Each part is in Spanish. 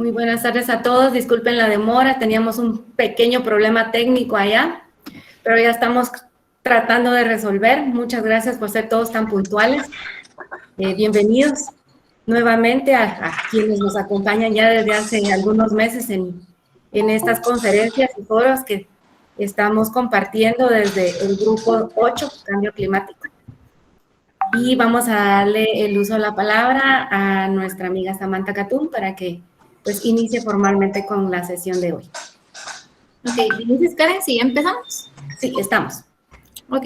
Muy buenas tardes a todos. Disculpen la demora, teníamos un pequeño problema técnico allá, pero ya estamos tratando de resolver. Muchas gracias por ser todos tan puntuales. Bienvenidos nuevamente a quienes nos acompañan ya desde hace algunos meses en estas conferencias y foros que estamos compartiendo desde el grupo 8, Cambio Climático. Y vamos a darle el uso de la palabra a nuestra amiga Samantha Catún para que pues inicie formalmente con la sesión de hoy. Ok, ¿dices, Karen, si ya empezamos? Sí, estamos. Ok,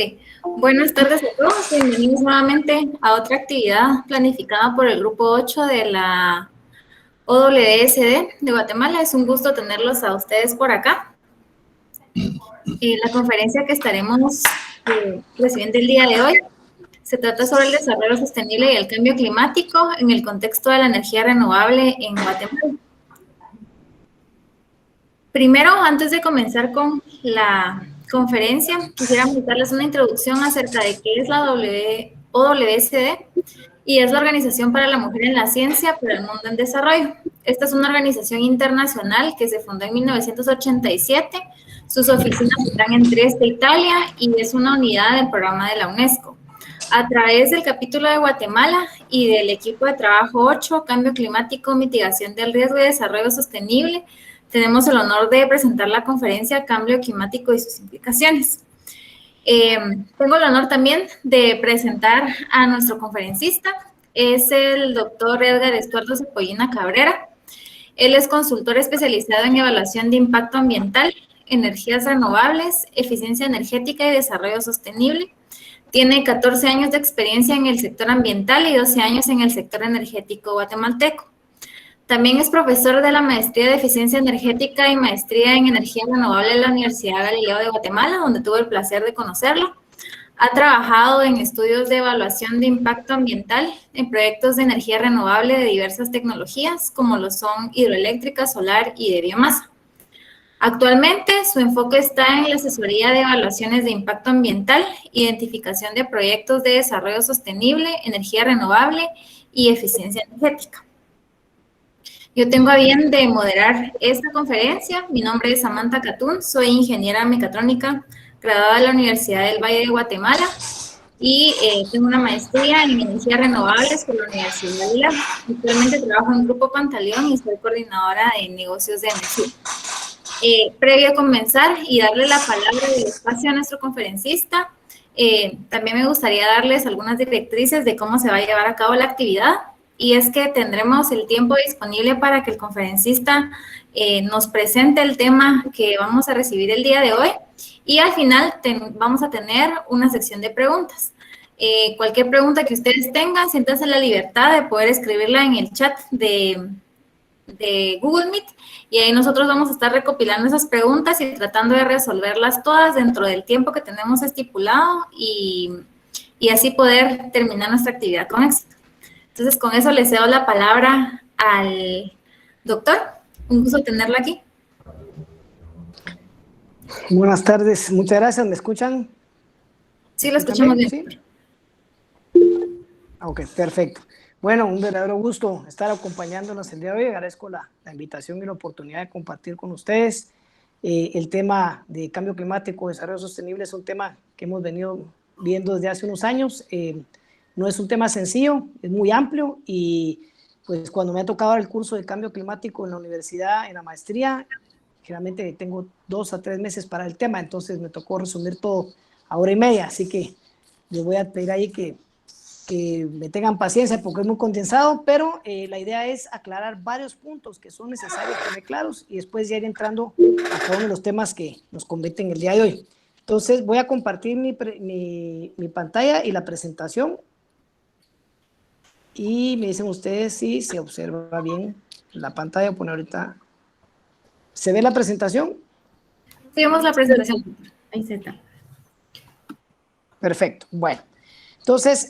buenas tardes a todos, bienvenidos nuevamente a otra actividad planificada por el grupo 8 de la OWSD de Guatemala. Es un gusto tenerlos a ustedes por acá. La conferencia que estaremos recibiendo el día de hoy se trata sobre el desarrollo sostenible y el cambio climático en el contexto de la energía renovable en Guatemala. Primero, antes de comenzar con la conferencia, quisiéramos darles una introducción acerca de qué es la OWSD y es la Organización para la Mujer en la Ciencia para el Mundo en Desarrollo. Esta es una organización internacional que se fundó en 1987. Sus oficinas están en Trieste, Italia, y es una unidad del programa de la UNESCO. A través del capítulo de Guatemala y del equipo de trabajo 8, Cambio Climático, Mitigación del Riesgo y Desarrollo Sostenible, tenemos el honor de presentar la conferencia Cambio Climático y sus implicaciones. Tengo el honor también de presentar a nuestro conferencista. Es el doctor Edgar Estuardo Cepollina Cabrera. Él es consultor especializado en evaluación de impacto ambiental, energías renovables, eficiencia energética y desarrollo sostenible. Tiene 14 años de experiencia en el sector ambiental y 12 años en el sector energético guatemalteco. También es profesor de la Maestría de Eficiencia Energética y Maestría en Energía Renovable en la Universidad Galileo de Guatemala, donde tuve el placer de conocerlo. Ha trabajado en estudios de evaluación de impacto ambiental en proyectos de energía renovable de diversas tecnologías, como lo son hidroeléctrica, solar y de biomasa. Actualmente, su enfoque está en la asesoría de evaluaciones de impacto ambiental, identificación de proyectos de desarrollo sostenible, energía renovable y eficiencia energética. Yo tengo a bien de moderar esta conferencia. Mi nombre es Samantha Catún, soy ingeniera mecatrónica, graduada de la Universidad del Valle de Guatemala y tengo una maestría en energías renovables por la Universidad de Ávila. Actualmente trabajo en Grupo Pantaleón y soy coordinadora de negocios de energía. Previo a comenzar y darle la palabra del espacio a nuestro conferencista, también me gustaría darles algunas directrices de cómo se va a llevar a cabo la actividad. Y es que tendremos el tiempo disponible para que el conferencista nos presente el tema que vamos a recibir el día de hoy. Y al final vamos a tener una sección de preguntas. Cualquier pregunta que ustedes tengan, siéntanse la libertad de poder escribirla en el chat de Google Meet. Y ahí nosotros vamos a estar recopilando esas preguntas y tratando de resolverlas todas dentro del tiempo que tenemos estipulado y así poder terminar nuestra actividad con éxito. Entonces, con eso le cedo la palabra al doctor. Un gusto tenerlo aquí. Buenas tardes, muchas gracias. ¿Me escuchan? Sí, lo escuchamos bien. ¿Sí? Ok, perfecto. Bueno, un verdadero gusto estar acompañándonos el día de hoy. Agradezco la invitación y la oportunidad de compartir con ustedes. El tema de cambio climático, desarrollo sostenible es un tema que hemos venido viendo desde hace unos años. No es un tema sencillo, es muy amplio y pues cuando me ha tocado el curso de cambio climático en la universidad, en la maestría, generalmente tengo 2 a 3 meses para el tema, entonces me tocó resumir todo a hora y media, así que les voy a pedir ahí que me tengan paciencia porque es muy condensado, pero la idea es aclarar varios puntos que son necesarios tener claros y después ya ir entrando a cada uno de los temas que nos competen el día de hoy. Entonces voy a compartir mi pantalla y la presentación. Y me dicen ustedes si se observa bien la pantalla. Bueno, ahorita, ¿se ve la presentación? Sí, vemos la presentación. Ahí se está. Perfecto. Bueno, entonces,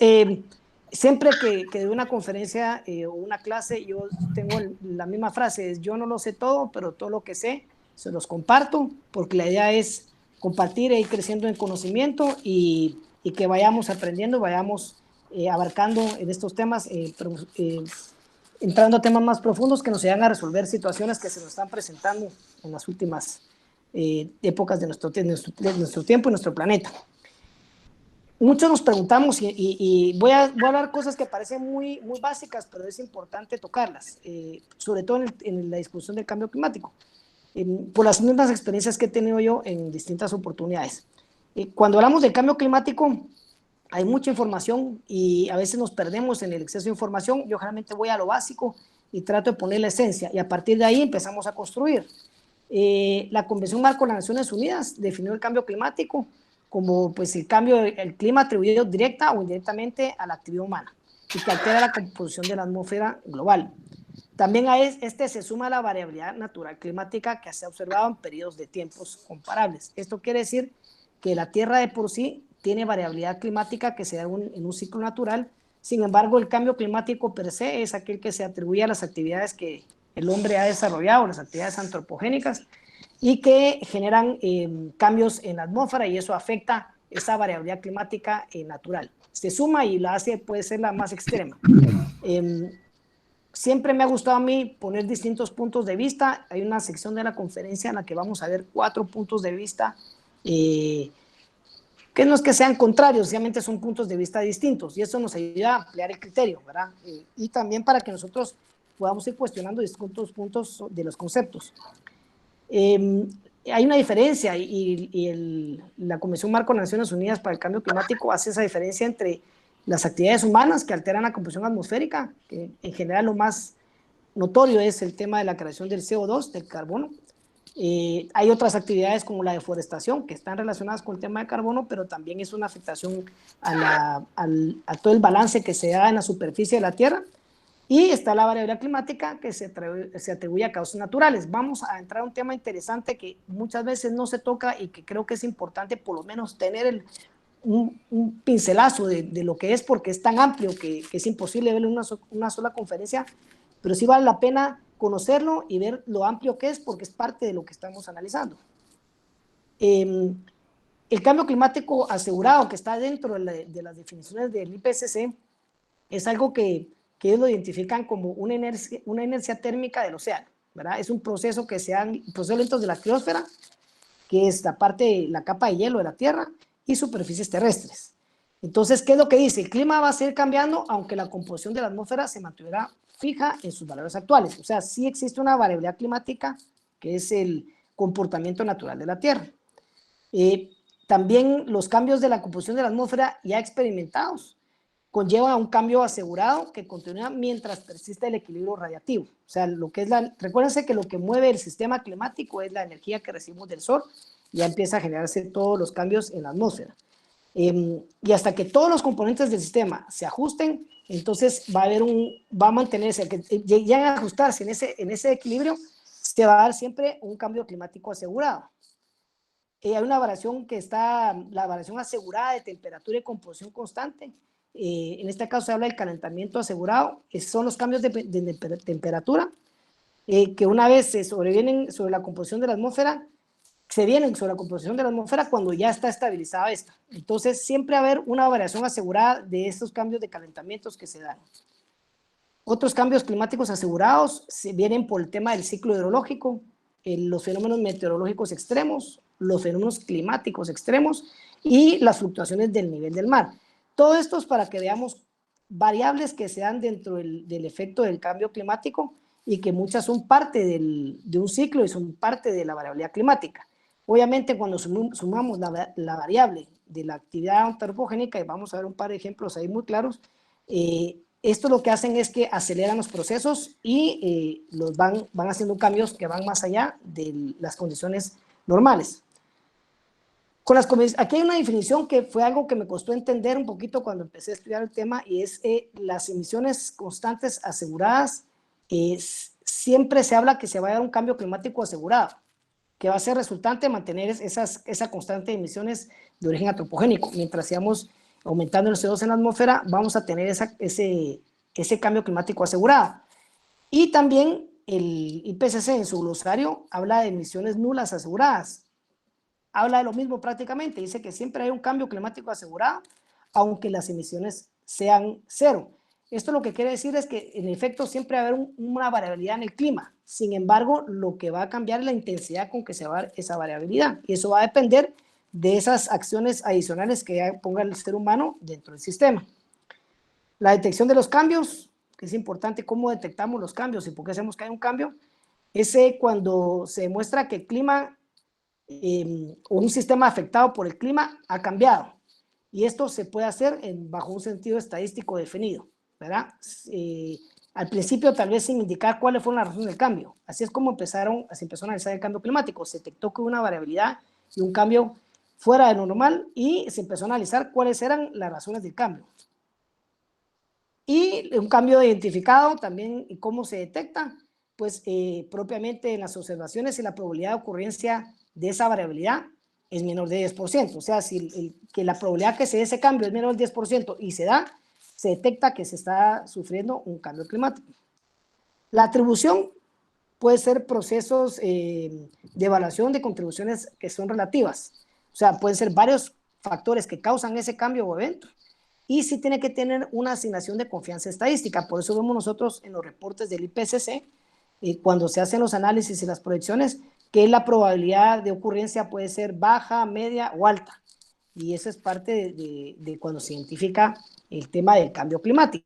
siempre que doy una conferencia o una clase, yo tengo la misma frase, es yo no lo sé todo, pero todo lo que sé se los comparto, porque la idea es compartir e ir creciendo en conocimiento y que vayamos aprendiendo, vayamos abarcando en estos temas entrando a temas más profundos que nos ayudan a resolver situaciones que se nos están presentando en las últimas épocas de nuestro tiempo y nuestro planeta. Muchos nos preguntamos, y voy a hablar cosas que parecen muy básicas, pero es importante tocarlas, sobre todo en la discusión del cambio climático, por las mismas experiencias que he tenido yo en distintas oportunidades. Cuando hablamos del cambio climático, hay mucha información y a veces nos perdemos en el exceso de información. Yo generalmente voy a lo básico y trato de poner la esencia, y a partir de ahí empezamos a construir. La Convención Marco de las Naciones Unidas definió el cambio climático como pues, el clima atribuido directa o indirectamente a la actividad humana y que altera la composición de la atmósfera global. También a este se suma la variabilidad natural climática que se ha observado en periodos de tiempos comparables. Esto quiere decir que la Tierra de por sí tiene variabilidad climática que se da en un ciclo natural. Sin embargo, el cambio climático per se es aquel que se atribuye a las actividades que el hombre ha desarrollado, las actividades antropogénicas, y que generan cambios en la atmósfera, y eso afecta esa variabilidad climática natural. Se suma y la hace, puede ser la más extrema. Siempre me ha gustado a mí poner distintos puntos de vista. Hay una sección de la conferencia en la que vamos a ver 4 puntos de vista, que no es que sean contrarios, realmente son puntos de vista distintos, y eso nos ayuda a ampliar el criterio, ¿verdad? Y también para que nosotros podamos ir cuestionando distintos puntos de los conceptos. Hay una diferencia, y la Convención Marco de las Naciones Unidas para el Cambio Climático hace esa diferencia entre las actividades humanas que alteran la composición atmosférica, que en general lo más notorio es el tema de la creación del CO2, del carbono. Hay otras actividades como la deforestación que están relacionadas con el tema de carbono, pero también es una afectación a todo el balance que se da en la superficie de la Tierra. Y está la variabilidad climática que se atribuye a causas naturales. Vamos a entrar a un tema interesante que muchas veces no se toca y que creo que es importante por lo menos tener un pincelazo de lo que es, porque es tan amplio que es imposible verlo en una sola conferencia, pero sí vale la pena conocerlo y ver lo amplio que es, porque es parte de lo que estamos analizando. El cambio climático asegurado, que está dentro de las definiciones del IPCC, es algo que ellos lo identifican como una inercia térmica del océano, ¿verdad? Es un proceso que se da, procesos lentos de la criosfera, que es la capa de hielo de la Tierra, y superficies terrestres. Entonces, ¿qué es lo que dice? El clima va a seguir cambiando, aunque la composición de la atmósfera se mantuviera fija en sus valores actuales. O sea, sí existe una variabilidad climática, que es el comportamiento natural de la Tierra. También los cambios de la composición de la atmósfera ya experimentados conlleva a un cambio asegurado que continúa mientras persiste el equilibrio radiativo. O sea, recuérdense que lo que mueve el sistema climático es la energía que recibimos del sol, y ya empieza a generarse todos los cambios en la atmósfera. Y hasta que todos los componentes del sistema se ajusten, entonces va a mantenerse, que lleguen a ajustarse en ese equilibrio, se va a dar siempre un cambio climático asegurado. Hay una variación la variación asegurada de temperatura y composición constante. En este caso se habla del calentamiento asegurado, son los cambios de temperatura que una vez se sobrevienen sobre la composición de la atmósfera, se vienen sobre la composición de la atmósfera cuando ya está estabilizada esta. Entonces siempre va a haber una variación asegurada de estos cambios de calentamientos que se dan. Otros cambios climáticos asegurados se vienen por el tema del ciclo hidrológico, los fenómenos meteorológicos extremos, los fenómenos climáticos extremos y las fluctuaciones del nivel del mar. Todo esto es para que veamos variables que se dan dentro del efecto del cambio climático, y que muchas son parte de un ciclo y son parte de la variabilidad climática. Obviamente, cuando sumamos la variable de la actividad antropogénica, y vamos a ver un par de ejemplos ahí muy claros, esto lo que hacen es que aceleran los procesos y van haciendo cambios que van más allá de las condiciones normales. Aquí hay una definición que fue algo que me costó entender un poquito cuando empecé a estudiar el tema, y es las emisiones constantes aseguradas. Siempre se habla que se va a dar un cambio climático asegurado, que va a ser resultante de mantener esa constante de emisiones de origen antropogénico. Mientras sigamos aumentando el CO2 en la atmósfera, vamos a tener ese cambio climático asegurado. Y también el IPCC en su glosario habla de emisiones nulas aseguradas. Habla de lo mismo prácticamente, dice que siempre hay un cambio climático asegurado, aunque las emisiones sean cero. Esto lo que quiere decir es que en efecto siempre va a haber una variabilidad en el clima. Sin embargo, lo que va a cambiar es la intensidad con que se va a dar esa variabilidad. Y eso va a depender de esas acciones adicionales que ponga el ser humano dentro del sistema. La detección de los cambios, que es importante cómo detectamos los cambios y por qué hacemos que hay un cambio, es cuando se demuestra que el clima o un sistema afectado por el clima ha cambiado. Y esto se puede hacer bajo un sentido estadístico definido, ¿verdad? Al principio tal vez sin indicar cuáles fueron las razones del cambio. Así es como se empezó a analizar el cambio climático. Se detectó que hubo una variabilidad y un cambio fuera de lo normal y se empezó a analizar cuáles eran las razones del cambio. Y un cambio identificado también, y cómo se detecta, pues propiamente en las observaciones y la probabilidad de ocurrencia de esa variabilidad es menor de 10%. O sea, si que la probabilidad que se dé ese cambio es menor del 10% y se da, se detecta que se está sufriendo un cambio climático. La atribución puede ser procesos de evaluación de contribuciones que son relativas. O sea, pueden ser varios factores que causan ese cambio o evento. Y sí tiene que tener una asignación de confianza estadística. Por eso vemos nosotros en los reportes del IPCC, cuando se hacen los análisis y las proyecciones, que la probabilidad de ocurrencia puede ser baja, media o alta. Y eso es parte de cuando se identifica el tema del cambio climático.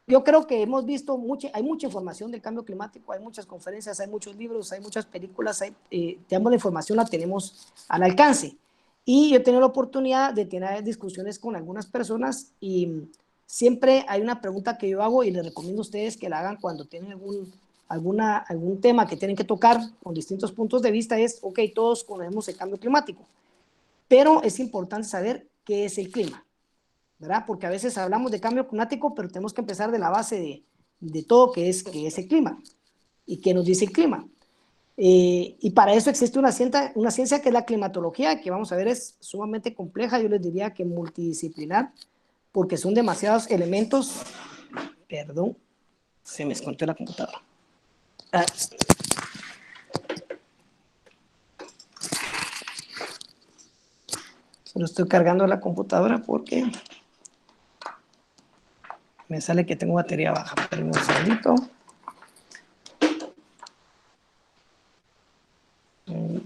Yo creo que hemos visto, hay mucha información del cambio climático, hay muchas conferencias, hay muchos libros, hay muchas películas, digamos, la información la tenemos al alcance. Y yo he tenido la oportunidad de tener discusiones con algunas personas y siempre hay una pregunta que yo hago y les recomiendo a ustedes que la hagan cuando tienen algún tema que tienen que tocar con distintos puntos de vista, es, ok, todos conocemos el cambio climático, pero es importante saber qué es el clima, ¿verdad? Porque a veces hablamos de cambio climático, pero tenemos que empezar de la base de todo que es el clima y qué nos dice el clima. Y para eso existe una ciencia que es la climatología, que vamos a ver es sumamente compleja, yo les diría que multidisciplinar, porque son demasiados elementos. Perdón, se me escondió la computadora. Solo estoy cargando la computadora porque me sale que tengo batería baja. Espérenme un segundito.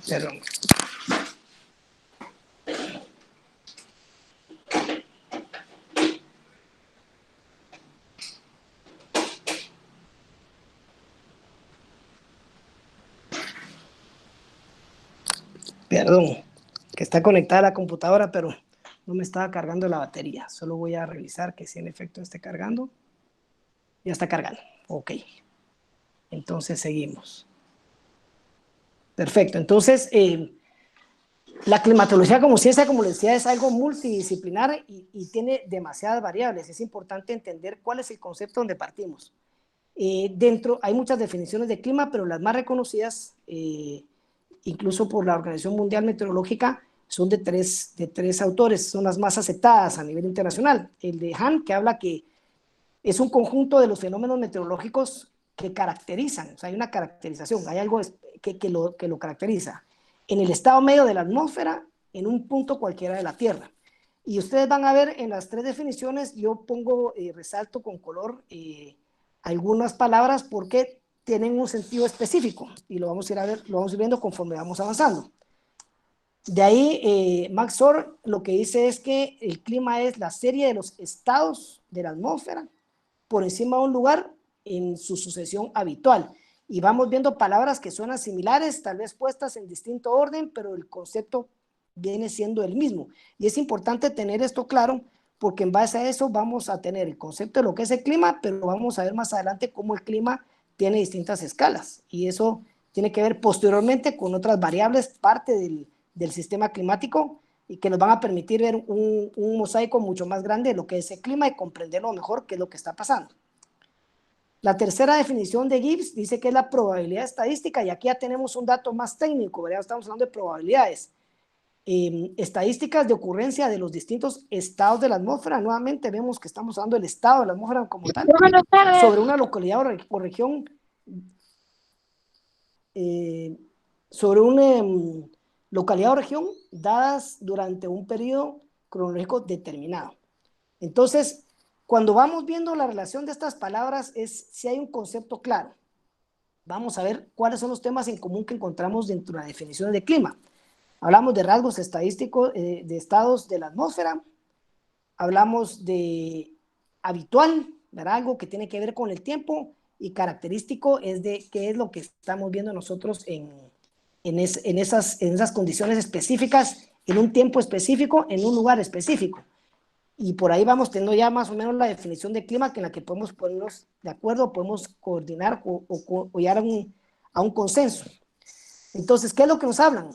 Perdón. Perdón, que está conectada a la computadora, pero no me estaba cargando la batería. Solo voy a revisar que si en efecto esté cargando. Ya está cargando. Ok. Entonces seguimos. Perfecto. Entonces, la climatología como ciencia, como les decía, es algo multidisciplinar y tiene demasiadas variables. Es importante entender cuál es el concepto donde partimos. Dentro hay muchas definiciones de clima, pero las más reconocidas, incluso por la Organización Mundial Meteorológica, son de tres autores, son las más aceptadas a nivel internacional. El de Hahn, que habla que es un conjunto de los fenómenos meteorológicos que caracterizan, o sea, hay una caracterización, hay algo que lo caracteriza en el estado medio de la atmósfera, en un punto cualquiera de la Tierra. Y ustedes van a ver en las tres definiciones, yo pongo, resalto con color algunas palabras porque tienen un sentido específico y lo vamos a ir viendo conforme vamos avanzando. De ahí, Max Ohr lo que dice es que el clima es la serie de los estados de la atmósfera por encima de un lugar en su sucesión habitual. Y vamos viendo palabras que suenan similares, tal vez puestas en distinto orden, pero el concepto viene siendo el mismo. Y es importante tener esto claro, porque en base a eso vamos a tener el concepto de lo que es el clima, pero vamos a ver más adelante cómo el clima tiene distintas escalas. Y eso tiene que ver posteriormente con otras variables, parte del sistema climático, y que nos van a permitir ver un mosaico mucho más grande de lo que es el clima y comprenderlo mejor qué es lo que está pasando. La tercera definición de Gibbs dice que es la probabilidad estadística, y aquí ya tenemos un dato más técnico, ¿verdad? Estamos hablando de probabilidades estadísticas de ocurrencia de los distintos estados de la atmósfera. Nuevamente vemos que estamos hablando del estado de la atmósfera como tal, sobre una localidad o región, sobre una localidad o región dadas durante un periodo cronológico determinado. Entonces, cuando vamos viendo la relación de estas palabras es si hay un concepto claro. Vamos a ver cuáles son los temas en común que encontramos dentro de la definición de clima. Hablamos de rasgos estadísticos de estados de la atmósfera, hablamos de habitual, ¿verdad? Algo que tiene que ver con el tiempo, y característico es de qué es lo que estamos viendo nosotros en esas condiciones específicas, en un tiempo específico, en un lugar específico. Y por ahí vamos teniendo ya más o menos la definición de clima en la que podemos ponernos de acuerdo, podemos coordinar o llegar a un consenso. Entonces, ¿qué es lo que nos hablan?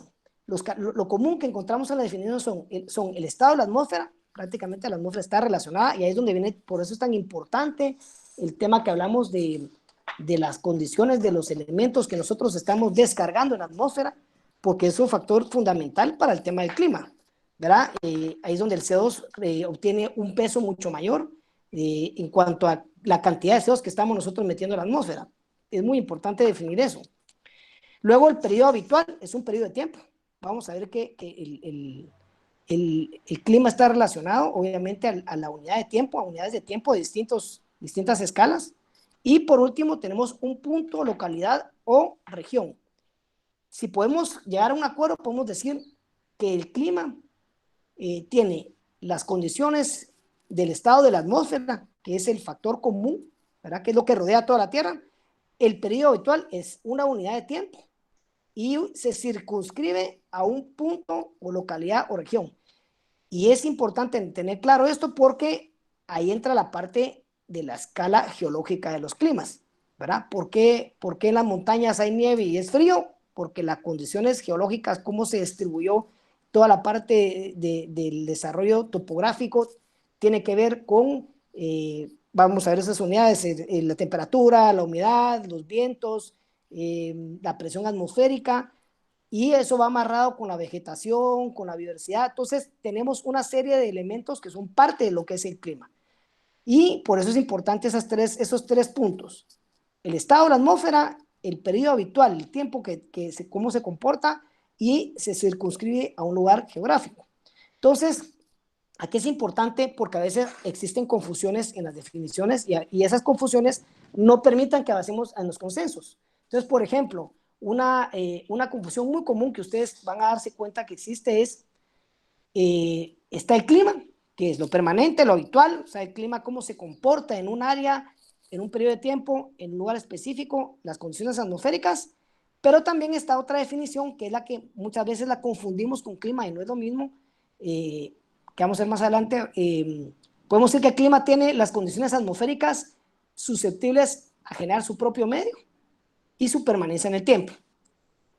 Lo común que encontramos en la definición son el estado de la atmósfera. Prácticamente la atmósfera está relacionada, y ahí es donde viene, por eso es tan importante el tema que hablamos de las condiciones de los elementos que nosotros estamos descargando en la atmósfera, porque es un factor fundamental para el tema del clima, ¿verdad? Ahí es donde el CO2 obtiene un peso mucho mayor en cuanto a la cantidad de CO2 que estamos nosotros metiendo en la atmósfera. Es muy importante definir eso. Luego, el periodo habitual es un periodo de tiempo. Vamos a ver que el clima está relacionado, obviamente, a la unidad de tiempo, a unidades de tiempo de distintas escalas. Y por último, tenemos un punto, localidad o región. Si podemos llegar a un acuerdo, podemos decir que el clima tiene las condiciones del estado de la atmósfera, que es el factor común, ¿verdad? Que es lo que rodea toda la Tierra. El periodo habitual es una unidad de tiempo y se circunscribe a un punto o localidad o región. Y es importante tener claro esto porque ahí entra la parte de la escala geológica de los climas, ¿verdad? ¿Por qué en las montañas hay nieve y es frío? Porque las condiciones geológicas, cómo se distribuyó toda la parte del desarrollo topográfico, tiene que ver con, vamos a ver esas unidades, la temperatura, la humedad, los vientos, la presión atmosférica, y eso va amarrado con la vegetación, con la biodiversidad. Entonces tenemos una serie de elementos que son parte de lo que es el clima. Y por eso es importante esos tres puntos: el estado de la atmósfera, el periodo habitual, el tiempo cómo se comporta, y se circunscribe a un lugar geográfico. Entonces, aquí es importante porque a veces existen confusiones en las definiciones, y esas confusiones no permitan que avancemos en los consensos. Entonces, por ejemplo, una confusión muy común que ustedes van a darse cuenta que existe es, está el clima, que es lo permanente, lo habitual, o sea, el clima, cómo se comporta en un área, en un periodo de tiempo, en un lugar específico, las condiciones atmosféricas. Pero también está otra definición, que es la que muchas veces la confundimos con clima, y no es lo mismo, que vamos a ver más adelante. Podemos decir que el clima tiene las condiciones atmosféricas susceptibles a generar su propio medio y su permanencia en el tiempo.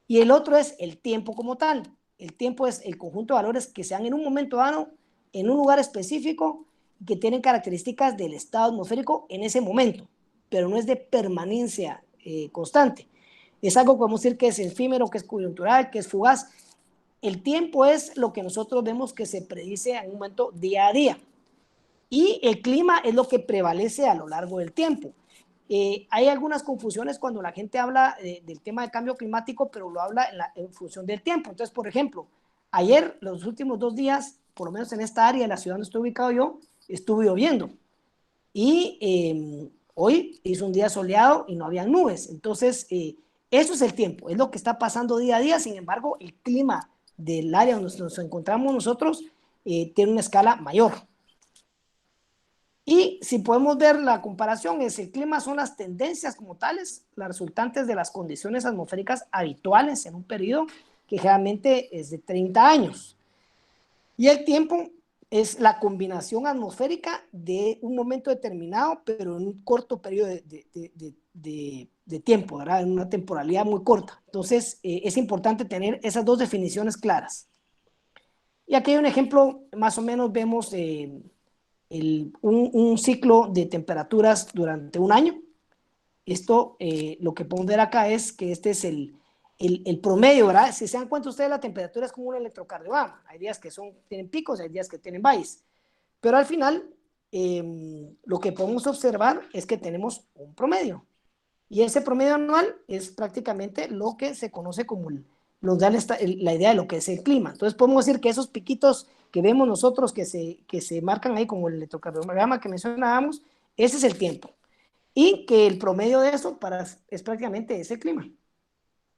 Y el otro es el tiempo como tal. El tiempo es el conjunto de valores que se dan en un momento dado, en un lugar específico, que tienen características del estado atmosférico en ese momento, pero no es de permanencia constante. Es algo que podemos decir que es efímero, que es coyuntural, que es fugaz. El tiempo es lo que nosotros vemos que se predice en un momento día a día. Y el clima es lo que prevalece a lo largo del tiempo. Hay algunas confusiones cuando la gente habla del tema del cambio climático, pero lo habla en función del tiempo. Entonces, por ejemplo, ayer, los últimos 2 días, por lo menos en esta área de la ciudad donde estoy ubicado yo, estuvo lloviendo. Y hoy hizo un día soleado y no había nubes. Entonces, eso es el tiempo, es lo que está pasando día a día. Sin embargo, el clima del área donde nos encontramos nosotros tiene una escala mayor. Y si podemos ver la comparación, el clima son las tendencias como tales, las resultantes de las condiciones atmosféricas habituales en un periodo que generalmente es de 30 años. Y el tiempo es la combinación atmosférica de un momento determinado, pero en un corto periodo de tiempo, ¿verdad? En una temporalidad muy corta. Entonces, es importante tener esas dos definiciones claras. Y aquí hay un ejemplo, más o menos vemos un ciclo de temperaturas durante un año. Esto, lo que podemos ver acá es que este es el promedio, ¿verdad? Si se dan cuenta ustedes, la temperatura es como un electrocardiograma. Hay días que tienen picos, hay días que tienen valles. Pero al final, lo que podemos observar es que tenemos un promedio. Y ese promedio anual es prácticamente lo que se conoce como nos da la idea de lo que es el clima. Entonces podemos decir que esos piquitos que vemos nosotros que se marcan ahí como el electrocardiograma que mencionábamos, ese es el tiempo. Y que el promedio de eso es prácticamente ese clima.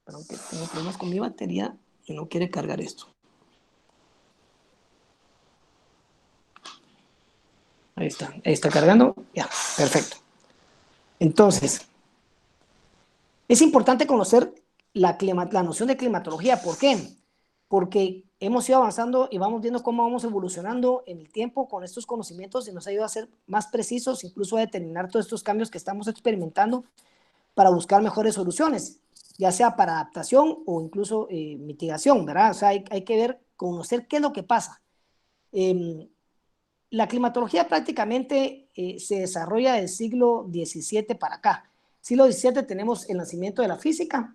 Perdón, que tengo problemas con mi batería y no quiere cargar esto. Ahí está cargando. Ya, perfecto. Entonces, es importante conocer la noción de climatología. ¿Por qué? Porque hemos ido avanzando y vamos viendo cómo vamos evolucionando en el tiempo con estos conocimientos y nos ayuda a ser más precisos, incluso a determinar todos estos cambios que estamos experimentando para buscar mejores soluciones, ya sea para adaptación o incluso mitigación, ¿verdad? O sea, hay que ver, conocer qué es lo que pasa. La climatología prácticamente se desarrolla del siglo XVII para acá. Siglo XVII tenemos el nacimiento de la física.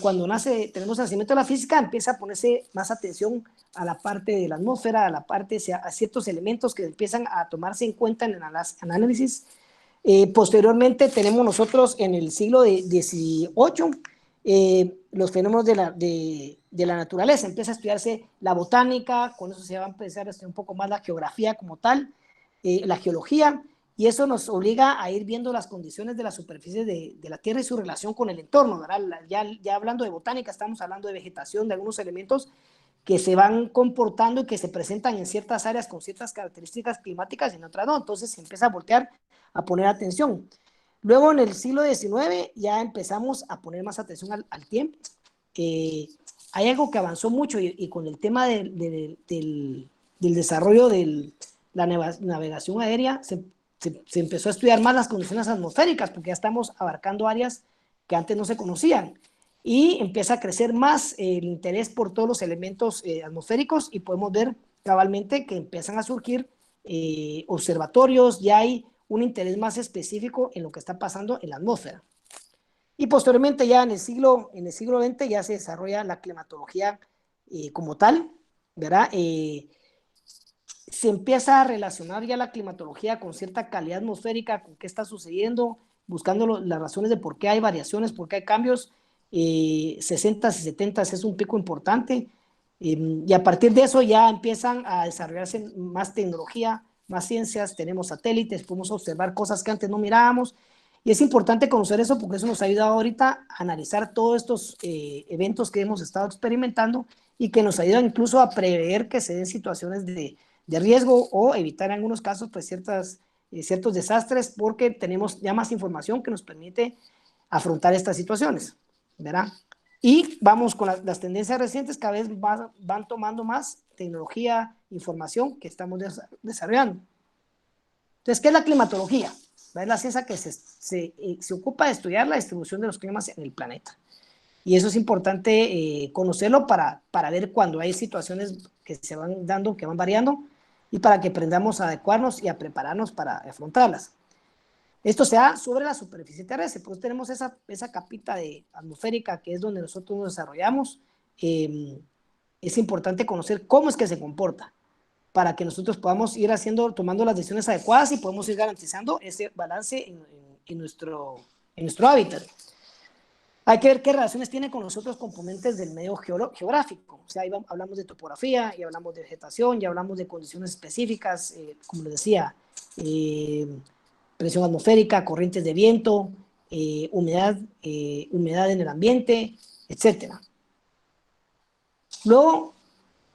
Cuando tenemos el nacimiento de la física, empieza a ponerse más atención a la parte de la atmósfera, a ciertos elementos que empiezan a tomarse en cuenta en el análisis. Posteriormente tenemos nosotros en el siglo XVIII los fenómenos de la naturaleza. Empieza a estudiarse la botánica, con eso se va a empezar a estudiar un poco más la geografía como tal, la geología, y eso nos obliga a ir viendo las condiciones de la superficie de la Tierra y su relación con el entorno, ¿verdad? Ya hablando de botánica, estamos hablando de vegetación, de algunos elementos que se van comportando y que se presentan en ciertas áreas con ciertas características climáticas y en otras no. Entonces se empieza a voltear a poner atención. Luego en el siglo XIX ya empezamos a poner más atención al tiempo. Hay algo que avanzó mucho y con el tema del desarrollo de la navegación aérea se empezó a estudiar más las condiciones atmosféricas porque ya estamos abarcando áreas que antes no se conocían y empieza a crecer más el interés por todos los elementos atmosféricos y podemos ver cabalmente que empiezan a surgir observatorios, ya hay un interés más específico en lo que está pasando en la atmósfera. Y posteriormente ya en el siglo XX ya se desarrolla la climatología como tal, ¿verdad? Se empieza a relacionar ya la climatología con cierta calidad atmosférica, con qué está sucediendo, buscando las razones de por qué hay variaciones, por qué hay cambios. 60s y 70s es un pico importante, y a partir de eso ya empiezan a desarrollarse más tecnología, más ciencias, tenemos satélites, podemos observar cosas que antes no mirábamos, y es importante conocer eso porque eso nos ha ayudado ahorita a analizar todos estos eventos que hemos estado experimentando y que nos ayudan incluso a prever que se den situaciones de riesgo o evitar en algunos casos pues ciertos desastres porque tenemos ya más información que nos permite afrontar estas situaciones, ¿verdad? Y vamos con las tendencias recientes, cada vez van tomando más tecnología, información que estamos desarrollando. Entonces, ¿qué es la climatología? Es la ciencia que se ocupa de estudiar la distribución de los climas en el planeta. Y eso es importante conocerlo para ver cuando hay situaciones que se van dando, que van variando, y para que aprendamos a adecuarnos y a prepararnos para afrontarlas. Esto se da sobre la superficie terrestre, pues tenemos esa capita atmosférica que es donde nosotros nos desarrollamos. Es importante conocer cómo es que se comporta para que nosotros podamos ir tomando las decisiones adecuadas y podemos ir garantizando ese balance en nuestro hábitat. Hay que ver qué relaciones tiene con los otros componentes del medio geográfico. O sea, ahí hablamos de topografía, ya hablamos de vegetación, ya hablamos de condiciones específicas, como les decía, presión atmosférica, corrientes de viento, humedad en el ambiente, etc. Luego,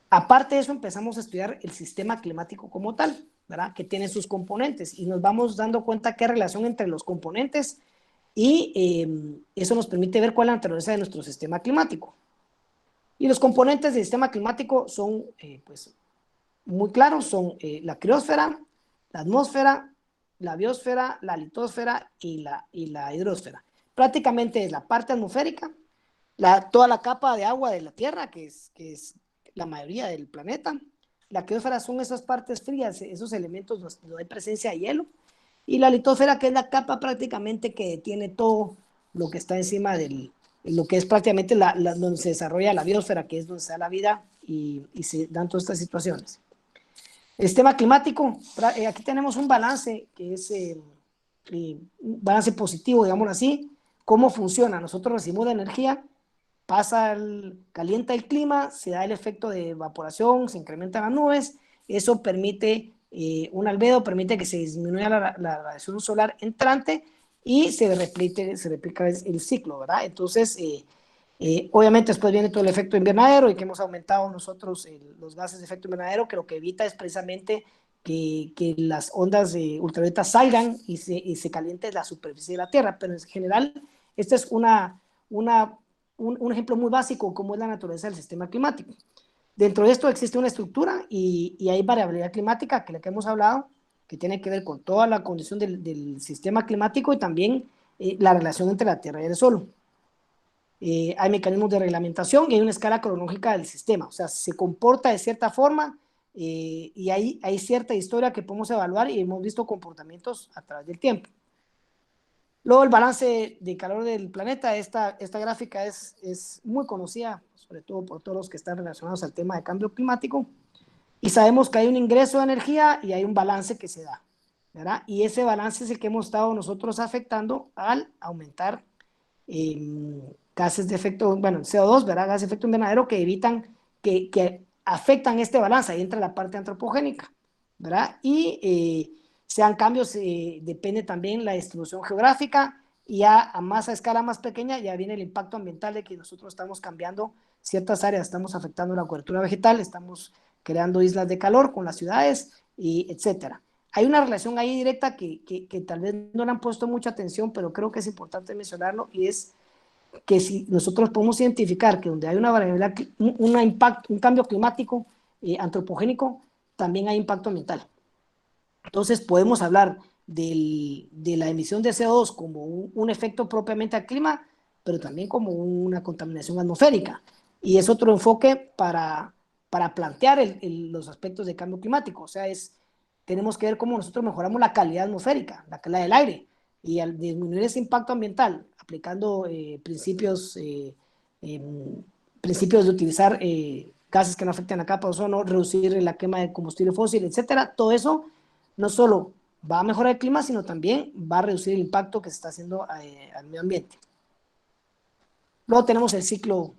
aparte de eso, empezamos a estudiar el sistema climático como tal, ¿verdad? Que tiene sus componentes y nos vamos dando cuenta qué relación entre los componentes y eso nos permite ver cuál es la naturaleza de nuestro sistema climático. Y los componentes del sistema climático son pues, muy claros, son la criosfera, la atmósfera, la biosfera, la litosfera y la hidrosfera. Prácticamente es la parte atmosférica, toda la capa de agua de la Tierra, que es la mayoría del planeta. La criosfera son esas partes frías, esos elementos donde hay presencia de hielo. Y la litosfera, que es la capa prácticamente que detiene todo lo que está encima lo que es prácticamente donde se desarrolla la biosfera, que es donde se da la vida y se dan todas estas situaciones. El sistema climático, aquí tenemos un balance que es un balance positivo, digámoslo así. ¿Cómo funciona? Nosotros recibimos la energía, calienta el clima, se da el efecto de evaporación, se incrementan las nubes eso permite, un albedo permite que se disminuya la radiación solar entrante y se replica el ciclo, ¿verdad? Entonces, obviamente después viene todo el efecto invernadero y que hemos aumentado nosotros los gases de efecto invernadero, que lo que evita es precisamente que las ondas de ultravioleta salgan y se caliente la superficie de la Tierra, pero en general este es un ejemplo muy básico como es la naturaleza del sistema climático. Dentro de esto existe una estructura y hay variabilidad climática, que es la que hemos hablado, que tiene que ver con toda la condición del sistema climático y también la relación entre la Tierra y el Sol. Hay mecanismos de reglamentación y hay una escala cronológica del sistema, o sea, se comporta de cierta forma y hay cierta historia que podemos evaluar y hemos visto comportamientos a través del tiempo. Luego el balance de calor del planeta, esta gráfica es muy conocida, sobre todo por todos los que están relacionados al tema de cambio climático, y sabemos que hay un ingreso de energía y hay un balance que se da, ¿verdad? Y ese balance es el que hemos estado nosotros afectando al aumentar gases de efecto, bueno, CO2, ¿verdad? Gases de efecto invernadero que evitan, que afectan este balance, ahí entra la parte antropogénica, ¿verdad? Y sean cambios, depende también la distribución geográfica y ya a escala más pequeña ya viene el impacto ambiental de que nosotros estamos cambiando ciertas áreas, estamos afectando la cobertura vegetal, estamos creando islas de calor con las ciudades, y etcétera. Hay una relación ahí directa que tal vez no le han puesto mucha atención, pero creo que es importante mencionarlo, y es que si nosotros podemos identificar que donde hay una variabilidad, un cambio climático antropogénico, también hay impacto ambiental. Entonces podemos hablar de la emisión de CO2 como un efecto propiamente al clima, pero también como una contaminación atmosférica. Y es otro enfoque para plantear los aspectos de cambio climático. O sea, tenemos que ver cómo nosotros mejoramos la calidad atmosférica, la calidad del aire. Y al disminuir ese impacto ambiental, aplicando principios de utilizar gases que no afecten a la capa de ozono, reducir la quema de combustible fósil, etcétera, todo eso no solo va a mejorar el clima, sino también va a reducir el impacto que se está haciendo al medio ambiente. Luego tenemos el ciclo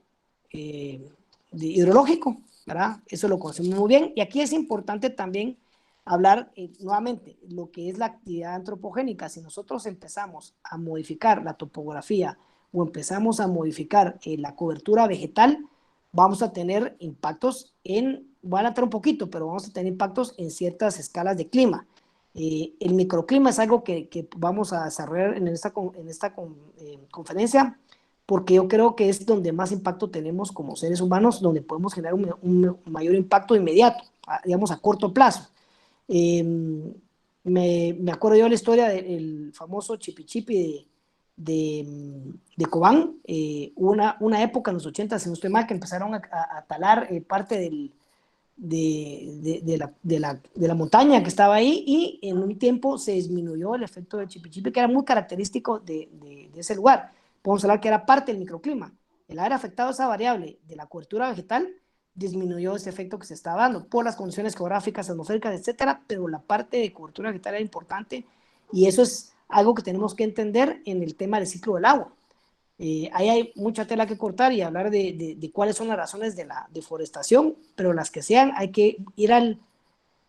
hidrológico, ¿verdad? Eso lo conocemos muy bien. Y aquí es importante también hablar nuevamente lo que es la actividad antropogénica. Si nosotros empezamos a modificar la topografía o empezamos a modificar la cobertura vegetal, vamos a tener impactos van a estar un poquito, pero vamos a tener impactos en ciertas escalas de clima. El microclima es algo que vamos a desarrollar en esta conferencia, porque yo creo que es donde más impacto tenemos como seres humanos, donde podemos generar un mayor impacto inmediato, digamos a corto plazo. Me acuerdo yo de la historia del famoso Chipi Chipi de Cobán. Hubo una época en los 80, si no estoy mal, que empezaron a talar parte de la montaña que estaba ahí, y en un tiempo se disminuyó el efecto de Chipi Chipi, que era muy característico de ese lugar. Podemos hablar que era parte del microclima. El haber afectado esa variable de la cobertura vegetal disminuyó ese efecto que se estaba dando por las condiciones geográficas, atmosféricas, etcétera, pero la parte de cobertura vegetal era importante, y eso es algo que tenemos que entender en el tema del ciclo del agua. Ahí hay mucha tela que cortar y hablar de cuáles son las razones de la deforestación, pero las que sean, hay que ir a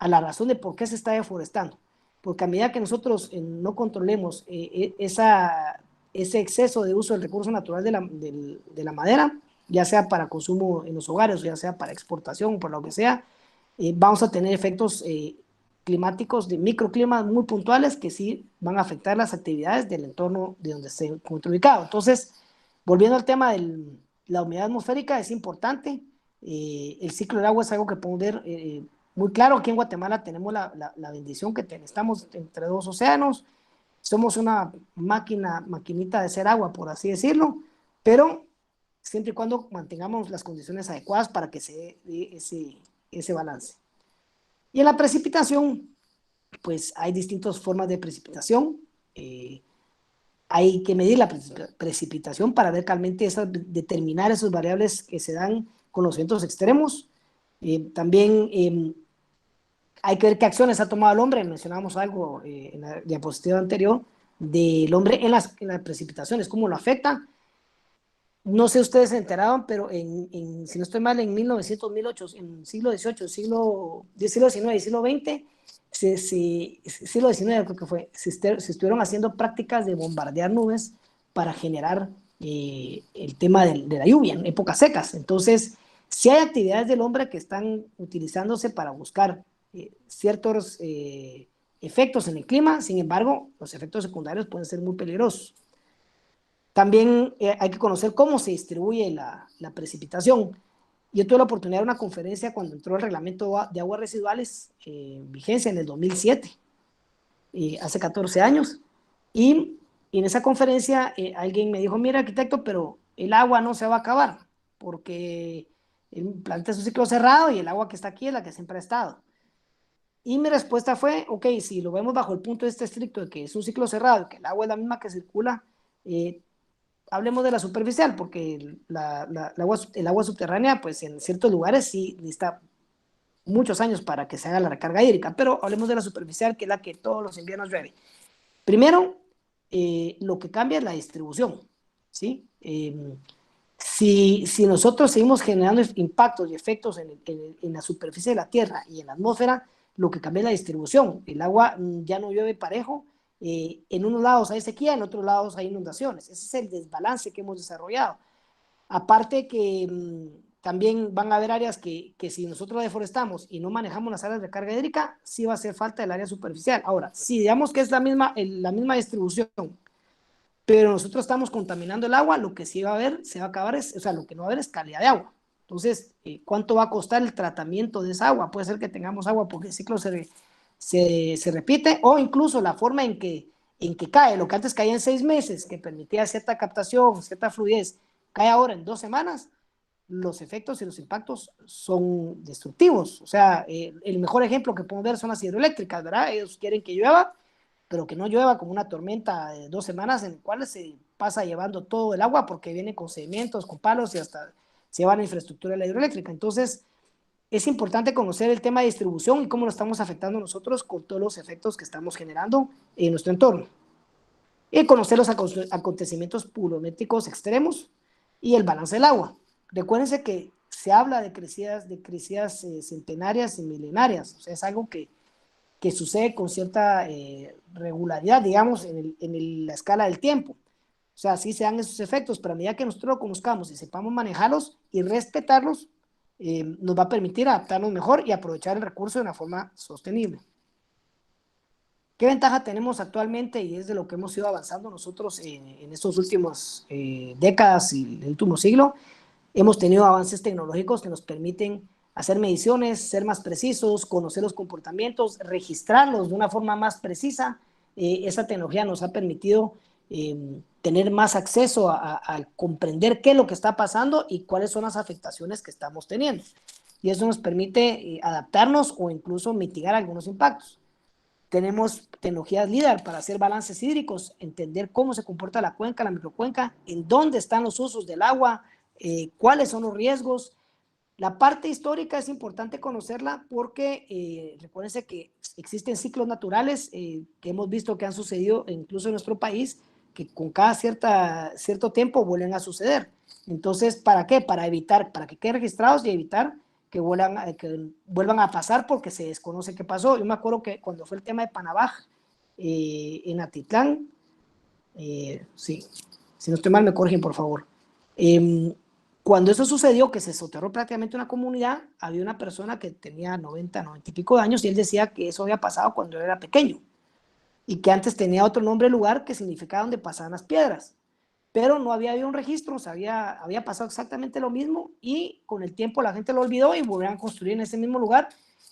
la razón de por qué se está deforestando, porque a medida que nosotros no controlemos ese exceso de uso del recurso natural de la madera, ya sea para consumo en los hogares o ya sea para exportación o por lo que sea, vamos a tener efectos climáticos de microclimas muy puntuales que sí van a afectar las actividades del entorno de donde se encuentra ubicado. Entonces, volviendo al tema de la humedad atmosférica, es importante. El ciclo del agua es algo que podemos ver muy claro. Aquí en Guatemala tenemos la bendición que estamos entre dos océanos. Somos una maquinita de hacer agua, por así decirlo, pero siempre y cuando mantengamos las condiciones adecuadas para que se dé ese balance. Y en la precipitación, pues hay distintas formas de precipitación. Hay que medir la precipitación para ver realmente determinar esas variables que se dan con los eventos extremos. También hay que ver qué acciones ha tomado el hombre. Mencionábamos algo en la diapositiva anterior del hombre en las precipitaciones, cómo lo afecta. no sé ustedes se enteraron, pero si no estoy mal, en 1900, 1800, en siglo XVIII, siglo XIX y siglo XX, siglo XIX creo que fue, se estuvieron haciendo prácticas de bombardear nubes para generar el tema de la lluvia en épocas secas. Entonces, sí hay actividades del hombre que están utilizándose para buscar ciertos efectos en el clima, sin embargo, los efectos secundarios pueden ser muy peligrosos. También hay que conocer cómo se distribuye la precipitación. Yo tuve la oportunidad de una conferencia cuando entró el reglamento de aguas residuales en vigencia en el 2007, hace 14 años, y en esa conferencia alguien me dijo, mira arquitecto, pero el agua no se va a acabar, porque el planeta es un ciclo cerrado y el agua que está aquí es la que siempre ha estado. Y mi respuesta fue, ok, si lo vemos bajo el punto de vista estricto de que es un ciclo cerrado, que el agua es la misma que circula, hablemos de la superficial, porque el agua subterránea, pues en ciertos lugares sí necesita muchos años para que se haga la recarga hídrica, pero hablemos de la superficial, que es la que todos los inviernos llueve. Primero, lo que cambia es la distribución, ¿sí? Si nosotros seguimos generando impactos y efectos en la superficie de la Tierra y en la atmósfera, lo que cambia es la distribución. El agua ya no llueve parejo, en unos lados hay sequía, en otros lados hay inundaciones. Ese es el desbalance que hemos desarrollado. Aparte que también van a haber áreas que si nosotros deforestamos y no manejamos las áreas de carga hídrica, sí va a hacer falta el área superficial. Ahora, si digamos que es la misma distribución, pero nosotros estamos contaminando el agua, lo que sí va a haber, se va a acabar, o sea, lo que no va a haber es calidad de agua. Entonces, ¿cuánto va a costar el tratamiento de esa agua? Puede ser que tengamos agua porque el ciclo se repite, o incluso la forma en que cae, lo que antes caía en 6 meses, que permitía cierta captación, cierta fluidez, cae ahora en 2 semanas, los efectos y los impactos son destructivos. O sea, el mejor ejemplo que podemos ver son las hidroeléctricas, ¿verdad? Ellos quieren que llueva, pero que no llueva como una tormenta de 2 semanas en la cual se pasa llevando todo el agua porque viene con sedimentos, con palos y hasta se lleva la infraestructura de la hidroeléctrica. Entonces, es importante conocer el tema de distribución y cómo lo estamos afectando nosotros con todos los efectos que estamos generando en nuestro entorno. Y conocer los acontecimientos pluviométricos extremos y el balance del agua. Recuérdense que se habla de crecidas centenarias y milenarias. O sea, es algo que sucede con cierta regularidad, digamos, en la escala del tiempo. O sea, sí se dan esos efectos, pero a medida que nosotros lo conozcamos y sepamos manejarlos y respetarlos, nos va a permitir adaptarnos mejor y aprovechar el recurso de una forma sostenible. ¿Qué ventaja tenemos actualmente? Y es de lo que hemos ido avanzando nosotros en estos últimos décadas y el último siglo. Hemos tenido avances tecnológicos que nos permiten hacer mediciones, ser más precisos, conocer los comportamientos, registrarlos de una forma más precisa. Esa tecnología nos ha permitido tener más acceso a comprender qué es lo que está pasando y cuáles son las afectaciones que estamos teniendo. Y eso nos permite adaptarnos o incluso mitigar algunos impactos. Tenemos tecnologías líder para hacer balances hídricos, entender cómo se comporta la cuenca, la microcuenca, en dónde están los usos del agua, cuáles son los riesgos. La parte histórica es importante conocerla porque recuérdense que existen ciclos naturales que hemos visto que han sucedido incluso en nuestro país, que con cada cierto tiempo vuelven a suceder. Entonces, ¿para qué? Para que queden registrados y evitar que vuelvan a pasar porque se desconoce qué pasó. Yo me acuerdo que cuando fue el tema de Panabaj en Atitlán, sí, si no estoy mal me corrigen por favor. Cuando eso sucedió, que se soterró prácticamente una comunidad, había una persona que tenía 90 y pico de años y él decía que eso había pasado cuando él era pequeño y que antes tenía otro nombre lugar que significaba donde pasaban las piedras, pero no había habido un registro, había pasado exactamente lo mismo y con el tiempo la gente lo olvidó y volvieron a construir en ese mismo lugar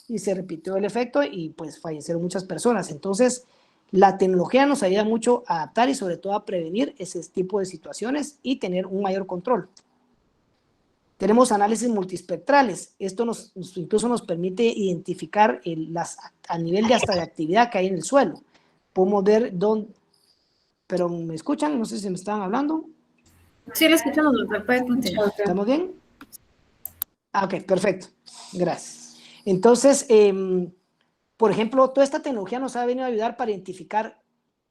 y se repitió el efecto y pues fallecieron muchas personas. Entonces, la tecnología nos ayuda mucho a adaptar y sobre todo a prevenir ese tipo de situaciones y tener un mayor control. Tenemos análisis multiespectrales. Esto incluso nos permite identificar a nivel de hasta de actividad que hay en el suelo. Podemos ver dónde... ¿Pero me escuchan? No sé si me estaban hablando. Sí, lo escuchamos, doctor. Puede continuar. ¿Estamos bien? Ok, perfecto. Gracias. Entonces, por ejemplo, toda esta tecnología nos ha venido a ayudar para identificar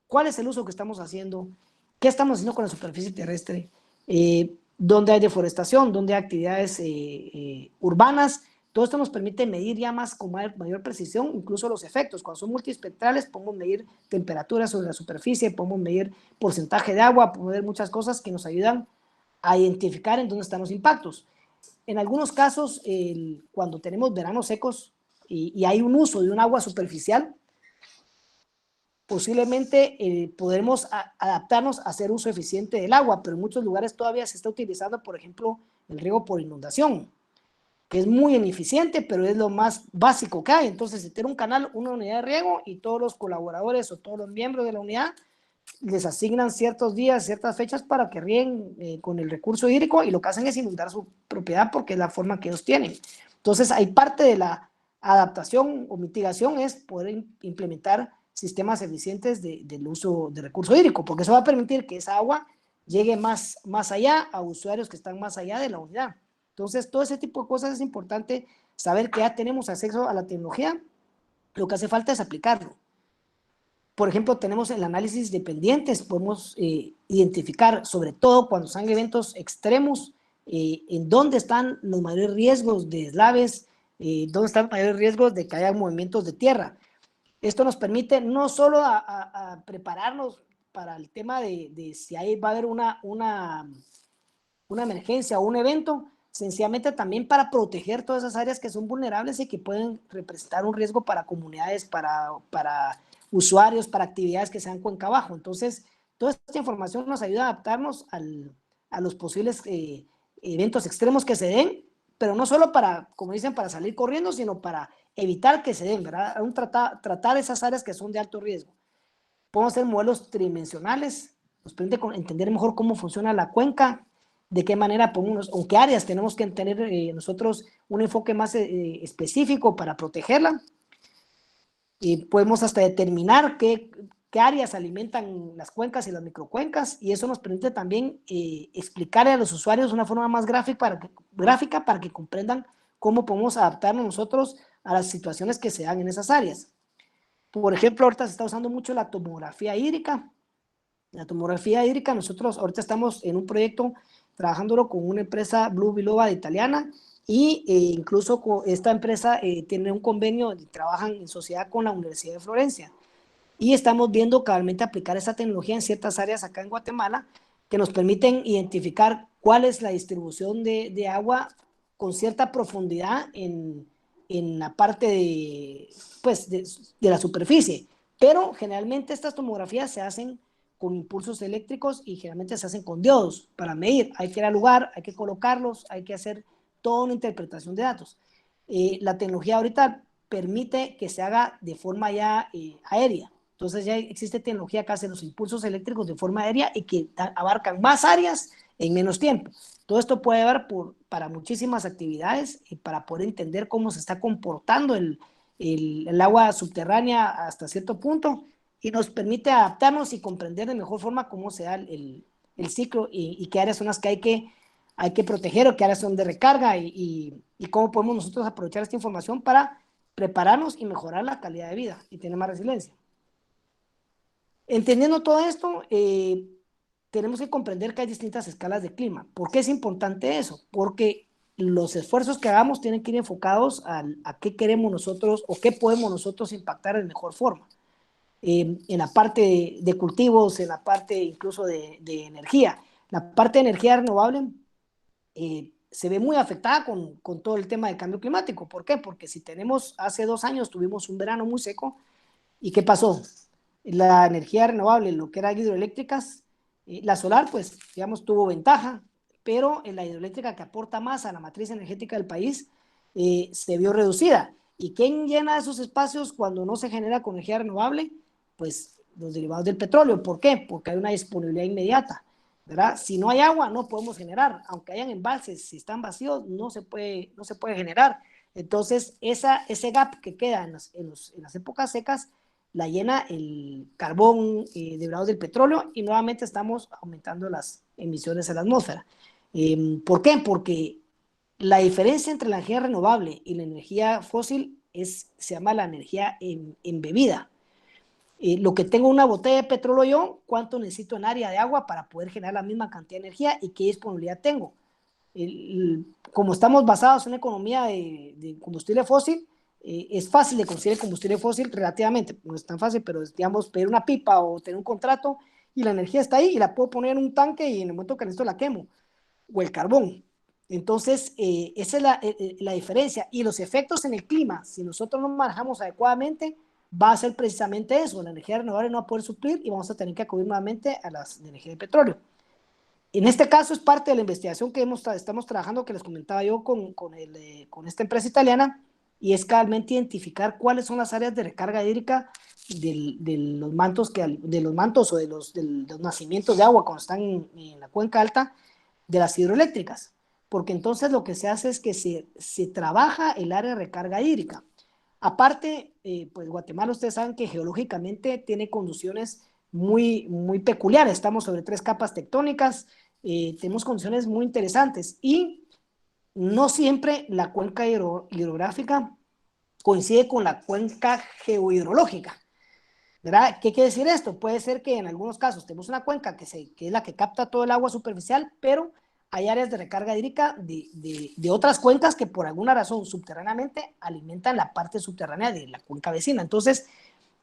cuál es el uso que estamos haciendo, qué estamos haciendo con la superficie terrestre, donde hay deforestación, donde hay actividades urbanas. Todo esto nos permite medir ya más con mayor precisión, incluso los efectos. Cuando son multiespectrales, podemos medir temperatura sobre la superficie, podemos medir porcentaje de agua, podemos medir muchas cosas que nos ayudan a identificar en dónde están los impactos. En algunos casos, cuando tenemos veranos secos y hay un uso de un agua superficial, posiblemente podremos adaptarnos a hacer uso eficiente del agua, pero en muchos lugares todavía se está utilizando, por ejemplo, el riego por inundación, que es muy ineficiente, pero es lo más básico que hay. Entonces, se tiene un canal, una unidad de riego, y todos los colaboradores o todos los miembros de la unidad les asignan ciertos días, ciertas fechas para que rieguen con el recurso hídrico, y lo que hacen es inundar su propiedad porque es la forma que ellos tienen. Entonces, hay parte de la adaptación o mitigación es poder implementar sistemas eficientes del uso de recurso hídrico, porque eso va a permitir que esa agua llegue más allá a usuarios que están más allá de la unidad. Entonces, todo ese tipo de cosas es importante saber que ya tenemos acceso a la tecnología, lo que hace falta es aplicarlo. Por ejemplo, tenemos el análisis de pendientes, podemos identificar, sobre todo cuando son eventos extremos, en dónde están los mayores riesgos de deslaves, dónde están los mayores riesgos de que haya movimientos de tierra. Esto nos permite no solo a prepararnos para el tema de si ahí va a haber una emergencia o un evento, sencillamente también para proteger todas esas áreas que son vulnerables y que pueden representar un riesgo para comunidades, para usuarios, para actividades que sean cuenca abajo. Entonces, toda esta información nos ayuda a adaptarnos a los posibles eventos extremos que se den, pero no solo para, como dicen, para salir corriendo, sino para evitar que se den, ¿verdad? Tratar esas áreas que son de alto riesgo. Podemos hacer modelos tridimensionales, nos permite entender mejor cómo funciona la cuenca, de qué manera podemos, o qué áreas tenemos que tener nosotros un enfoque más específico para protegerla. Y podemos hasta determinar qué áreas alimentan las cuencas y las microcuencas, y eso nos permite también explicarle a los usuarios de una forma más gráfica para que comprendan cómo podemos adaptarnos nosotros a las situaciones que se dan en esas áreas. Por ejemplo, ahorita se está usando mucho la tomografía hídrica. La tomografía hídrica, nosotros ahorita estamos en un proyecto trabajándolo con una empresa Blue Biloba italiana, y incluso esta empresa tiene un convenio y trabajan en sociedad con la Universidad de Florencia, y estamos viendo cabalmente aplicar esa tecnología en ciertas áreas acá en Guatemala que nos permiten identificar cuál es la distribución de agua con cierta profundidad en la parte de la superficie, pero generalmente estas tomografías se hacen con impulsos eléctricos y generalmente se hacen con diodos para medir. Hay que ir al lugar, hay que colocarlos, hay que hacer toda una interpretación de datos. La tecnología ahorita permite que se haga de forma ya aérea. Entonces ya existe tecnología que hace los impulsos eléctricos de forma aérea y que abarcan más áreas en menos tiempo. Todo esto puede dar para muchísimas actividades y para poder entender cómo se está comportando el agua subterránea hasta cierto punto, y nos permite adaptarnos y comprender de mejor forma cómo se da el ciclo y qué áreas son las que hay que proteger, o qué áreas son de recarga, y cómo podemos nosotros aprovechar esta información para prepararnos y mejorar la calidad de vida y tener más resiliencia. Entendiendo todo esto, tenemos que comprender que hay distintas escalas de clima. ¿Por qué es importante eso? Porque los esfuerzos que hagamos tienen que ir enfocados a qué queremos nosotros o qué podemos nosotros impactar de mejor forma. En la parte de cultivos, en la parte incluso de energía. La parte de energía renovable se ve muy afectada con todo el tema del cambio climático. ¿Por qué? Porque si hace 2 años tuvimos un verano muy seco, ¿y qué pasó? La energía renovable, lo que eran hidroeléctricas, la solar, pues, digamos, tuvo ventaja, pero la hidroeléctrica, que aporta más a la matriz energética del país, se vio reducida. ¿Y quién llena esos espacios cuando no se genera con energía renovable? Pues los derivados del petróleo. ¿Por qué? Porque hay una disponibilidad inmediata, ¿verdad? Si no hay agua, no podemos generar. Aunque hayan embalses, si están vacíos, no se puede generar. Entonces, ese gap que queda en las épocas secas la llena el carbón, derivados del petróleo, y nuevamente estamos aumentando las emisiones a la atmósfera. ¿Por qué? Porque la diferencia entre la energía renovable y la energía fósil se llama la energía embebida. Lo que tengo una botella de petróleo yo, cuánto necesito en área de agua para poder generar la misma cantidad de energía y qué disponibilidad tengo. Como estamos basados en una economía de combustible fósil, es fácil de conseguir combustible fósil relativamente, no es tan fácil, pero es, digamos, pedir una pipa o tener un contrato y la energía está ahí y la puedo poner en un tanque y en el momento que necesito la quemo, o el carbón. Entonces, esa es la diferencia. Y los efectos en el clima, si nosotros no manejamos adecuadamente, va a ser precisamente eso, la energía renovable no va a poder suplir y vamos a tener que acudir nuevamente a las de energía de petróleo. En este caso es parte de la investigación que estamos trabajando, que les comentaba yo con esta empresa italiana, y es realmente identificar cuáles son las áreas de recarga hídrica de los mantos o de los nacimientos de agua cuando están en la cuenca alta de las hidroeléctricas, porque entonces lo que se hace es que se trabaja el área de recarga hídrica. Aparte, pues Guatemala, ustedes saben que geológicamente tiene condiciones muy, muy peculiares. Estamos sobre 3 capas tectónicas, tenemos condiciones muy interesantes y no siempre la cuenca hidrográfica coincide con la cuenca geohidrológica, ¿verdad? ¿Qué quiere decir esto? Puede ser que en algunos casos tenemos una cuenca que es la que capta todo el agua superficial, pero hay áreas de recarga hídrica de otras cuencas que por alguna razón subterráneamente alimentan la parte subterránea de la cuenca vecina. Entonces,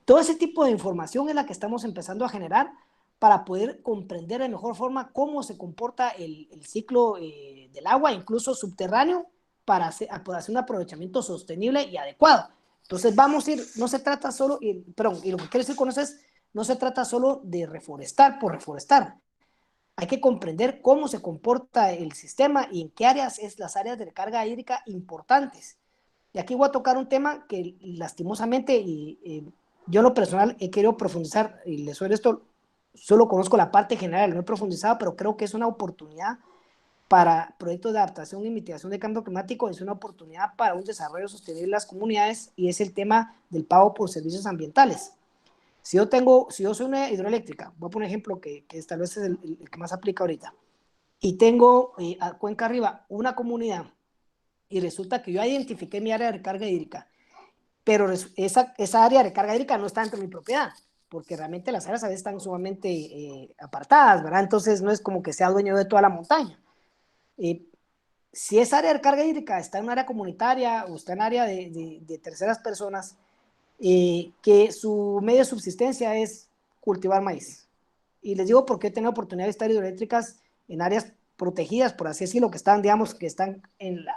todo ese tipo de información es la que estamos empezando a generar para poder comprender de mejor forma cómo se comporta el ciclo del agua, incluso subterráneo, para hacer un aprovechamiento sostenible y adecuado. Entonces vamos a ir, no se trata solo, y lo que quiero decir con eso es, no se trata solo de reforestar por reforestar. Hay que comprender cómo se comporta el sistema y en qué áreas es las áreas de recarga hídrica importantes. Y aquí voy a tocar un tema que lastimosamente, yo en lo personal he querido profundizar, y les soy esto, solo conozco la parte general, no he profundizado, pero creo que es una oportunidad para proyectos de adaptación y mitigación de cambio climático, es una oportunidad para un desarrollo sostenible de las comunidades y es el tema del pago por servicios ambientales. Si yo soy una hidroeléctrica, voy a poner un ejemplo que tal vez es el que más aplica ahorita, y tengo a cuenca arriba una comunidad y resulta que yo identifiqué mi área de recarga hídrica, pero esa área de recarga hídrica no está dentro de mi propiedad, porque realmente las áreas a veces están sumamente apartadas, ¿verdad? Entonces no es como que sea dueño de toda la montaña. Si esa área de recarga hídrica está en un área comunitaria o está en área de terceras personas, que su medio de subsistencia es cultivar maíz. Y les digo porque he tenido oportunidad de estar hidroeléctricas en áreas protegidas, por así decirlo, que están, digamos, que están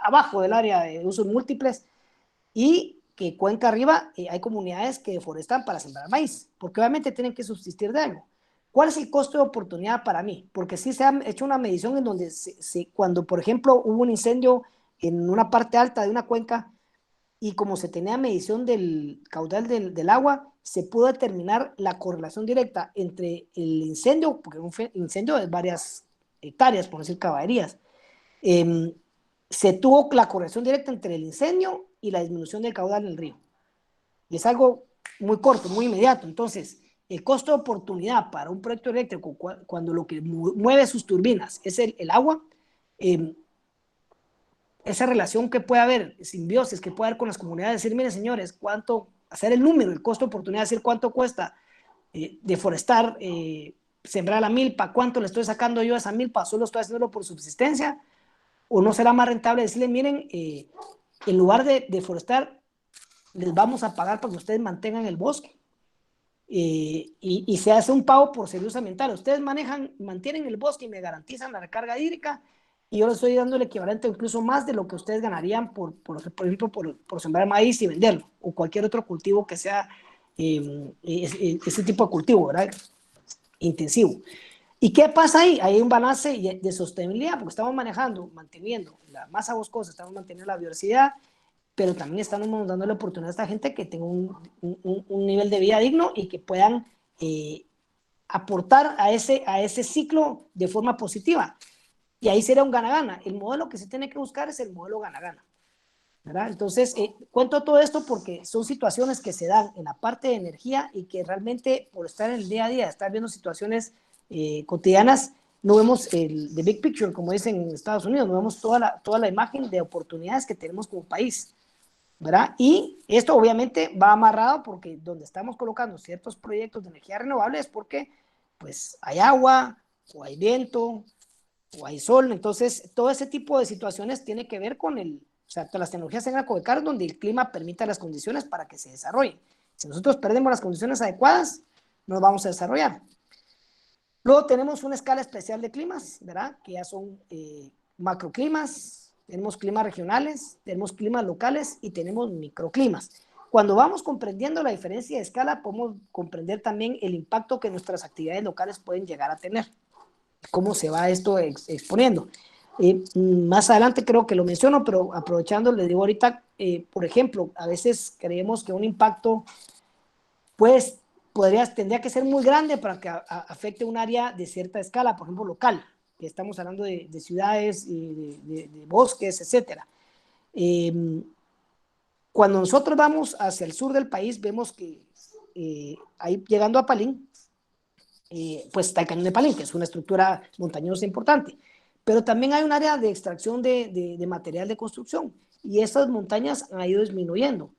abajo del área de usos múltiples, y que cuenca arriba hay comunidades que deforestan para sembrar maíz, porque obviamente tienen que subsistir de algo. ¿Cuál es el costo de oportunidad para mí? Porque sí se ha hecho una medición en donde cuando, por ejemplo, hubo un incendio en una parte alta de una cuenca, y como se tenía medición del caudal del agua, se pudo determinar la correlación directa entre el incendio, porque un incendio es varias hectáreas, por decir caballerías, se tuvo la correlación directa entre el incendio y la disminución del caudal del río. Y es algo muy corto, muy inmediato. Entonces, el costo de oportunidad para un proyecto eléctrico, cuando lo que mueve sus turbinas es el agua, esa relación que puede haber, simbiosis que puede haber con las comunidades, decir, miren señores, cuánto, hacer el número, el costo de oportunidad, decir cuánto cuesta deforestar, sembrar la milpa, cuánto le estoy sacando yo a esa milpa, solo estoy haciéndolo por subsistencia, o no será más rentable decirle, miren, en lugar de deforestar, les vamos a pagar para que ustedes mantengan el bosque, y se hace un pago por servicios ambientales. Ustedes mantienen el bosque y me garantizan la recarga hídrica, y yo les estoy dando el equivalente o incluso más de lo que ustedes ganarían por ejemplo, por sembrar maíz y venderlo, o cualquier otro cultivo que sea ese tipo de cultivo, ¿verdad? Intensivo. ¿Y qué pasa ahí? Hay un balance de sostenibilidad, porque estamos manteniendo la masa boscosa, estamos manteniendo la biodiversidad, pero también estamos dando la oportunidad a esta gente que tenga un nivel de vida digno y que puedan aportar a ese ciclo de forma positiva. Y ahí sería un gana-gana. El modelo que se tiene que buscar es el modelo gana-gana, ¿verdad? Entonces, cuento todo esto porque son situaciones que se dan en la parte de energía y que realmente por estar en el día a día, estar viendo situaciones cotidianas, no vemos the big picture, como dicen en Estados Unidos, no vemos toda la imagen de oportunidades que tenemos como país. ¿verdad? Y esto obviamente va amarrado porque donde estamos colocando ciertos proyectos de energía renovable es porque pues hay agua o hay viento o hay sol. Entonces todo ese tipo de situaciones tiene que ver con o sea, las tecnologías en agroecológicas donde el clima permita las condiciones para que se desarrollen. Si nosotros perdemos las condiciones adecuadas, no nos vamos a desarrollar. Luego tenemos una escala especial de climas, ¿verdad? Que ya son macroclimas, tenemos climas regionales, tenemos climas locales y tenemos microclimas. Cuando vamos comprendiendo la diferencia de escala, podemos comprender también el impacto que nuestras actividades locales pueden llegar a tener. Cómo se va esto exponiendo. Más adelante creo que lo menciono, pero aprovechando, les digo ahorita, por ejemplo, a veces creemos que un impacto pues tendría que ser muy grande para que afecte un área de cierta escala, por ejemplo, local, que estamos hablando de ciudades, de bosques, etcétera. Cuando nosotros vamos hacia el sur del país, vemos que ahí llegando a Palín, pues está el cañón de Palín, que es una estructura montañosa importante, pero también hay un área de extracción de material de construcción, y esas montañas han ido disminuyendo.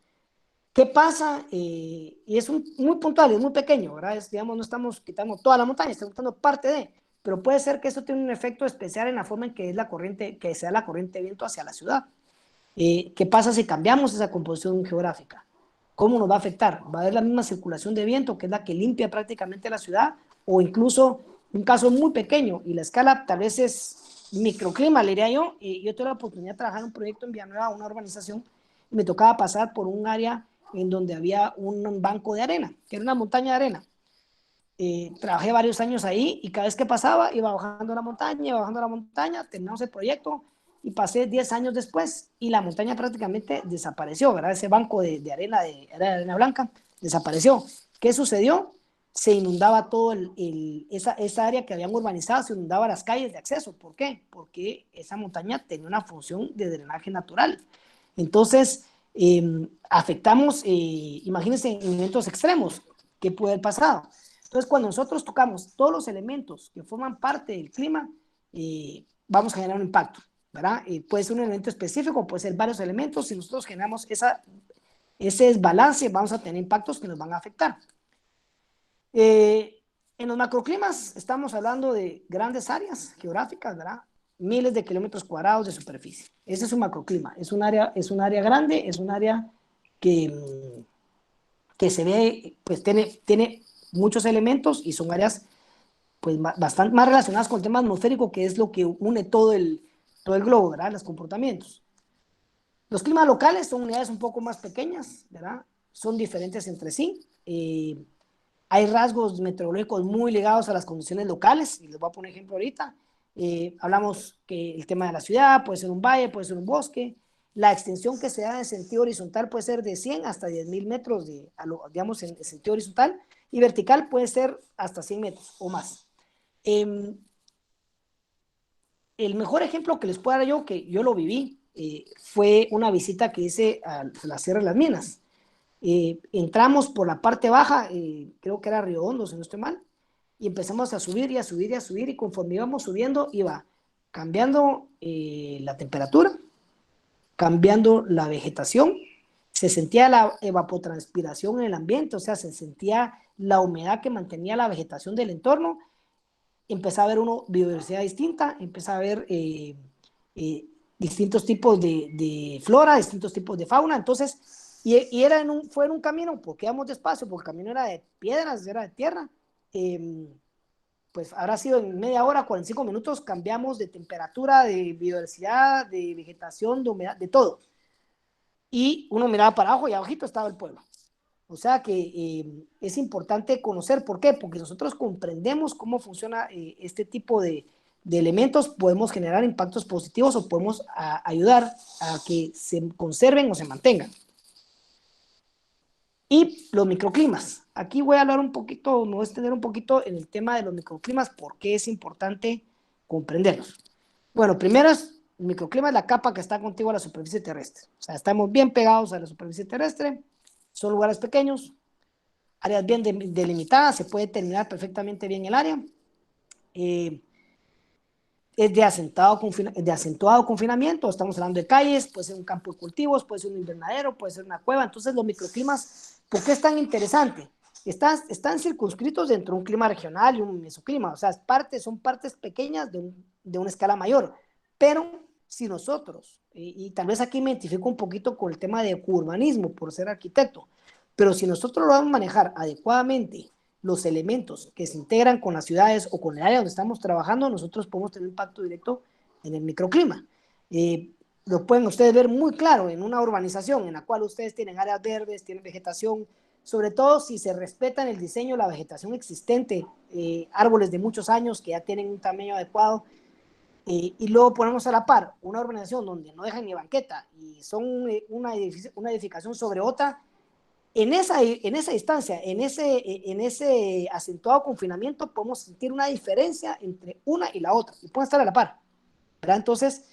¿Qué pasa? Y es muy puntual, es muy pequeño, ¿verdad? Digamos, no estamos quitando toda la montaña, estamos quitando parte de, pero puede ser que eso tenga un efecto especial en la forma en que es la corriente, que sea la corriente de viento hacia la ciudad. ¿Qué pasa si cambiamos esa composición geográfica? ¿Cómo nos va a afectar? ¿Va a haber la misma circulación de viento, que es la que limpia prácticamente la ciudad? O incluso un caso muy pequeño, y la escala tal vez es microclima, le diría yo. Yo tuve la oportunidad de trabajar en un proyecto en Villanueva, una urbanización, y me tocaba pasar por un área en donde había un banco de arena, que era una montaña de arena. Trabajé varios años ahí y cada vez que pasaba iba bajando la montaña, terminamos el proyecto y pasé 10 años después y la montaña prácticamente desapareció, ¿verdad? Ese banco de arena blanca desapareció. ¿Qué sucedió? Se inundaba todo esa área que habían urbanizado, se inundaba las calles de acceso. ¿Por qué? Porque esa montaña tenía una función de drenaje natural. Entonces, afectamos, imagínense, en eventos extremos, ¿qué puede haber pasado? Entonces, cuando nosotros tocamos todos los elementos que forman parte del clima, vamos a generar un impacto, ¿verdad? Puede ser un elemento específico, puede ser varios elementos. Si nosotros generamos ese desbalance, vamos a tener impactos que nos van a afectar. En los macroclimas estamos hablando de grandes áreas geográficas, ¿verdad? Miles de kilómetros cuadrados de superficie. Ese es un macroclima. Es un área grande, es un área que se ve, pues tiene muchos elementos y son áreas pues bastante más relacionadas con el tema atmosférico, que es lo que une todo el globo, ¿verdad? Los comportamientos. Los climas locales son unidades un poco más pequeñas, ¿verdad? Son diferentes entre sí. Hay rasgos meteorológicos muy ligados a las condiciones locales, y les voy a poner ejemplo ahorita. Hablamos que el tema de la ciudad puede ser un valle, puede ser un bosque. La extensión que se da en sentido horizontal puede ser de 100 hasta 10.000 metros, digamos, en sentido horizontal, y vertical puede ser hasta 100 metros o más. El mejor ejemplo que les puedo dar yo, que yo lo viví, fue una visita que hice a la Sierra de las Minas. Entramos por la parte baja, creo que era Río Hondo, si no estoy mal, y empezamos a subir y a subir y a subir, y conforme íbamos subiendo iba cambiando la temperatura, cambiando la vegetación, se sentía la evapotranspiración en el ambiente, o sea, se sentía la humedad que mantenía la vegetación del entorno. Empezaba a ver biodiversidad distinta, empezaba a ver distintos tipos de flora, distintos tipos de fauna. Entonces, fue en un camino, porque íbamos despacio, porque el camino era de piedras, era de tierra. Pues habrá sido en media hora, 45 minutos, cambiamos de temperatura, de biodiversidad, de vegetación, de humedad, de todo. Y uno miraba para abajo y abajito estaba el pueblo. O sea que es importante conocer. ¿Por qué? Porque nosotros comprendemos cómo funciona este tipo de elementos, podemos generar impactos positivos o podemos ayudar a que se conserven o se mantengan. Y los microclimas. Aquí voy a hablar un poquito, me voy a extender un poquito en el tema de los microclimas, porque es importante comprenderlos. Bueno, primero el microclima es la capa que está contigo a la superficie terrestre. O sea, estamos bien pegados a la superficie terrestre, son lugares pequeños, áreas bien delimitadas, se puede determinar perfectamente bien el área. es de acentuado confinamiento, estamos hablando de calles, puede ser un campo de cultivos, puede ser un invernadero, puede ser una cueva. Entonces los microclimas, ¿por qué es tan interesante? Están circunscritos dentro de un clima regional y un mesoclima, o sea, son partes pequeñas de una escala mayor, pero si nosotros, y tal vez aquí me identifico un poquito con el tema de urbanismo por ser arquitecto, pero si nosotros lo vamos a manejar adecuadamente, los elementos que se integran con las ciudades o con el área donde estamos trabajando, nosotros podemos tener un impacto directo en el microclima. Lo pueden ustedes ver muy claro en una urbanización en la cual ustedes tienen áreas verdes, tienen vegetación, sobre todo si se respeta en el diseño la vegetación existente, árboles de muchos años que ya tienen un tamaño adecuado, y luego ponemos a la par una urbanización donde no dejan ni banqueta y son una edificación sobre otra. En esa distancia, en ese acentuado confinamiento, podemos sentir una diferencia entre una y la otra, y pueden estar a la par, ¿verdad? Entonces,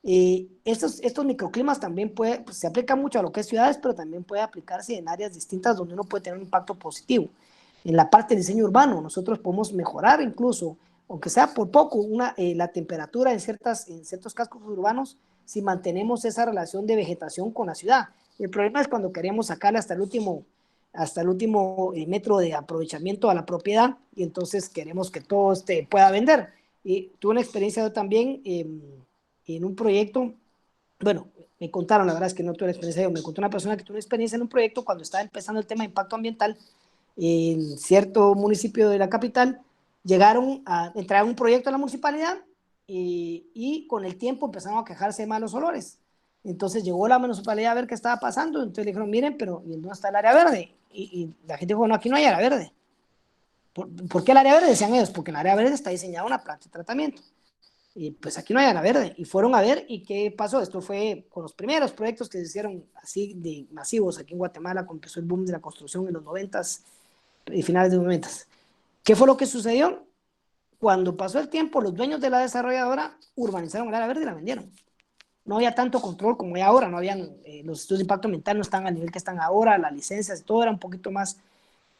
estos microclimas también pues, se aplican mucho a lo que es ciudades, pero también puede aplicarse en áreas distintas donde uno puede tener un impacto positivo. En la parte de diseño urbano, nosotros podemos mejorar incluso, aunque sea por poco, la temperatura en ciertos cascos urbanos si mantenemos esa relación de vegetación con la ciudad. El problema es cuando queremos sacarle hasta el último metro de aprovechamiento a la propiedad y entonces queremos que todo pueda vender. Y tuve una experiencia yo también en un proyecto, bueno, me contaron, la verdad es que no tuve la experiencia yo, me contó una persona que tuvo una experiencia en un proyecto cuando estaba empezando el tema de impacto ambiental en cierto municipio de la capital, llegaron a entrar un proyecto a la municipalidad y con el tiempo empezaron a quejarse de malos olores. Entonces llegó la municipalidad a ver qué estaba pasando, entonces le dijeron, miren, pero ¿y dónde está el área verde? Y la gente dijo, no, aquí no hay área verde. ¿Por qué el área verde? Decían ellos, porque en el área verde está diseñada una planta de tratamiento. Y pues aquí no hay área verde. Y fueron a ver, ¿y qué pasó? Esto fue con los primeros proyectos que se hicieron así de masivos aquí en Guatemala, cuando empezó el boom de la construcción en los 90s y finales de los 90s. ¿Qué fue lo que sucedió? Cuando pasó el tiempo, los dueños de la desarrolladora urbanizaron el área verde y la vendieron. No había tanto control como hay ahora, no habían, los estudios de impacto ambiental no están al nivel que están ahora, las licencias, todo era un poquito más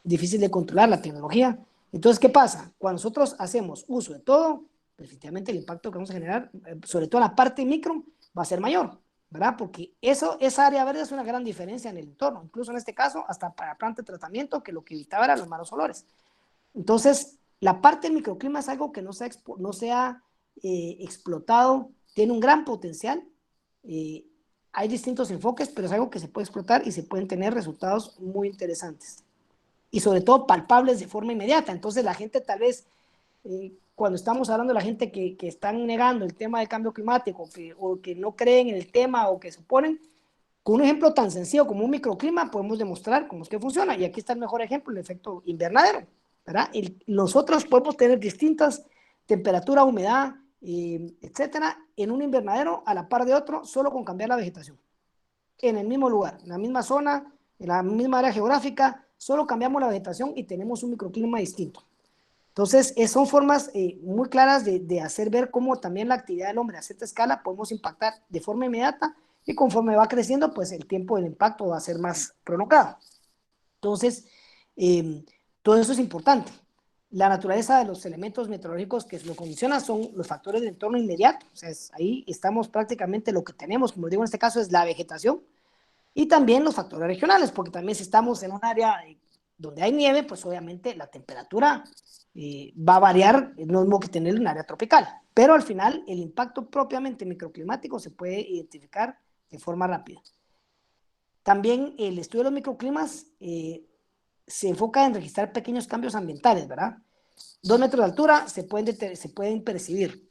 difícil de controlar, la tecnología. Entonces, ¿qué pasa? Cuando nosotros hacemos uso de todo, definitivamente el impacto que vamos a generar, sobre todo en la parte micro, va a ser mayor, ¿verdad? Porque esa área verde es una gran diferencia en el entorno, incluso en este caso, hasta para planta de tratamiento, que lo que evitaba eran los malos olores. Entonces, la parte del microclima es algo que no se ha explotado, tiene un gran potencial. Hay distintos enfoques, pero es algo que se puede explotar y se pueden tener resultados muy interesantes. Y sobre todo palpables de forma inmediata. Entonces la gente tal vez, cuando estamos hablando de la gente que están negando el tema del cambio climático o que no creen en el tema o que se oponen, con un ejemplo tan sencillo como un microclima podemos demostrar cómo es que funciona. Y aquí está el mejor ejemplo, el efecto invernadero, ¿verdad? Nosotros podemos tener distintas temperatura, humedad, etcétera, en un invernadero a la par de otro, solo con cambiar la vegetación. En el mismo lugar, en la misma zona, en la misma área geográfica, solo cambiamos la vegetación y tenemos un microclima distinto. Entonces, son formas muy claras de hacer ver cómo también la actividad del hombre a cierta escala podemos impactar de forma inmediata y conforme va creciendo, pues el tiempo del impacto va a ser más prolongado. Entonces, todo eso es importante. La naturaleza de los elementos meteorológicos que lo condicionan son los factores del entorno inmediato. O sea, ahí estamos prácticamente lo que tenemos, como digo en este caso, es la vegetación y también los factores regionales, porque también si estamos en un área donde hay nieve, pues obviamente la temperatura va a variar, no es lo mismo que tener en un área tropical. Pero al final, el impacto propiamente microclimático se puede identificar de forma rápida. También el estudio de los microclimas se enfoca en registrar pequeños cambios ambientales, ¿verdad? 2 metros de altura se pueden percibir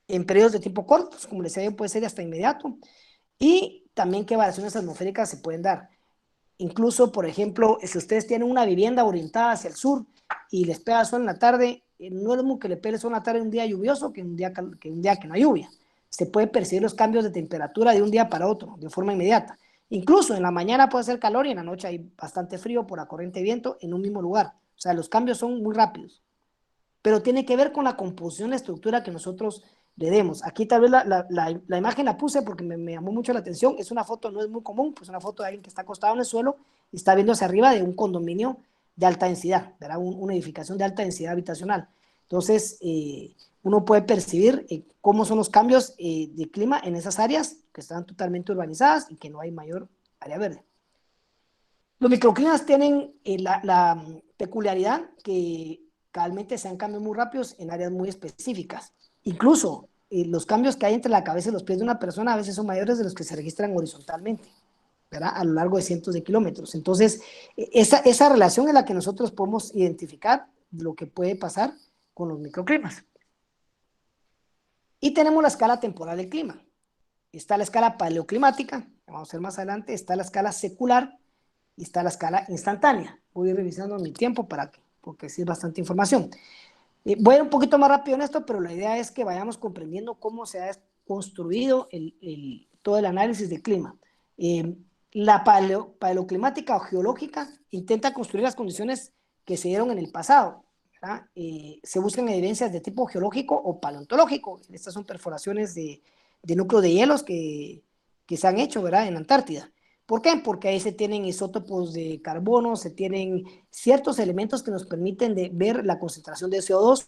en periodos de tiempo cortos, como les decía, puede ser hasta inmediato, y también qué variaciones atmosféricas se pueden dar. Incluso, por ejemplo, si ustedes tienen una vivienda orientada hacia el sur y les pega sol en la tarde, no es lo mismo que le pegue sol en la tarde un día lluvioso que un día que no hay lluvia. Se puede percibir los cambios de temperatura de un día para otro, de forma inmediata. Incluso en la mañana puede hacer calor y en la noche hay bastante frío por la corriente de viento en un mismo lugar. O sea, los cambios son muy rápidos. Pero tiene que ver con la composición, la estructura que nosotros le demos. Aquí tal vez la imagen la puse porque me llamó mucho la atención. Es una foto, no es muy común, pues una foto de alguien que está acostado en el suelo y está viendo hacia arriba de un condominio de alta densidad, ¿verdad? Una edificación de alta densidad habitacional. Entonces, uno puede percibir cómo son los cambios de clima en esas áreas que están totalmente urbanizadas y que no hay mayor área verde. Los microclimas tienen la peculiaridad que realmente se dan cambios muy rápidos en áreas muy específicas. Incluso los cambios que hay entre la cabeza y los pies de una persona a veces son mayores de los que se registran horizontalmente, ¿verdad? A lo largo de cientos de kilómetros. Entonces, esa relación es la que nosotros podemos identificar lo que puede pasar con los microclimas. Y tenemos la escala temporal del clima. Está la escala paleoclimática, vamos a ver más adelante, está la escala secular y está la escala instantánea. Voy a ir revisando mi tiempo porque sí es bastante información. Voy a ir un poquito más rápido en esto, pero la idea es que vayamos comprendiendo cómo se ha construido todo el análisis del clima. La paleoclimática o geológica intenta construir las condiciones que se dieron en el pasado. Se buscan evidencias de tipo geológico o paleontológico. Estas son perforaciones de núcleos de hielos que se han hecho, ¿verdad?, en la Antártida. ¿Por qué? Porque ahí se tienen isótopos de carbono, se tienen ciertos elementos que nos permiten ver la concentración de CO2,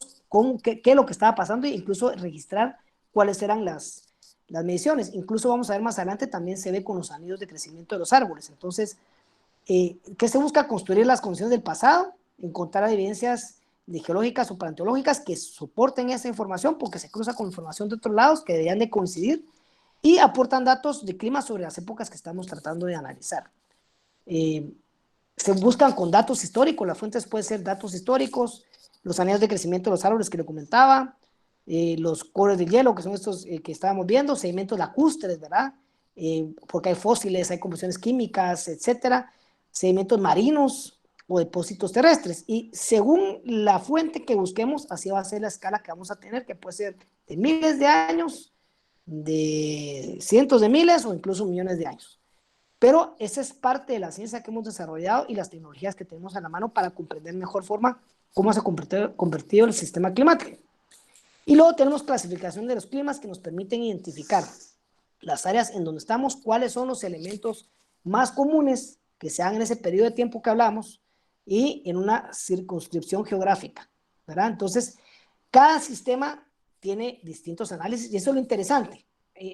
qué es lo que estaba pasando e incluso registrar cuáles eran las mediciones. Incluso vamos a ver más adelante, también se ve con los anillos de crecimiento de los árboles. Entonces, ¿qué se busca? Construir las condiciones del pasado, encontrar evidencias geológicas o paleontológicas que soporten esa información porque se cruza con información de otros lados que deberían de coincidir y aportan datos de clima sobre las épocas que estamos tratando de analizar. Se buscan con datos históricos, las fuentes pueden ser datos históricos, los anillos de crecimiento de los árboles que le comentaba, los coros de hielo, que son estos que estábamos viendo, sedimentos lacustres, ¿verdad? Porque hay fósiles, hay composiciones químicas, etcétera, sedimentos marinos o depósitos terrestres. Y según la fuente que busquemos, así va a ser la escala que vamos a tener, que puede ser de miles de años, de cientos de miles o incluso millones de años. Pero esa es parte de la ciencia que hemos desarrollado y las tecnologías que tenemos a la mano para comprender de mejor forma cómo se ha convertido el sistema climático. Y luego tenemos clasificación de los climas que nos permiten identificar las áreas en donde estamos, cuáles son los elementos más comunes que se dan en ese periodo de tiempo que hablamos y en una circunscripción geográfica, ¿verdad? Entonces, cada sistema tiene distintos análisis y eso es lo interesante.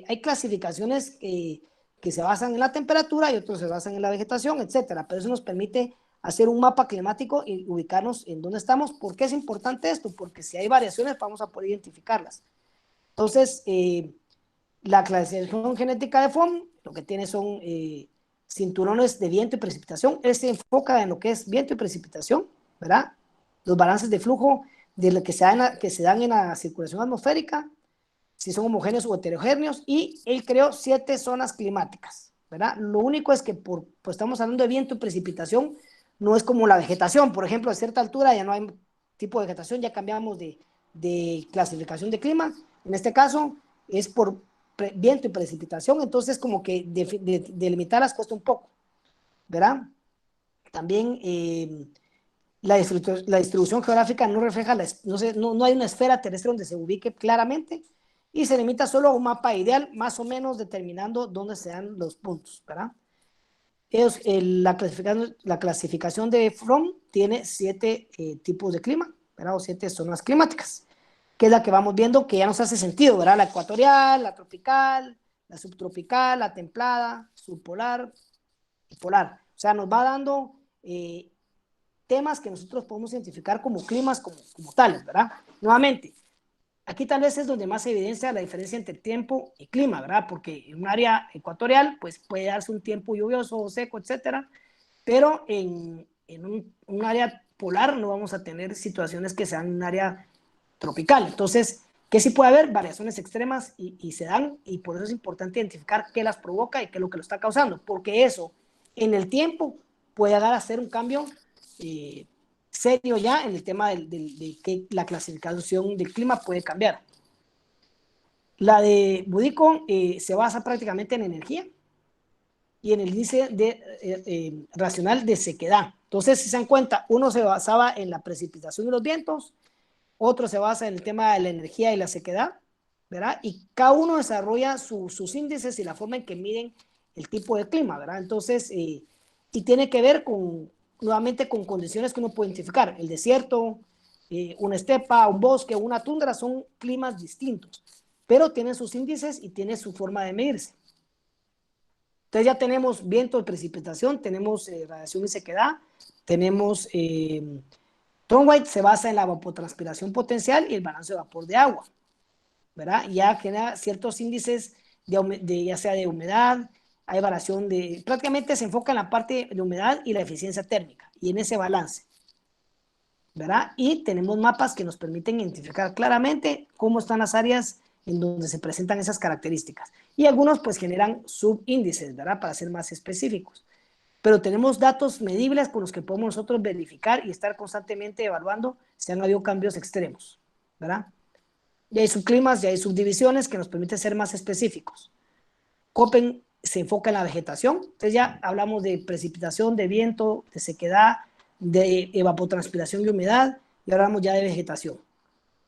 Hay clasificaciones que se basan en la temperatura y otros se basan en la vegetación, etcétera, pero eso nos permite hacer un mapa climático y ubicarnos en dónde estamos. ¿Por qué es importante esto? Porque si hay variaciones vamos a poder identificarlas. Entonces, la clasificación genética de FOM lo que tiene son cinturones de viento y precipitación. Él se enfoca en lo que es viento y precipitación, ¿verdad? Los balances de flujo de lo que se dan en la circulación atmosférica, si son homogéneos o heterogéneos, y él creó 7 zonas climáticas, ¿verdad? Lo único es que pues estamos hablando de viento y precipitación, no es como la vegetación, por ejemplo, a cierta altura ya no hay tipo de vegetación, ya cambiamos de clasificación de clima, en este caso es por viento y precipitación, entonces como que delimitarlas cuesta un poco, ¿verdad? También la distribución geográfica no refleja, no hay una esfera terrestre donde se ubique claramente y se limita solo a un mapa ideal, más o menos determinando dónde se dan los puntos, ¿verdad? La clasificación de Fromm tiene 7 tipos de clima, ¿verdad? O 7 zonas climáticas, que es la que vamos viendo que ya nos hace sentido, ¿verdad? La ecuatorial, la tropical, la subtropical, la templada, subpolar y polar. O sea, nos va dando temas que nosotros podemos identificar como climas como tales, ¿verdad? Nuevamente, aquí tal vez es donde más se evidencia la diferencia entre tiempo y clima, ¿verdad? Porque en un área ecuatorial, pues puede darse un tiempo lluvioso o seco, etcétera, pero en un área polar no vamos a tener situaciones que sean en un área tropical. Entonces, que sí puede haber variaciones extremas y se dan, y por eso es importante identificar qué las provoca y qué es lo que lo está causando, porque eso en el tiempo puede dar a ser un cambio serio ya en el tema de que la clasificación del clima puede cambiar. La de Budicon se basa prácticamente en energía y en el índice racional de sequedad. Entonces, si se dan cuenta, uno se basaba en la precipitación y los vientos, otro se basa en el tema de la energía y la sequedad, ¿verdad? Y cada uno desarrolla sus índices y la forma en que miden el tipo de clima, ¿verdad? Entonces, y tiene que ver nuevamente con condiciones que uno puede identificar, el desierto, una estepa, un bosque, una tundra, son climas distintos, pero tienen sus índices y tienen su forma de medirse. Entonces ya tenemos viento de precipitación, tenemos radiación y sequedad, tenemos Thorndike se basa en la evapotranspiración potencial y el balance de vapor de agua, ¿verdad? Ya genera ciertos índices ya sea de humedad, hay variación prácticamente se enfoca en la parte de humedad y la eficiencia térmica y en ese balance, ¿verdad? Y tenemos mapas que nos permiten identificar claramente cómo están las áreas en donde se presentan esas características. Y algunos pues generan subíndices, ¿verdad? Para ser más específicos. Pero tenemos datos medibles con los que podemos nosotros verificar y estar constantemente evaluando si han habido cambios extremos, ¿verdad? Y hay subclimas y hay subdivisiones que nos permiten ser más específicos. Köppen se enfoca en la vegetación, entonces ya hablamos de precipitación, de viento, de sequedad, de evapotranspiración y humedad, y ahora hablamos ya de vegetación.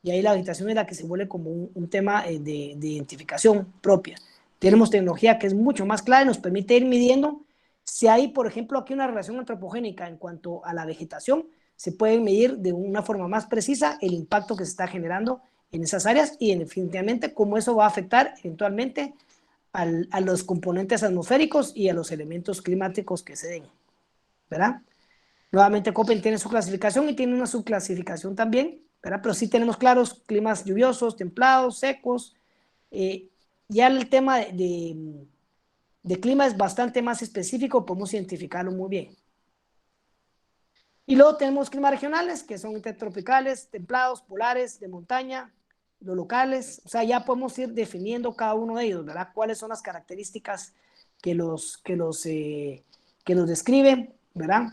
Y ahí la vegetación es la que se vuelve como un tema de identificación propia. Tenemos tecnología que es mucho más clara y nos permite ir midiendo si hay, por ejemplo, aquí una relación antropogénica en cuanto a la vegetación, se puede medir de una forma más precisa el impacto que se está generando en esas áreas y definitivamente cómo eso va a afectar eventualmente a los componentes atmosféricos y a los elementos climáticos que se den, ¿verdad? Nuevamente Köppen tiene su clasificación y tiene una subclasificación también, ¿verdad? Pero sí tenemos claros climas lluviosos, templados, secos. Ya el tema de clima es bastante más específico, podemos identificarlo muy bien. Y luego tenemos climas regionales, que son intertropicales, templados, polares, de montaña, los locales. O sea, ya podemos ir definiendo cada uno de ellos, ¿verdad? Cuáles son las características que los describen, ¿verdad?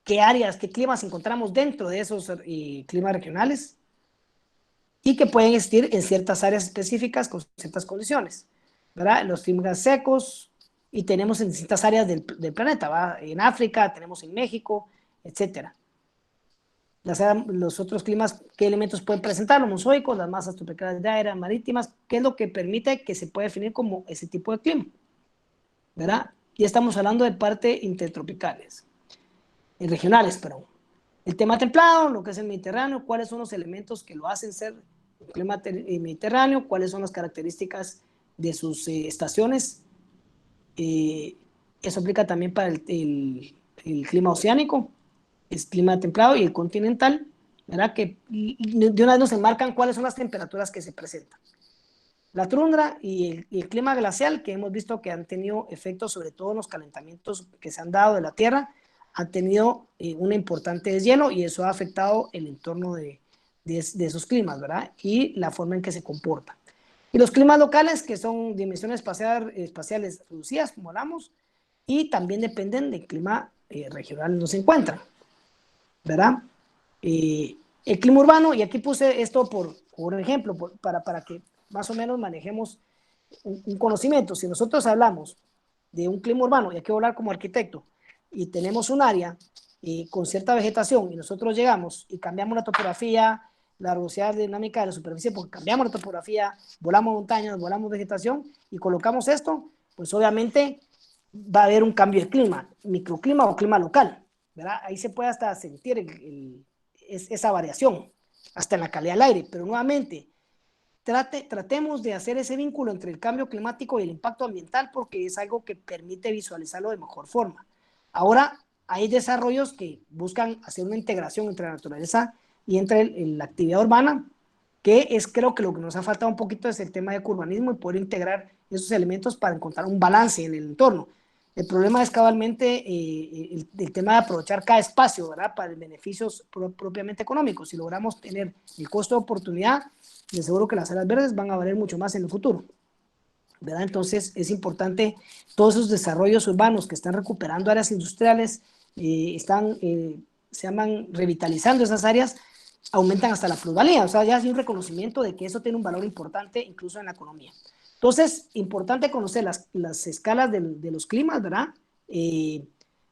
Qué áreas, qué climas encontramos dentro de esos climas regionales y que pueden existir en ciertas áreas específicas con ciertas condiciones, ¿verdad? Los climas secos y tenemos en distintas áreas del planeta, ¿va? En África, tenemos en México, etcétera. Los otros climas, ¿qué elementos pueden presentar? Los mozoicos, las masas tropicales de aire, marítimas, ¿qué es lo que permite que se pueda definir como ese tipo de clima? ¿Verdad? Y estamos hablando de parte intertropicales, regionales, perdón. El tema templado, lo que es el Mediterráneo, cuáles son los elementos que lo hacen ser un clima mediterráneo, cuáles son las características de sus estaciones. Eso aplica también para el clima oceánico, es clima templado y el continental, ¿verdad? Que de una vez nos enmarcan cuáles son las temperaturas que se presentan. La tundra y el clima glacial, que hemos visto que han tenido efectos sobre todo en los calentamientos que se han dado de la Tierra, han tenido un importante deshielo y eso ha afectado el entorno de esos climas, ¿verdad? Y la forma en que se comportan. Y los climas locales, que son dimensiones espaciales reducidas, como hablamos, y también dependen del clima regional donde se encuentran, ¿verdad? El clima urbano, y aquí puse esto por ejemplo, para que más o menos manejemos un conocimiento. Si nosotros hablamos de un clima urbano, y aquí voy a hablar como arquitecto, y tenemos un área con cierta vegetación, y nosotros llegamos y cambiamos la topografía, la velocidad dinámica de la superficie, porque cambiamos la topografía, volamos montañas, volamos vegetación, y colocamos esto, pues obviamente va a haber un cambio de clima, microclima o clima local, ¿verdad? Ahí se puede hasta sentir esa variación, hasta en la calidad del aire, pero nuevamente, tratemos de hacer ese vínculo entre el cambio climático y el impacto ambiental porque es algo que permite visualizarlo de mejor forma. Ahora, hay desarrollos que buscan hacer una integración entre la naturaleza y entre la actividad urbana, que es creo que lo que nos ha faltado un poquito es el tema de urbanismo y poder integrar esos elementos para encontrar un balance en el entorno. El problema es cabalmente el tema de aprovechar cada espacio, ¿verdad? Para beneficios propiamente económicos. Si logramos tener el costo de oportunidad, de seguro que las áreas verdes van a valer mucho más en el futuro, ¿verdad? Entonces es importante todos esos desarrollos urbanos que están recuperando áreas industriales, se llaman revitalizando esas áreas, aumentan hasta la plusvalía, o sea, ya hay un reconocimiento de que eso tiene un valor importante incluso en la economía. Entonces, importante conocer las escalas de los climas, ¿verdad?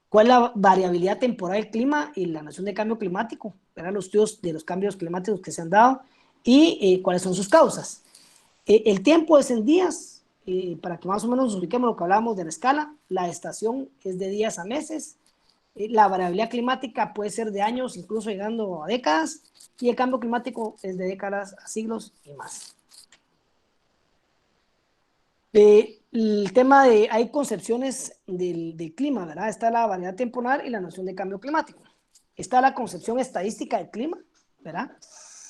Cuál es la variabilidad temporal del clima y la noción de cambio climático, ¿verdad? Los estudios de los cambios climáticos que se han dado y cuáles son sus causas. El tiempo es en días, para que más o menos nos ubiquemos lo que hablábamos de la escala, la estación es de días a meses, La variabilidad climática puede ser de años, incluso llegando a décadas, y el cambio climático es de décadas a siglos y más. El tema de, hay concepciones del clima, ¿verdad? Está la variedad temporal y la noción de cambio climático. Está la concepción estadística del clima, ¿verdad?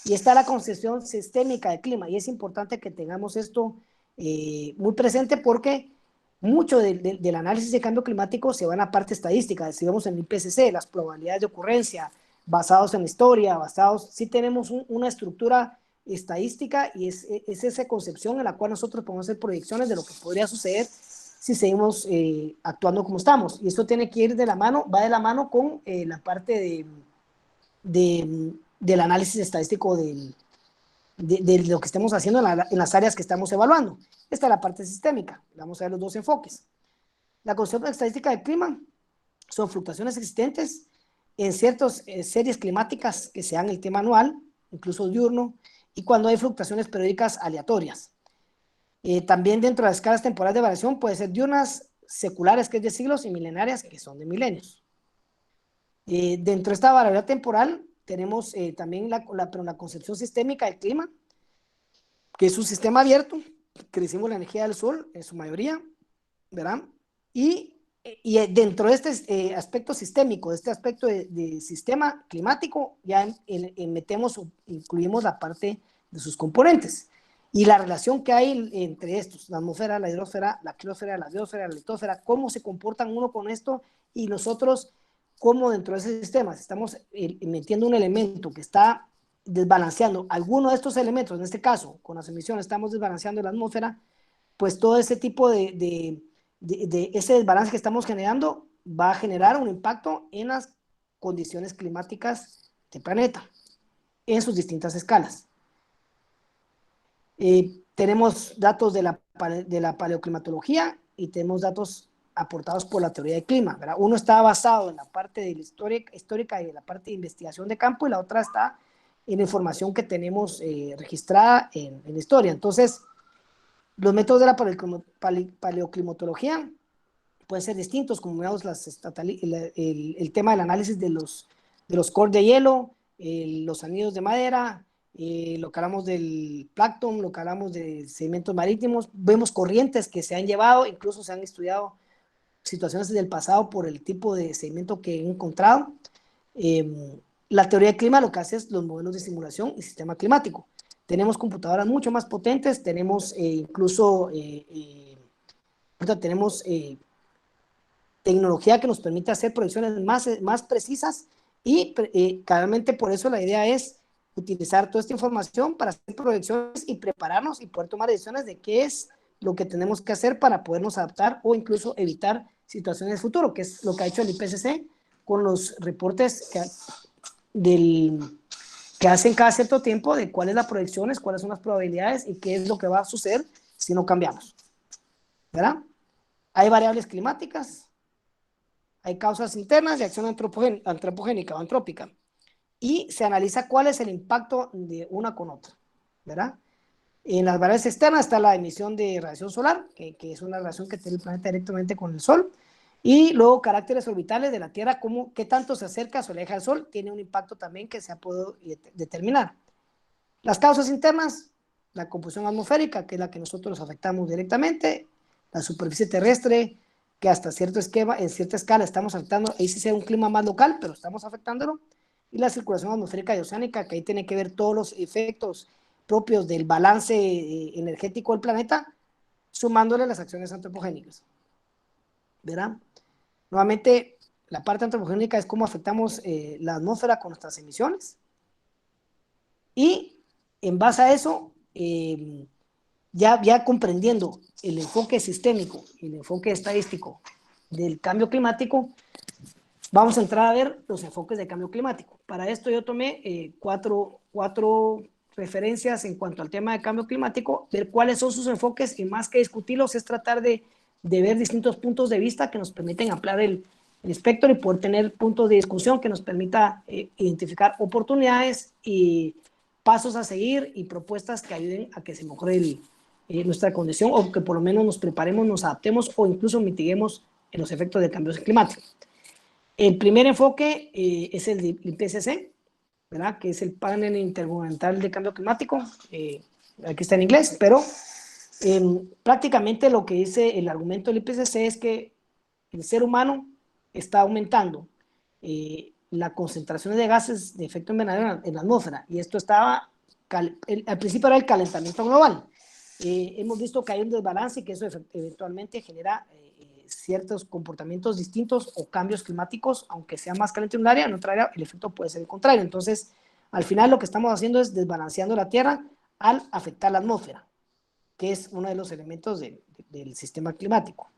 Y está la concepción sistémica del clima. Y es importante que tengamos esto muy presente porque mucho del análisis de cambio climático se va en la parte estadística. Si vemos en el IPCC, las probabilidades de ocurrencia, basados en la historia, basados, sí tenemos una estructura estadística y es esa concepción en la cual nosotros podemos hacer proyecciones de lo que podría suceder si seguimos actuando como estamos. Y esto tiene que ir de la mano, va de la mano con la parte del análisis estadístico de lo que estemos haciendo en las áreas que estamos evaluando. Esta es la parte sistémica. Vamos a ver los dos enfoques. La concepción estadística del clima son fluctuaciones existentes en ciertas series climáticas que sean el tema anual, incluso diurno, y cuando hay fluctuaciones periódicas aleatorias. También dentro de las escalas temporales de variación puede ser diurnas, seculares, que es de siglos, y milenarias, que son de milenios. Dentro de esta variabilidad temporal tenemos también la concepción sistémica del clima, que es un sistema abierto, que decimos la energía del sol en su mayoría, ¿verdad? Y dentro de este aspecto sistémico, de este aspecto de sistema climático, ya metemos o incluimos la parte de sus componentes. Y la relación que hay entre estos, la atmósfera, la hidrosfera, la criosfera, la biosfera, la litosfera, cómo se comportan uno con esto y nosotros, cómo dentro de ese sistema estamos metiendo un elemento que está desbalanceando alguno de estos elementos, en este caso, con las emisiones estamos desbalanceando la atmósfera, pues todo ese tipo de ese desbalance que estamos generando va a generar un impacto en las condiciones climáticas del planeta, en sus distintas escalas. Tenemos datos de la paleoclimatología y tenemos datos aportados por la teoría del clima, ¿verdad? Uno está basado en la parte de la histórica y en la parte de investigación de campo y la otra está en la información que tenemos registrada en la historia. Entonces, los métodos de la paleoclimatología pueden ser distintos, como vemos el tema del análisis de los cores de hielo, los anillos de madera, lo que hablamos del plancton, lo que hablamos de sedimentos marítimos, vemos corrientes que se han llevado, incluso se han estudiado situaciones del pasado por el tipo de sedimento que he encontrado. La teoría del clima lo que hace es los modelos de simulación y sistema climático. Tenemos computadoras mucho más potentes, tenemos incluso tenemos tecnología que nos permite hacer proyecciones más precisas y claramente por eso la idea es utilizar toda esta información para hacer proyecciones y prepararnos y poder tomar decisiones de qué es lo que tenemos que hacer para podernos adaptar o incluso evitar situaciones del futuro, que es lo que ha hecho el IPCC con los reportes que hacen cada cierto tiempo de cuáles son las proyecciones, cuáles son las probabilidades y qué es lo que va a suceder si no cambiamos, ¿verdad? Hay variables climáticas, hay causas internas y acción antropogénica o antrópica, y se analiza cuál es el impacto de una con otra, ¿verdad? En las variables externas está la emisión de radiación solar, que es una relación que tiene el planeta directamente con el Sol, y luego caracteres orbitales de la Tierra, como qué tanto se acerca o se aleja del Sol, tiene un impacto también que se ha podido determinar. Las causas internas, la composición atmosférica, que es la que nosotros afectamos directamente, la superficie terrestre, que hasta cierto esquema, en cierta escala estamos afectando, ahí sí sea un clima más local, pero estamos afectándolo, y la circulación atmosférica y oceánica, que ahí tiene que ver todos los efectos propios del balance energético del planeta, sumándole las acciones antropogénicas, ¿verdad? Nuevamente, la parte antropogénica es cómo afectamos la atmósfera con nuestras emisiones, y en base a eso, ya comprendiendo el enfoque sistémico y el enfoque estadístico del cambio climático, vamos a entrar a ver los enfoques de cambio climático. Para esto yo tomé cuatro referencias en cuanto al tema de cambio climático, ver cuáles son sus enfoques, y más que discutirlos es tratar de ver distintos puntos de vista que nos permiten ampliar el espectro y poder tener puntos de discusión que nos permita identificar oportunidades y pasos a seguir y propuestas que ayuden a que se mejore nuestra condición, o que por lo menos nos preparemos, nos adaptemos o incluso mitiguemos en los efectos del cambio climático. El primer enfoque es el del IPCC, ¿verdad? Que es el Panel Intergubernamental de Cambio Climático. Aquí está en inglés, pero prácticamente lo que dice el argumento del IPCC es que el ser humano está aumentando la concentración de gases de efecto invernadero en la atmósfera, y esto estaba, al principio era el calentamiento global. Hemos visto que hay un desbalance y que eso eventualmente genera ciertos comportamientos distintos o cambios climáticos, aunque sea más caliente en un área, en otra área el efecto puede ser el contrario. Entonces, al final lo que estamos haciendo es desbalanceando la Tierra al afectar la atmósfera, que es uno de los elementos del sistema climático.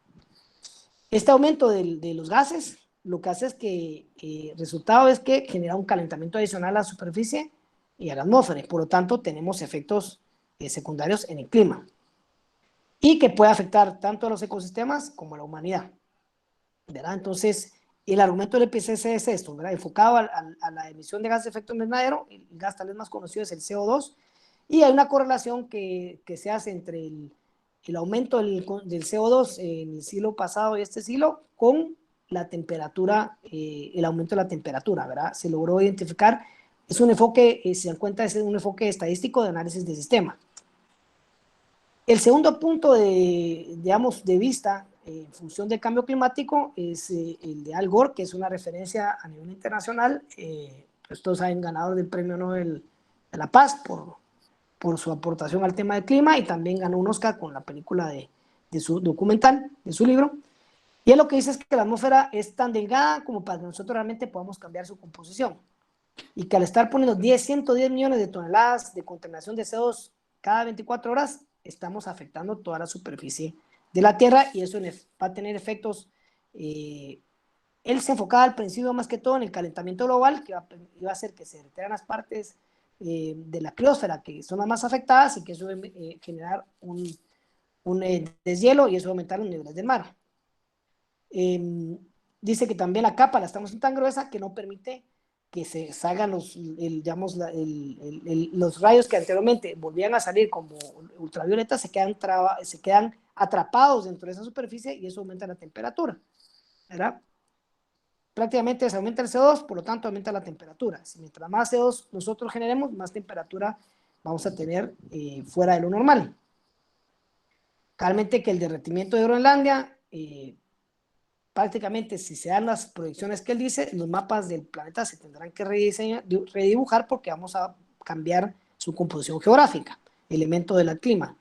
Este aumento de los gases lo que hace es que el resultado es que genera un calentamiento adicional a la superficie y a la atmósfera, y por lo tanto tenemos efectos secundarios en el clima, y que puede afectar tanto a los ecosistemas como a la humanidad, ¿verdad? Entonces, el argumento del IPCC es esto, ¿verdad? Enfocado a la emisión de gases de efecto invernadero. El gas tal vez más conocido es el CO2, y hay una correlación que se hace entre el aumento del CO2 en el siglo pasado y este siglo con la temperatura, el aumento de la temperatura, ¿verdad? Se logró identificar, es un enfoque, si se dan cuenta, es un enfoque estadístico de análisis de sistema. El segundo punto digamos, de vista en función del cambio climático es el de Al Gore, que es una referencia a nivel internacional. Todos saben, ganador del Premio Nobel de la Paz por su aportación al tema del clima, y también ganó un Oscar con la película de su documental, de su libro. Y él lo que dice es que la atmósfera es tan delgada como para que nosotros realmente podamos cambiar su composición, y que al estar poniendo 110 millones de toneladas de contaminación de CO2 cada 24 horas, estamos afectando toda la superficie de la Tierra, y eso va a tener efectos. Él se enfocaba al principio más que todo en el calentamiento global, que iba a hacer que se derritieran las partes de la criosfera, que son las más afectadas, y que eso va a generar un deshielo, y eso va a aumentar los niveles del mar. Dice que también la capa la estamos haciendo tan gruesa que no permite que se salgan los rayos que anteriormente volvían a salir como ultravioleta, se quedan atrapados dentro de esa superficie, y eso aumenta la temperatura, ¿verdad? Prácticamente se aumenta el CO2, por lo tanto aumenta la temperatura. Si mientras más CO2 nosotros generemos, más temperatura vamos a tener fuera de lo normal. Realmente que el derretimiento de Groenlandia, prácticamente, si se dan las proyecciones que él dice, los mapas del planeta se tendrán que redibujar, porque vamos a cambiar su composición geográfica, elemento del clima.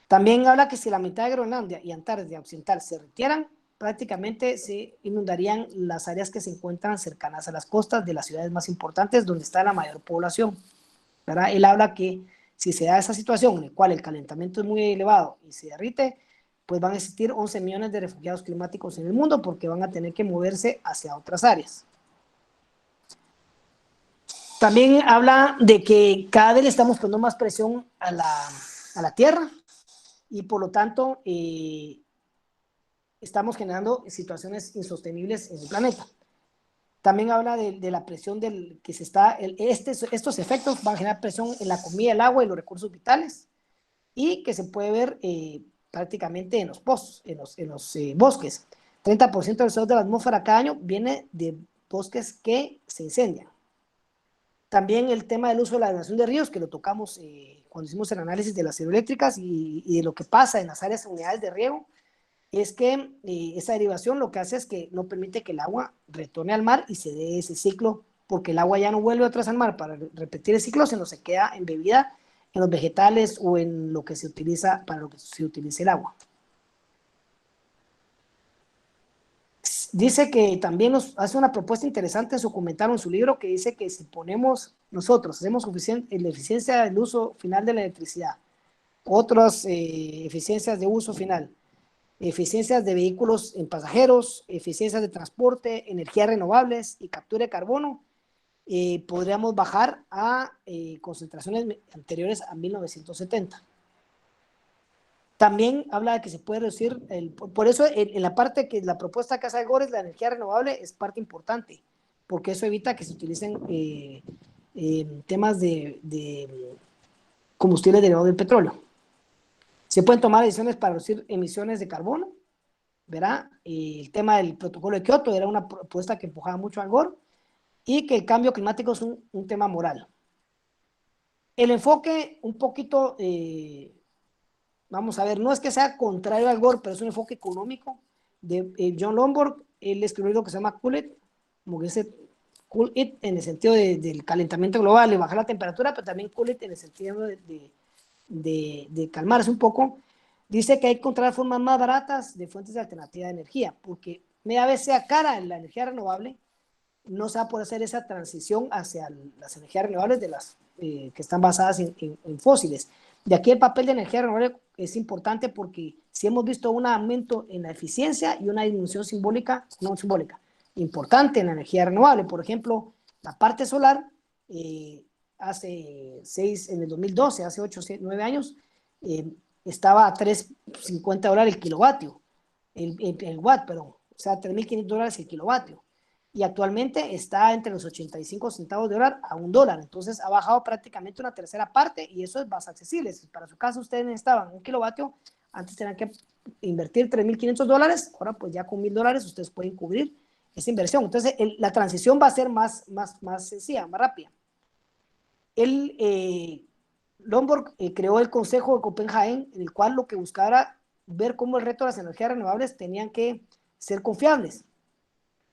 También habla que si la mitad de Groenlandia y Antártida Occidental se retiraran, prácticamente se inundarían las áreas que se encuentran cercanas a las costas de las ciudades más importantes, donde está la mayor población, ¿verdad? Él habla que si se da esa situación en la cual el calentamiento es muy elevado y se derrite, pues van a existir 11 millones de refugiados climáticos en el mundo, porque van a tener que moverse hacia otras áreas. También habla de que cada vez le estamos poniendo más presión a la Tierra, y por lo tanto estamos generando situaciones insostenibles en el planeta. También habla de la presión que se está, estos efectos van a generar presión en la comida, el agua y los recursos vitales, y que se puede ver prácticamente en los pozos, en los bosques. 30% del CO2 de la atmósfera cada año viene de bosques que se incendian. También el tema del uso de la drenación de ríos, que lo tocamos cuando hicimos el análisis de las hidroeléctricas y de lo que pasa en las áreas unidades de riego, es que esa derivación lo que hace es que no permite que el agua retorne al mar y se dé ese ciclo, porque el agua ya no vuelve otra vez al mar para repetir el ciclo, sino se queda embebida en los vegetales o en lo que se utiliza para lo que se utiliza el agua. Dice que también nos hace una propuesta interesante en su comentario, en su libro, que dice que si nosotros hacemos la eficiencia del uso final de la electricidad, otras eficiencias de uso final, eficiencias de vehículos en pasajeros, eficiencias de transporte, energías renovables y captura de carbono, podríamos bajar a concentraciones anteriores a 1970. También habla de que se puede reducir, por eso en la parte que la propuesta que hace Al Gore, la energía renovable es parte importante, porque eso evita que se utilicen temas de combustibles derivados del petróleo. Se pueden tomar decisiones para reducir emisiones de carbono, ¿verdad? El tema del protocolo de Kioto era una propuesta que empujaba mucho a Al Gore, y que el cambio climático es un tema moral. El enfoque un poquito, vamos a ver, no es que sea contrario al Gore, pero es un enfoque económico de John Lomborg. Él escribió lo que se llama Cool It, como que dice Cool It en el sentido del calentamiento global y bajar la temperatura, pero también Cool It en el sentido de calmarse un poco. Dice que hay que encontrar formas más baratas de fuentes de alternativa de energía, porque media vez sea cara la energía renovable, no se va a poder hacer esa transición hacia las energías renovables de las que están basadas en fósiles. De aquí el papel de energía renovable es importante porque si hemos visto un aumento en la eficiencia y una disminución simbólica, no simbólica, importante en la energía renovable. Por ejemplo, la parte solar, en el 2012, hace 8, 9 años, estaba a $3.50 el kilovatio, el watt, perdón, o sea, $3.500 el kilovatio. Y actualmente está entre los 85 centavos de dólar a $1. Entonces ha bajado prácticamente una tercera parte y eso es más accesible. Si para su caso ustedes necesitaban 1 kilovatio, antes tenían que invertir $3.500, ahora pues ya con $1.000 ustedes pueden cubrir esa inversión. Entonces la transición va a ser más sencilla, más rápida. Lomborg creó el Consejo de Copenhague, en el cual lo que buscaba era ver cómo el reto de las energías renovables tenían que ser confiables,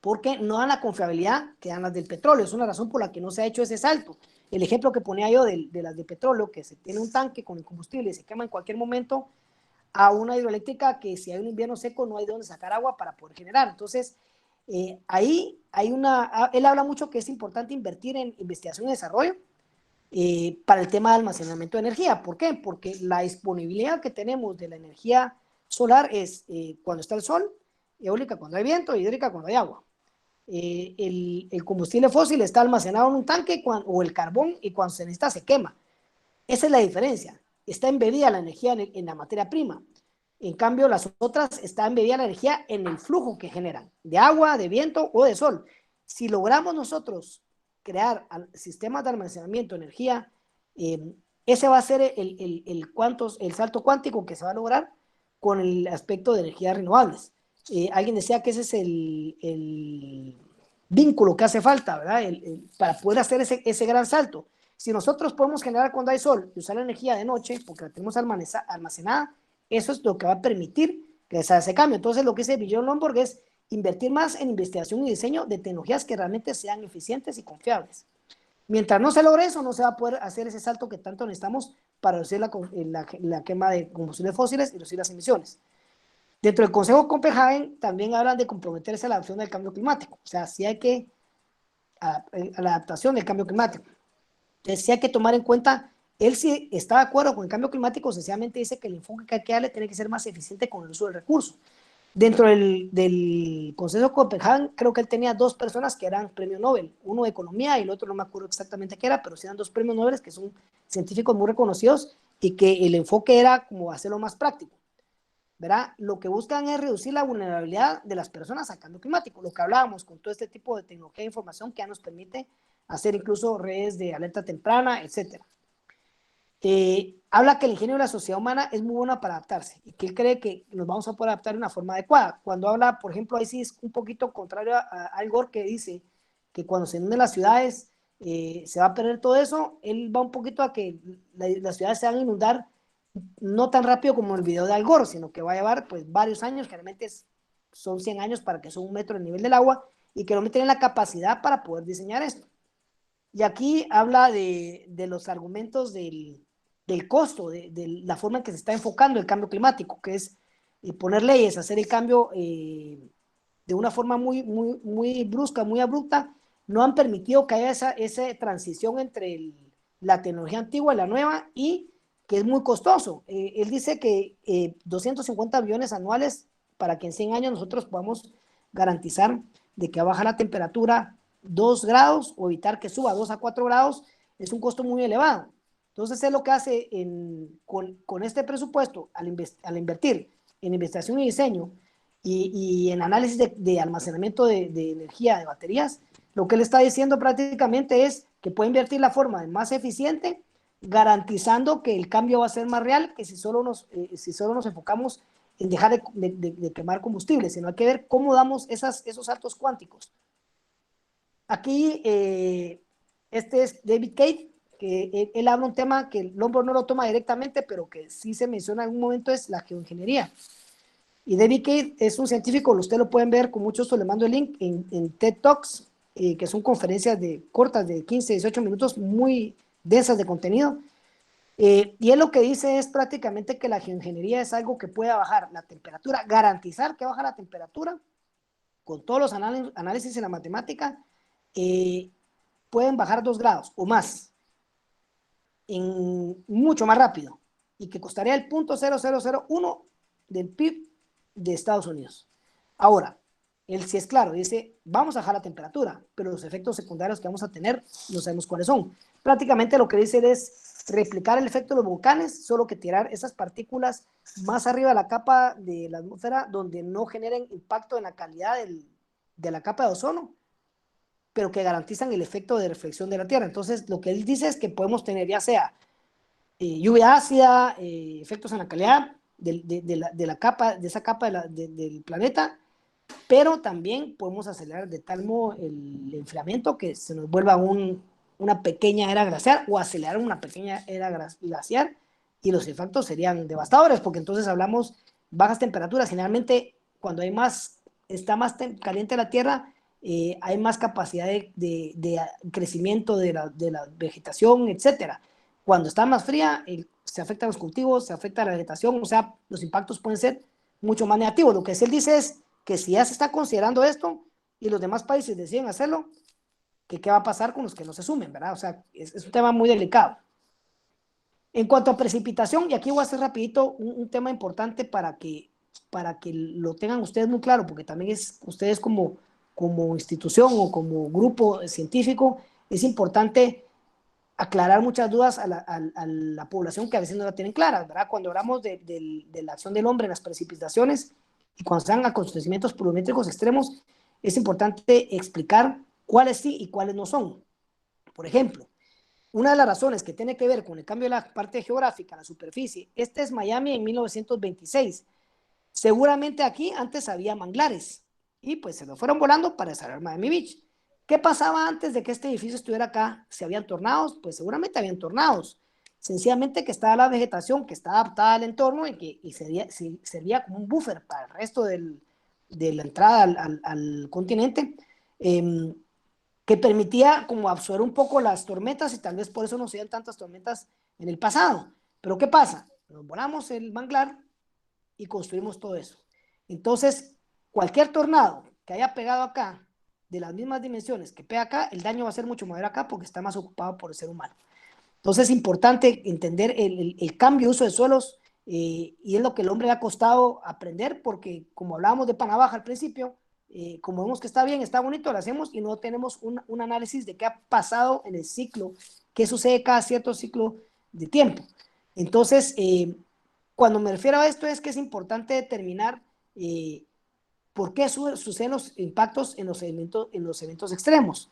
porque no dan la confiabilidad que dan las del petróleo. Es una razón por la que no se ha hecho ese salto. El ejemplo que ponía yo de las de petróleo, que se tiene un tanque con el combustible y se quema en cualquier momento, a una hidroeléctrica que si hay un invierno seco no hay de dónde sacar agua para poder generar. Entonces, ahí él habla mucho que es importante invertir en investigación y desarrollo para el tema de almacenamiento de energía. ¿Por qué? Porque la disponibilidad que tenemos de la energía solar es cuando está el sol, eólica cuando hay viento, hídrica cuando hay agua. El combustible fósil está almacenado en un tanque o el carbón, y cuando se necesita se quema. Esa es la diferencia. Está embebida la energía en la materia prima. En cambio, las otras está embebida la energía en el flujo que generan, de agua, de viento o de sol. Si logramos nosotros crear sistemas de almacenamiento de energía, ese va a ser el salto cuántico que se va a lograr con el aspecto de energías renovables. Alguien decía que ese es el vínculo que hace falta, ¿verdad? Para poder hacer ese gran salto. Si nosotros podemos generar cuando hay sol y usar la energía de noche, porque la tenemos almacenada, eso es lo que va a permitir que se haga ese cambio. Entonces, lo que dice John Lomborg es invertir más en investigación y diseño de tecnologías que realmente sean eficientes y confiables. Mientras no se logre eso, no se va a poder hacer ese salto que tanto necesitamos para reducir la quema de combustibles fósiles y reducir las emisiones. Dentro del Consejo Copenhague también hablan de comprometerse a la adopción del cambio climático. O sea, sí hay que, a la adaptación del cambio climático. Entonces sí hay que tomar en cuenta, él sí está de acuerdo con el cambio climático, sencillamente dice que el enfoque que hay que darle tiene que ser más eficiente con el uso del recurso. Dentro del Consejo Copenhague, creo que él tenía 2 personas que eran premio Nobel, uno de economía y el otro no me acuerdo exactamente qué era, pero sí eran 2 premios Nobel que son científicos muy reconocidos y que el enfoque era como hacerlo más práctico, ¿verdad? Lo que buscan es reducir la vulnerabilidad de las personas al cambio climático, lo que hablábamos con todo este tipo de tecnología de información que ya nos permite hacer incluso redes de alerta temprana, etcétera. Habla que el ingenio de la sociedad humana es muy buena para adaptarse y que él cree que nos vamos a poder adaptar de una forma adecuada. Cuando habla, por ejemplo, ahí sí es un poquito contrario a Al Gore, que dice que cuando se inunden las ciudades se va a perder todo eso. Él va un poquito a que las ciudades se van a inundar no tan rápido como el video de Al Gore, sino que va a llevar pues varios años, generalmente son 100 años para que suba 1 metro el nivel del agua, y que no tienen la capacidad para poder diseñar esto. Y aquí habla de los argumentos del costo, de la forma en que se está enfocando el cambio climático, que es poner leyes, hacer el cambio de una forma muy brusca, muy abrupta. No han permitido que haya esa transición entre la tecnología antigua y la nueva, y que es muy costoso. Él dice que 250 billones anuales para que en 100 años nosotros podamos garantizar de que baja la temperatura 2 grados o evitar que suba 2 a 4 grados, es un costo muy elevado. Entonces, es lo que hace con este presupuesto, al invertir en investigación y diseño y en análisis de almacenamiento de energía de baterías, lo que él está diciendo prácticamente es que puede invertir la forma más eficiente, garantizando que el cambio va a ser más real que si solo nos enfocamos en dejar de quemar combustible, sino hay que ver cómo damos esos saltos cuánticos. Aquí, este es David Cade, que él habla un tema que el Lombard no lo toma directamente, pero que sí se menciona en algún momento, es la geoingeniería. Y David Cade es un científico, usted lo pueden ver con mucho gusto, le mando el link en TED Talks, que son conferencias cortas de 15, 18 minutos, muy densas de contenido. Y él lo que dice es prácticamente que la geoingeniería es algo que puede bajar la temperatura, garantizar que baja la temperatura, con todos los análisis en la matemática, pueden bajar 2 grados o más, mucho más rápido, y que costaría el 0.0001 del PIB de Estados Unidos. Ahora, él sí es claro, dice, vamos a bajar la temperatura, pero los efectos secundarios que vamos a tener no sabemos cuáles son. Prácticamente lo que dice es replicar el efecto de los volcanes, solo que tirar esas partículas más arriba de la capa de la atmósfera, donde no generen impacto en la calidad de la capa de ozono, pero que garantizan el efecto de reflexión de la Tierra. Entonces, lo que él dice es que podemos tener ya sea lluvia ácida, efectos en la calidad de la capa, de esa capa del planeta, pero también podemos acelerar de tal modo el enfriamiento que se nos vuelva una pequeña era glaciar, o acelerar una pequeña era glaciar, y los efectos serían devastadores, porque entonces hablamos bajas temperaturas. Generalmente, cuando está más caliente la Tierra, hay más capacidad de crecimiento de la vegetación, etcétera. Cuando está más fría, se afectan los cultivos, se afecta la vegetación, o sea, los impactos pueden ser mucho más negativos. Lo que él dice es que si ya se está considerando esto y los demás países deciden hacerlo, que qué va a pasar con los que no se sumen, ¿verdad? O sea, es un tema muy delicado. En cuanto a precipitación, y aquí voy a hacer rapidito un tema importante para que lo tengan ustedes muy claro, porque también ustedes como institución o como grupo científico, es importante aclarar muchas dudas a la población que a veces no la tienen claras, ¿verdad? Cuando hablamos de la acción del hombre en las precipitaciones y cuando se dan acontecimientos pluviométricos extremos, es importante explicar cuáles sí y cuáles no son. Por ejemplo, una de las razones que tiene que ver con el cambio de la parte geográfica, la superficie, este es Miami en 1926. Seguramente aquí antes había manglares y pues se lo fueron volando para desarrollar Miami Beach. ¿Qué pasaba antes de que este edificio estuviera acá? ¿Se habían tornados? Pues seguramente habían tornados. Sencillamente que estaba la vegetación que está adaptada al entorno y servía como un buffer para el resto de la entrada al continente, que permitía como absorber un poco las tormentas, y tal vez por eso no se dieron tantas tormentas en el pasado. Pero ¿qué pasa? Nos volamos el manglar y construimos todo eso. Entonces, cualquier tornado que haya pegado acá, de las mismas dimensiones que pega acá, el daño va a ser mucho mayor acá porque está más ocupado por el ser humano. Entonces es importante entender el cambio de uso de suelos, y es lo que el hombre le ha costado aprender, porque como hablábamos de pana baja al principio, como vemos que está bien, está bonito, lo hacemos y no tenemos un análisis de qué ha pasado en el ciclo, qué sucede cada cierto ciclo de tiempo. Entonces, cuando me refiero a esto es que es importante determinar por qué suceden los impactos en los eventos extremos.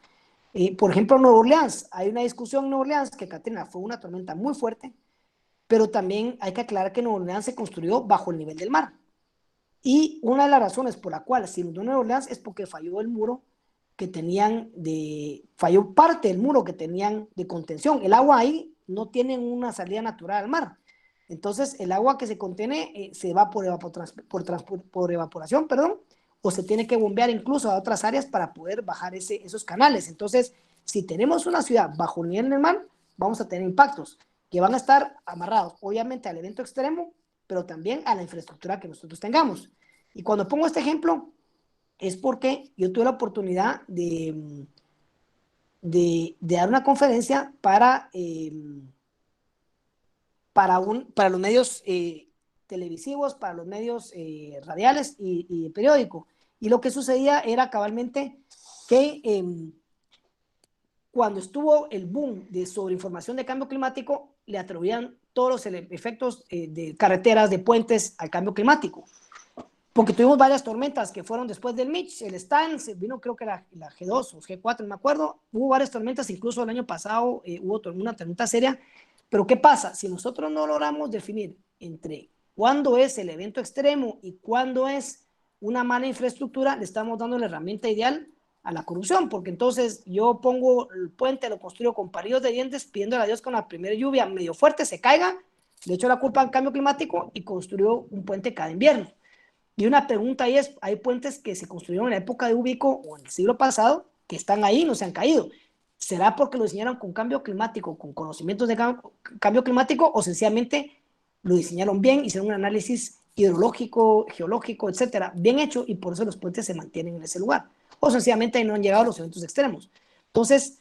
Por ejemplo, en Nueva Orleans, hay una discusión en Nueva Orleans que Katrina fue una tormenta muy fuerte, pero también hay que aclarar que Nueva Orleans se construyó bajo el nivel del mar. Y una de las razones por la cual se inundó Nueva Orleans es porque falló el muro falló parte del muro que tenían de contención. El agua ahí no tiene una salida natural al mar. Entonces, el agua que se contiene se va por evaporación, o se tiene que bombear incluso a otras áreas para poder bajar esos canales. Entonces, si tenemos una ciudad bajo el nivel del mar, vamos a tener impactos que van a estar amarrados, obviamente, al evento extremo, pero también a la infraestructura que nosotros tengamos. Y cuando pongo este ejemplo, es porque yo tuve la oportunidad de dar una conferencia para los medios televisivos, para los medios radiales y periódicos. Y lo que sucedía era cabalmente que cuando estuvo el boom de sobreinformación de cambio climático, le atribuían todos los efectos de carreteras, de puentes al cambio climático. Porque tuvimos varias tormentas que fueron después del Mitch, el Stan, vino creo que la G2 o G4, no me acuerdo. Hubo varias tormentas, incluso el año pasado hubo una tormenta seria. Pero ¿qué pasa? Si nosotros no logramos definir entre cuándo es el evento extremo y cuándo es una mala infraestructura, le estamos dando la herramienta ideal a la corrupción, porque entonces yo pongo el puente, lo construyo con palillos de dientes, pidiéndole a Dios que con la primera lluvia medio fuerte se caiga, le echo la culpa al cambio climático y construyo un puente cada invierno. Y una pregunta ahí es, hay puentes que se construyeron en la época de Ubico o en el siglo pasado que están ahí y no se han caído. ¿Será porque lo diseñaron con cambio climático, con conocimientos de cambio climático, o sencillamente lo diseñaron bien, hicieron un análisis hidrológico, geológico, etcétera, bien hecho, y por eso los puentes se mantienen en ese lugar? O sencillamente no han llegado a los eventos extremos. Entonces,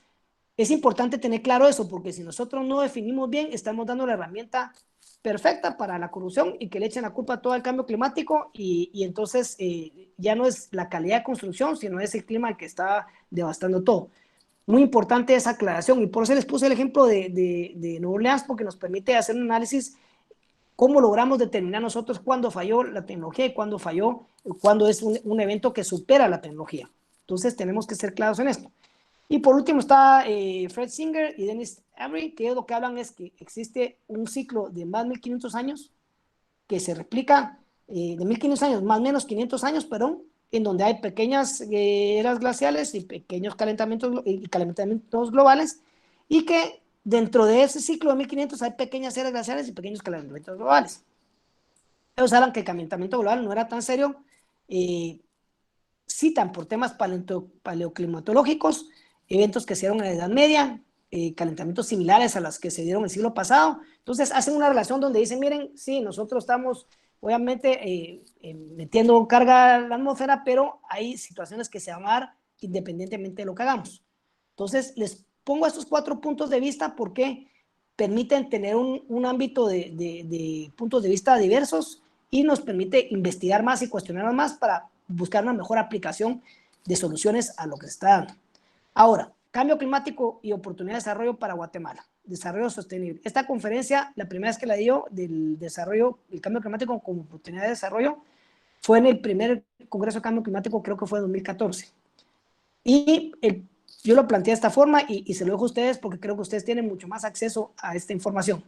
es importante tener claro eso, porque si nosotros no definimos bien, estamos dando la herramienta perfecta para la corrupción y que le echen la culpa a todo el cambio climático y entonces ya no es la calidad de construcción, sino es el clima el que está devastando todo. Muy importante esa aclaración, y por eso les puse el ejemplo de Nueva Orleans, porque nos permite hacer un análisis cómo logramos determinar nosotros cuándo falló la tecnología y cuándo falló, cuándo es un evento que supera la tecnología. Entonces tenemos que ser claros en esto. Y por último está Fred Singer y Dennis Avery, que lo que hablan es que existe un ciclo de más de 1500 años que se replica, de 1500 años, más o menos 500 años, perdón, en donde hay pequeñas eras glaciales y pequeños calentamientos globales, y que dentro de ese ciclo de 1500 hay pequeñas eras glaciales y pequeños calentamientos globales. Ellos hablan que el calentamiento global no era tan serio, citan por temas paleoclimatológicos, eventos que se dieron en la Edad Media, calentamientos similares a los que se dieron el siglo pasado. Entonces hacen una relación donde dicen, miren, sí, nosotros estamos obviamente metiendo carga a la atmósfera, pero hay situaciones que se van a dar independientemente de lo que hagamos. Entonces les pongo estos 4 puntos de vista porque permiten tener un ámbito de puntos de vista diversos y nos permite investigar más y cuestionar más para buscar una mejor aplicación de soluciones a lo que se está dando. Ahora, cambio climático y oportunidad de desarrollo para Guatemala, desarrollo sostenible. Esta conferencia, la primera vez que la dio del desarrollo, el cambio climático como oportunidad de desarrollo, fue en el primer Congreso de Cambio Climático, creo que fue en 2014. Y yo lo planteé de esta forma y se lo dejo a ustedes porque creo que ustedes tienen mucho más acceso a esta información.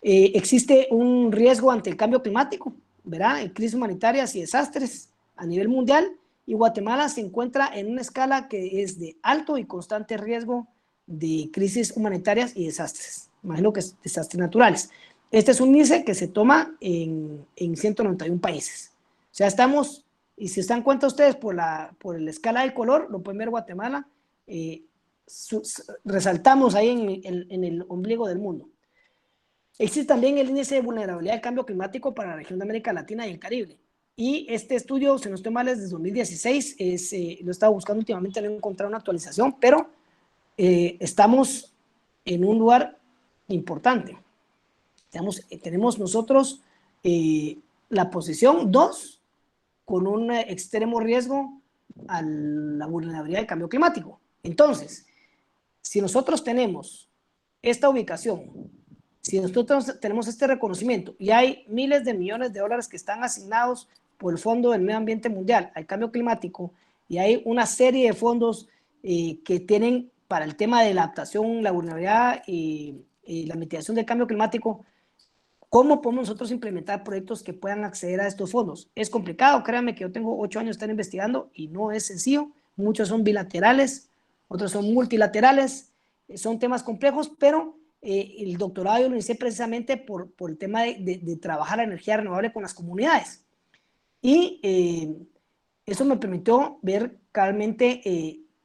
Existe un riesgo ante el cambio climático, ¿verdad? En crisis humanitarias y desastres a nivel mundial, y Guatemala se encuentra en una escala que es de alto y constante riesgo de crisis humanitarias y desastres. Imagino que es desastres naturales. Este es un índice que se toma en 191 países. O sea, estamos, y si se dan cuenta ustedes por la escala del color, lo pueden ver Guatemala, resaltamos ahí en el ombligo del mundo. Existe también el índice de vulnerabilidad al cambio climático para la región de América Latina y el Caribe. Y este estudio, si no estoy mal, es desde 2016, lo he estado buscando últimamente, no he encontrado una actualización, pero estamos en un lugar importante. Tenemos nosotros la posición 2 con un extremo riesgo a la vulnerabilidad del cambio climático. Entonces, si nosotros tenemos esta ubicación, si nosotros tenemos este reconocimiento y hay miles de millones de dólares que están asignados por el Fondo del Medio Ambiente Mundial al cambio climático, y hay una serie de fondos que tienen para el tema de la adaptación, la vulnerabilidad y la mitigación del cambio climático, ¿cómo podemos nosotros implementar proyectos que puedan acceder a estos fondos? Es complicado, créanme que yo tengo 8 años de estar investigando y no es sencillo. Muchos son bilaterales, otros son multilaterales, son temas complejos, pero el doctorado yo lo inicié precisamente por el tema de trabajar la energía renovable con las comunidades. Y eso me permitió ver realmente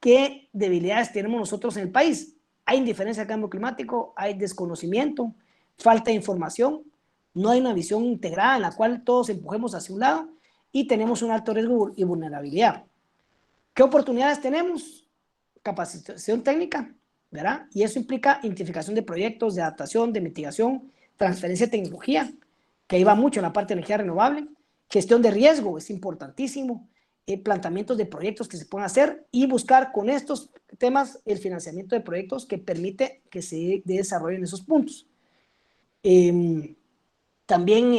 qué debilidades tenemos nosotros en el país. Hay indiferencia al cambio climático, hay desconocimiento, falta de información, no hay una visión integrada en la cual todos empujemos hacia un lado y tenemos un alto riesgo y vulnerabilidad. ¿Qué oportunidades tenemos? Capacitación técnica, ¿verdad? Y eso implica identificación de proyectos, de adaptación, de mitigación, transferencia de tecnología, que ahí va mucho en la parte de energía renovable. Gestión de riesgo es importantísimo, planteamientos de proyectos que se puedan hacer y buscar con estos temas el financiamiento de proyectos que permite que se desarrollen esos puntos. También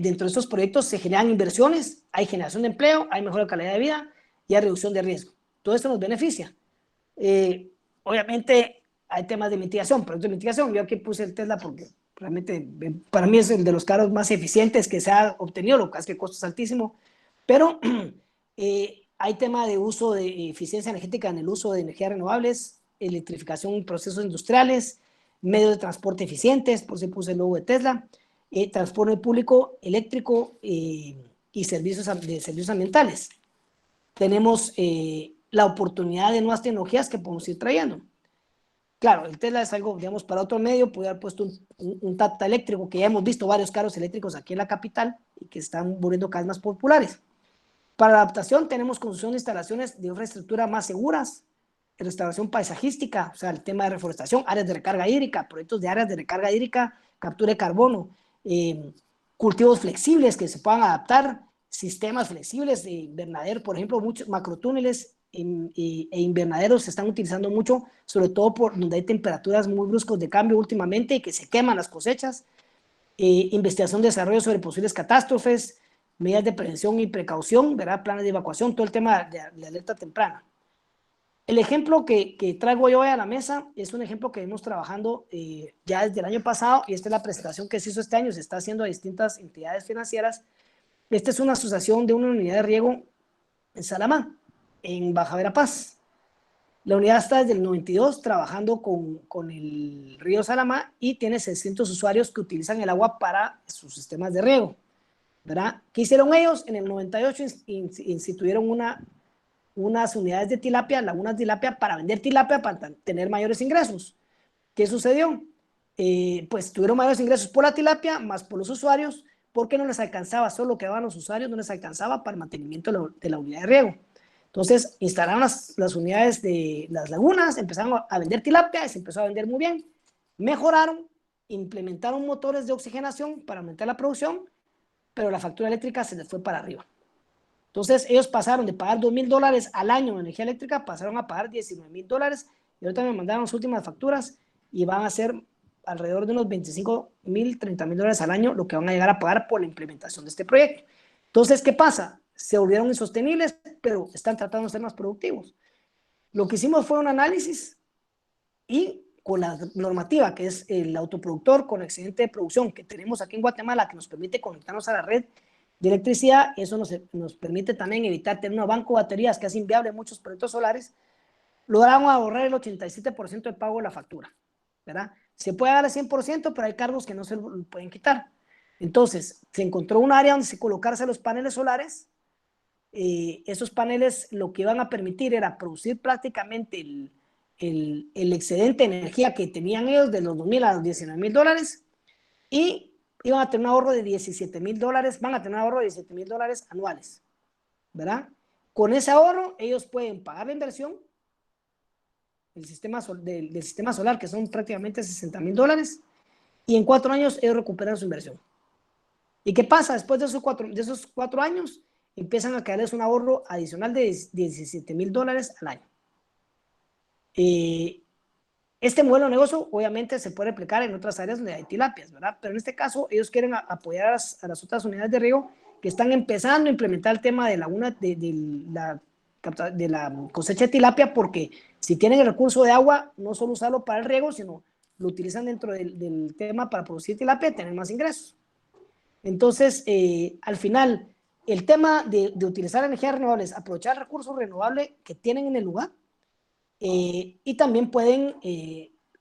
dentro de estos proyectos se generan inversiones, hay generación de empleo, hay mejor calidad de vida y hay reducción de riesgo. Todo esto nos beneficia. Obviamente hay temas de mitigación, proyectos de mitigación. Yo aquí puse el Tesla porque realmente para mí es el de los carros más eficientes que se ha obtenido, lo que es que el costo es altísimo, pero hay tema de uso de eficiencia energética en el uso de energías renovables, electrificación en procesos industriales, medios de transporte eficientes, por eso puse el logo de Tesla, transporte público eléctrico y servicios ambientales. Tenemos la oportunidad de nuevas tecnologías que podemos ir trayendo. Claro, el Tesla es algo, digamos, para otro medio, puede haber puesto un Tata eléctrico, que ya hemos visto varios carros eléctricos aquí en la capital y que están volviendo cada vez más populares. Para la adaptación tenemos construcción de instalaciones de infraestructura más seguras, restauración paisajística, o sea, el tema de reforestación, áreas de recarga hídrica, proyectos de áreas de recarga hídrica, captura de carbono, cultivos flexibles que se puedan adaptar, sistemas flexibles de invernadero, por ejemplo, muchos macrotúneles e invernaderos se están utilizando mucho, sobre todo por donde hay temperaturas muy bruscos de cambio últimamente y que se queman las cosechas, investigación de desarrollo sobre posibles catástrofes, medidas de prevención y precaución, ¿verdad? Planes de evacuación, todo el tema de alerta temprana. El ejemplo que traigo yo hoy a la mesa es un ejemplo que venimos trabajando ya desde el año pasado, y esta es la presentación que se hizo este año, se está haciendo a distintas entidades financieras. Esta es una asociación de una unidad de riego en Salamá, en Baja Verapaz. La unidad está desde el 92 trabajando con el río Salamá y tiene 600 usuarios que utilizan el agua para sus sistemas de riego, ¿verdad? ¿Qué hicieron ellos? En el 98 instituyeron unas unidades de tilapia, lagunas de tilapia, para vender tilapia para tener mayores ingresos. ¿Qué sucedió? Pues tuvieron mayores ingresos por la tilapia, más por los usuarios, porque no les alcanzaba, solo lo que daban los usuarios no les alcanzaba para el mantenimiento de la unidad de riego. Entonces instalaron las unidades de las lagunas, empezaron a vender tilapia y se empezó a vender muy bien. Mejoraron, implementaron motores de oxigenación para aumentar la producción, pero la factura eléctrica se les fue para arriba. Entonces ellos pasaron de pagar $2,000 al año de energía eléctrica, pasaron a pagar $19,000, y ahorita me mandaron las últimas facturas y van a ser alrededor de unos $25,000, $30,000 al año lo que van a llegar a pagar por la implementación de este proyecto. Entonces, ¿qué pasa? Se volvieron insostenibles, pero están tratando de ser más productivos. Lo que hicimos fue un análisis y con la normativa que es el autoproductor con excedente de producción que tenemos aquí en Guatemala, que nos permite conectarnos a la red de electricidad, eso nos permite también evitar tener un banco de baterías que hace inviable muchos proyectos solares. Logramos ahorrar el 87% del pago de la factura, ¿verdad? Se puede dar el 100%, pero hay cargos que no se lo pueden quitar. Entonces, se encontró un área donde se colocarse los paneles solares. Esos paneles lo que iban a permitir era producir prácticamente el excedente de energía que tenían ellos de los $2,000 a los $19,000, y iban a tener un ahorro de $17,000, van a tener un ahorro de $17,000 anuales, ¿verdad? Con ese ahorro ellos pueden pagar la inversión del sistema solar, que son prácticamente $60,000, y en 4 años ellos recuperan su inversión. ¿Y qué pasa? Después de esos 4 años empiezan a caerles un ahorro adicional de $17,000 al año. Este modelo de negocio obviamente se puede replicar en otras áreas donde hay tilapias, ¿verdad? Pero en este caso ellos quieren apoyar a las otras unidades de riego que están empezando a implementar el tema de la cosecha de tilapia, porque si tienen el recurso de agua, no solo usarlo para el riego, sino lo utilizan dentro del tema para producir tilapia y tener más ingresos. Entonces, al final, el tema de utilizar energías renovables, aprovechar el recurso renovable que tienen en el lugar, y también pueden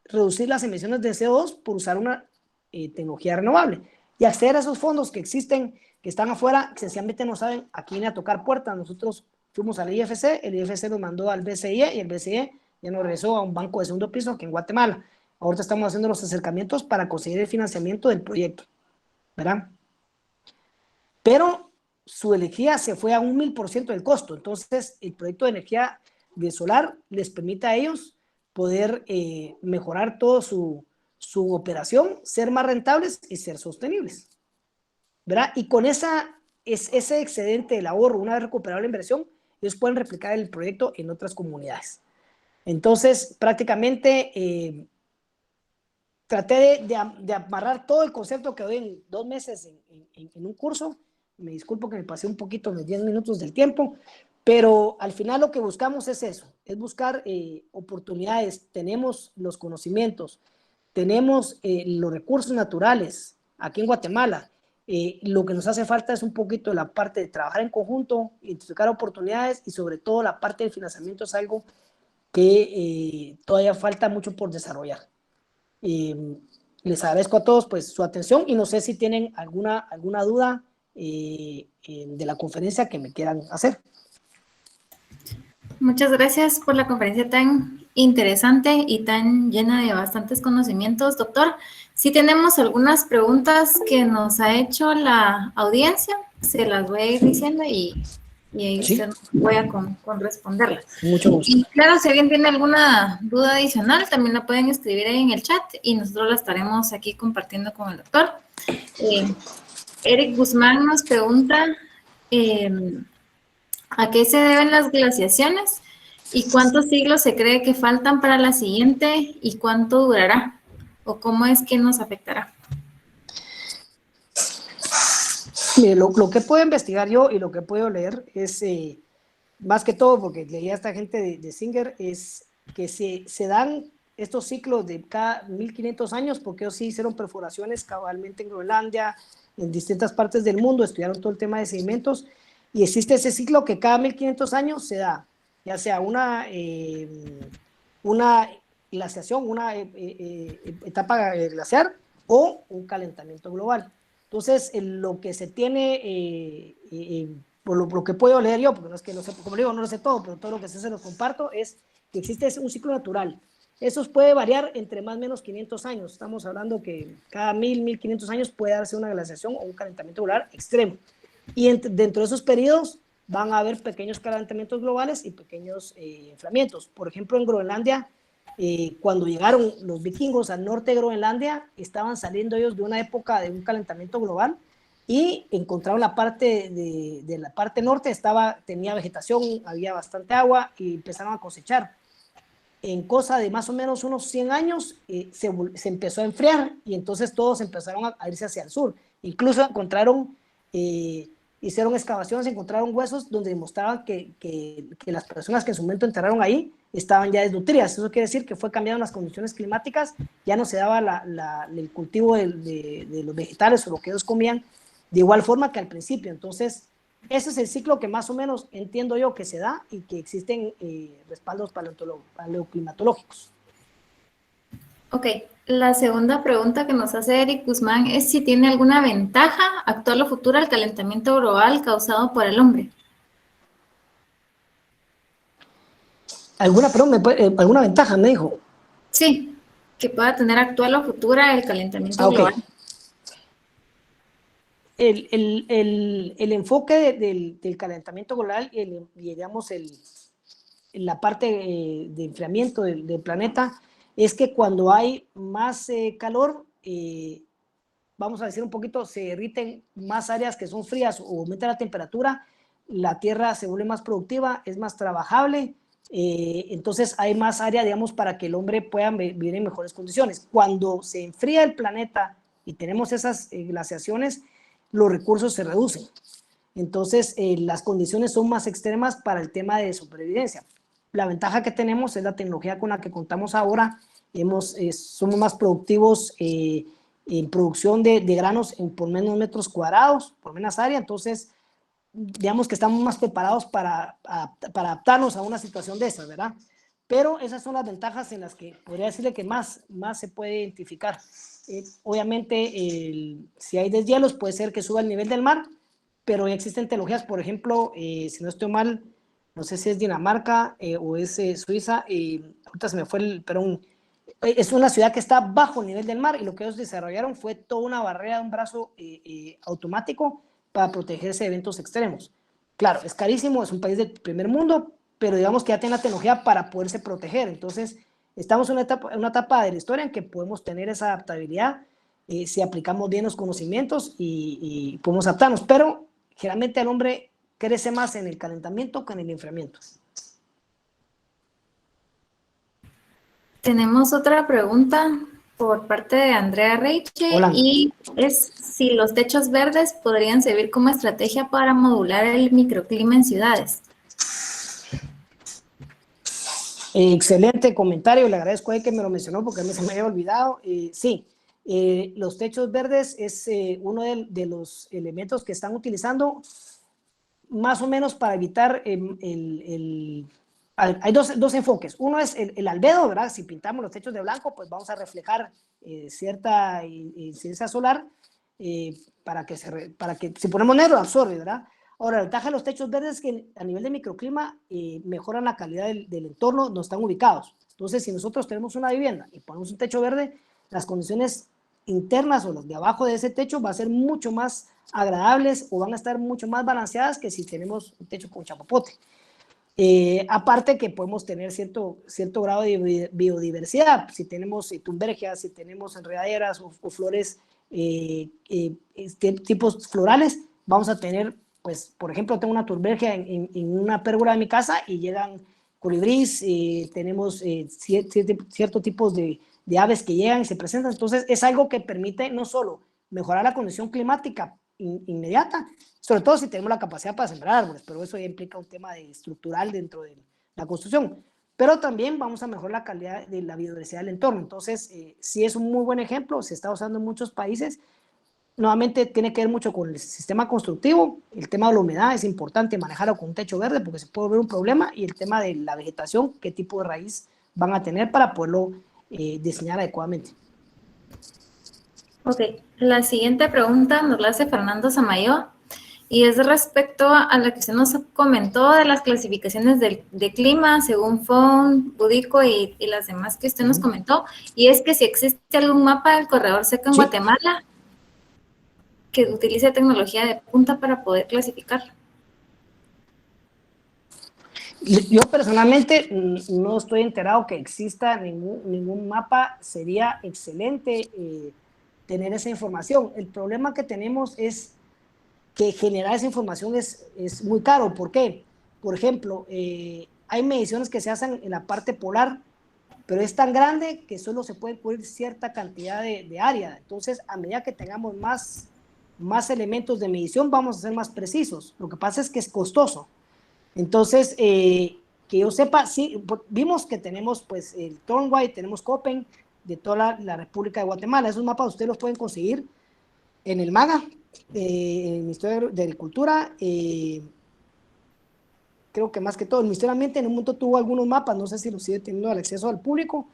reducir las emisiones de CO2 por usar una tecnología renovable y acceder a esos fondos que existen, que están afuera, que sencillamente no saben a quién a tocar puertas. Nosotros fuimos al IFC, el IFC nos mandó al BCIE y el BCIE ya nos regresó a un banco de segundo piso aquí en Guatemala. Ahorita estamos haciendo los acercamientos para conseguir el financiamiento del proyecto, ¿verdad? Pero su energía se fue a un 1,000% del costo. Entonces, el proyecto de energía de solar les permite a ellos poder mejorar toda su operación, ser más rentables y ser sostenibles, ¿verdad? Y con ese excedente del ahorro, una vez recuperada la inversión, ellos pueden replicar el proyecto en otras comunidades. Entonces, prácticamente traté de amarrar todo el concepto que doy en 2 meses en un curso. Me disculpo que me pasé un poquito, los 10 minutos del tiempo, pero al final lo que buscamos es eso, es buscar oportunidades. Tenemos los conocimientos, tenemos los recursos naturales aquí en Guatemala. Lo que nos hace falta es un poquito la parte de trabajar en conjunto, identificar oportunidades y sobre todo la parte del financiamiento es algo que todavía falta mucho por desarrollar. Les agradezco a todos pues su atención y no sé si tienen alguna duda de la conferencia que me quieran hacer. Muchas gracias por la conferencia tan interesante y tan llena de bastantes conocimientos, doctor. Sí tenemos algunas preguntas que nos ha hecho la audiencia, se las voy a ir diciendo y ahí ¿Sí? usted voy a con responderlas. Mucho gusto. Y claro, si alguien tiene alguna duda adicional, también la pueden escribir ahí en el chat y nosotros la estaremos aquí compartiendo con el doctor. Eric Guzmán nos pregunta ¿a qué se deben las glaciaciones? ¿Y cuántos siglos se cree que faltan para la siguiente? ¿Y cuánto durará? ¿O cómo es que nos afectará? Mire, lo que puedo investigar yo y lo que puedo leer es, más que todo, porque leía a esta gente de Singer, es que se dan estos ciclos de cada 1500 años, porque ellos sí hicieron perforaciones cabalmente en Groenlandia, en distintas partes del mundo, estudiaron todo el tema de sedimentos, y existe ese ciclo que cada 1500 años se da, ya sea una glaciación, una etapa glaciar o un calentamiento global. Entonces, lo que se tiene, por lo que puedo leer yo, porque no es que no sé, como digo, no lo sé todo, pero todo lo que sé se lo comparto, es que existe un ciclo natural. Eso puede variar entre más o menos 500 años. Estamos hablando que cada 1500 años puede darse una glaciación o un calentamiento global extremo. Y dentro de esos periodos van a haber pequeños calentamientos globales y pequeños enfriamientos. Por ejemplo, en Groenlandia, cuando llegaron los vikingos al norte de Groenlandia, estaban saliendo ellos de una época de un calentamiento global y encontraron la parte de la parte norte, tenía vegetación, había bastante agua y empezaron a cosechar. En cosa de más o menos unos 100 años se empezó a enfriar y entonces todos empezaron a irse hacia el sur. Incluso hicieron excavaciones, encontraron huesos donde demostraban que las personas que en su momento enterraron ahí estaban ya desnutridas. Eso quiere decir que fue cambiado las condiciones climáticas, ya no se daba el cultivo de los vegetales o lo que ellos comían de igual forma que al principio. Entonces, ese es el ciclo que más o menos entiendo yo que se da y que existen respaldos paleoclimatológicos. Ok, la segunda pregunta que nos hace Eric Guzmán es si tiene alguna ventaja actual o futura el calentamiento global causado por el hombre. ¿Alguna ventaja, me dijo? Sí, que pueda tener actual o futura el calentamiento global. El enfoque del calentamiento global y digamos la parte de enfriamiento del planeta es que cuando hay más calor, vamos a decir un poquito, se derriten más áreas que son frías o aumenta la temperatura, la tierra se vuelve más productiva, es más trabajable, entonces hay más área, digamos, para que el hombre pueda vivir en mejores condiciones. Cuando se enfría el planeta y tenemos esas glaciaciones, los recursos se reducen. Entonces, las condiciones son más extremas para el tema de supervivencia. La ventaja que tenemos es la tecnología con la que contamos ahora. Somos más productivos en producción de granos por menos metros cuadrados, por menos área. Entonces, digamos que estamos más preparados para adaptarnos a una situación de esas, ¿verdad? Pero esas son las ventajas en las que podría decirle que más se puede identificar. Obviamente, si hay deshielos, puede ser que suba el nivel del mar, pero ya existen tecnologías, por ejemplo, si no estoy mal, no sé si es Dinamarca o es Suiza, ahorita se me fue pero es una ciudad que está bajo el nivel del mar y lo que ellos desarrollaron fue toda una barrera, un brazo automático para protegerse de eventos extremos. Claro, es carísimo, es un país del primer mundo, pero digamos que ya tiene la tecnología para poderse proteger. Entonces, estamos en una etapa de la historia en que podemos tener esa adaptabilidad si aplicamos bien los conocimientos y podemos adaptarnos, pero generalmente el hombre crece más en el calentamiento que en el enfriamiento. Tenemos otra pregunta por parte de Andrea Reiche. Hola. Y es si los techos verdes podrían servir como estrategia para modular el microclima en ciudades. Excelente comentario, le agradezco a él que me lo mencionó porque a mí se me había olvidado. Sí, los techos verdes es uno de los elementos que están utilizando más o menos para evitar hay dos enfoques. Uno es el albedo, ¿verdad? Si pintamos los techos de blanco, pues vamos a reflejar cierta incidencia solar para que si ponemos negro absorbe, ¿verdad? Ahora, la ventaja de los techos verdes es que a nivel de microclima mejoran la calidad del entorno donde están ubicados. Entonces, si nosotros tenemos una vivienda y ponemos un techo verde, las condiciones internas o las de abajo de ese techo va a ser mucho más agradables o van a estar mucho más balanceadas que si tenemos un techo con chapapote. Aparte que podemos tener cierto grado de biodiversidad, si tenemos tumbergias, si tenemos enredaderas o flores, tipos florales, vamos a tener, pues, por ejemplo, tengo una tumbergia en una pérgola de mi casa y llegan colibrís, tenemos ciertos tipos de aves que llegan y se presentan, entonces es algo que permite no solo mejorar la condición climática inmediata, sobre todo si tenemos la capacidad para sembrar árboles, pero eso ya implica un tema estructural dentro de la construcción, pero también vamos a mejorar la calidad de la biodiversidad del entorno, entonces sí es un muy buen ejemplo, se está usando en muchos países, nuevamente tiene que ver mucho con el sistema constructivo, el tema de la humedad es importante manejarlo con un techo verde porque se puede ver un problema y el tema de la vegetación, qué tipo de raíz van a tener para poderlo diseñar adecuadamente. Ok, la siguiente pregunta nos la hace Fernando Samayo y es respecto a lo que usted nos comentó de las clasificaciones de clima según FON, Budico y las demás que usted nos comentó, y es que si existe algún mapa del corredor seco en Guatemala que utilice tecnología de punta para poder clasificar. Yo personalmente no estoy enterado que exista ningún mapa, sería excelente tener esa información. El problema que tenemos es que generar esa información es muy caro. ¿Por qué? Por ejemplo, hay mediciones que se hacen en la parte polar, pero es tan grande que solo se puede cubrir cierta cantidad de área. Entonces, a medida que tengamos más elementos de medición, vamos a ser más precisos. Lo que pasa es que es costoso. Entonces, que yo sepa, sí, vimos que tenemos pues el Turnway, tenemos Copen de toda la República de Guatemala. Esos mapas ustedes los pueden conseguir en el MAGA, en el Ministerio de Agricultura, creo que más que todo. El Ministerio de Ambiente en un momento tuvo algunos mapas, no sé si los sigue teniendo al acceso al público,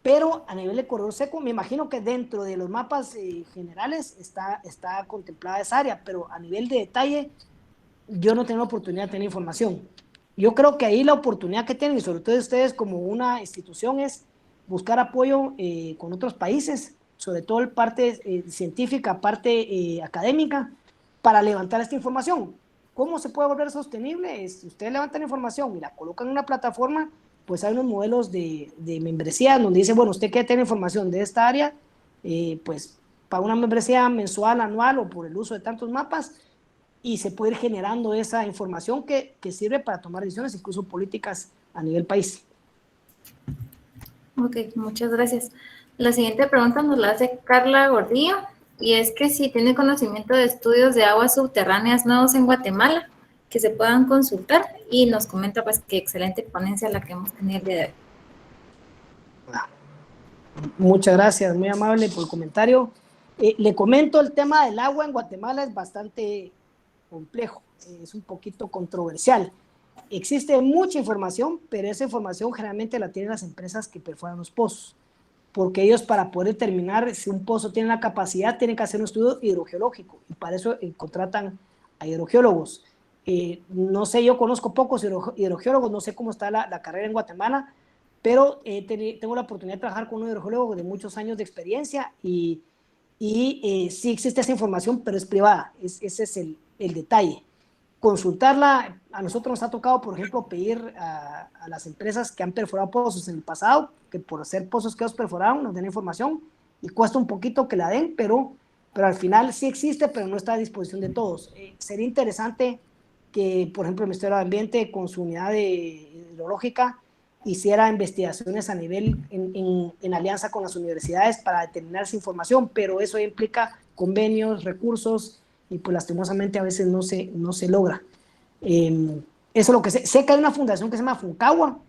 pero a nivel de corredor seco, me imagino que dentro de los mapas generales está contemplada esa área, pero a nivel de detalle, yo no tengo la oportunidad de tener información. Yo creo que ahí la oportunidad que tienen, y sobre todo ustedes como una institución, es buscar apoyo con otros países, sobre todo parte científica, parte académica, para levantar esta información. ¿Cómo se puede volver sostenible? Si ustedes levantan información y la colocan en una plataforma, pues hay unos modelos de membresía donde dice, bueno, usted quiere tener información de esta área, pues paga una membresía mensual, anual o por el uso de tantos mapas, y se puede ir generando esa información que sirve para tomar decisiones, incluso políticas a nivel país. Ok, muchas gracias. La siguiente pregunta nos la hace Carla Gordillo, y es que si tiene conocimiento de estudios de aguas subterráneas nuevos en Guatemala que se puedan consultar, y nos comenta pues que excelente ponencia la que hemos tenido el día de hoy. Muchas gracias, muy amable por el comentario. Le comento, el tema del agua en Guatemala es bastante complejo, es un poquito controversial. Existe mucha información, pero esa información generalmente la tienen las empresas que perforan los pozos, porque ellos, para poder determinar si un pozo tiene la capacidad, tienen que hacer un estudio hidrogeológico, y para eso contratan a hidrogeólogos. No sé, yo conozco pocos hidrogeólogos, no sé cómo está la carrera en Guatemala, pero tengo la oportunidad de trabajar con un hidrogeólogo de muchos años de experiencia, y sí existe esa información, pero es privada. Ese es el detalle. Consultarla, a nosotros nos ha tocado, por ejemplo, pedir a las empresas que han perforado pozos en el pasado, que por hacer pozos que ellos perforaron nos den información, y cuesta un poquito que la den, pero al final sí existe, pero no está a disposición de todos. Sería interesante que, por ejemplo, el Ministerio de Ambiente, con su unidad hidrológica, hiciera investigaciones a nivel en alianza con las universidades para determinar esa información, pero eso implica convenios, recursos, y pues lastimosamente a veces no se logra. Eso es lo que sé que hay una fundación que se llama Funcagua,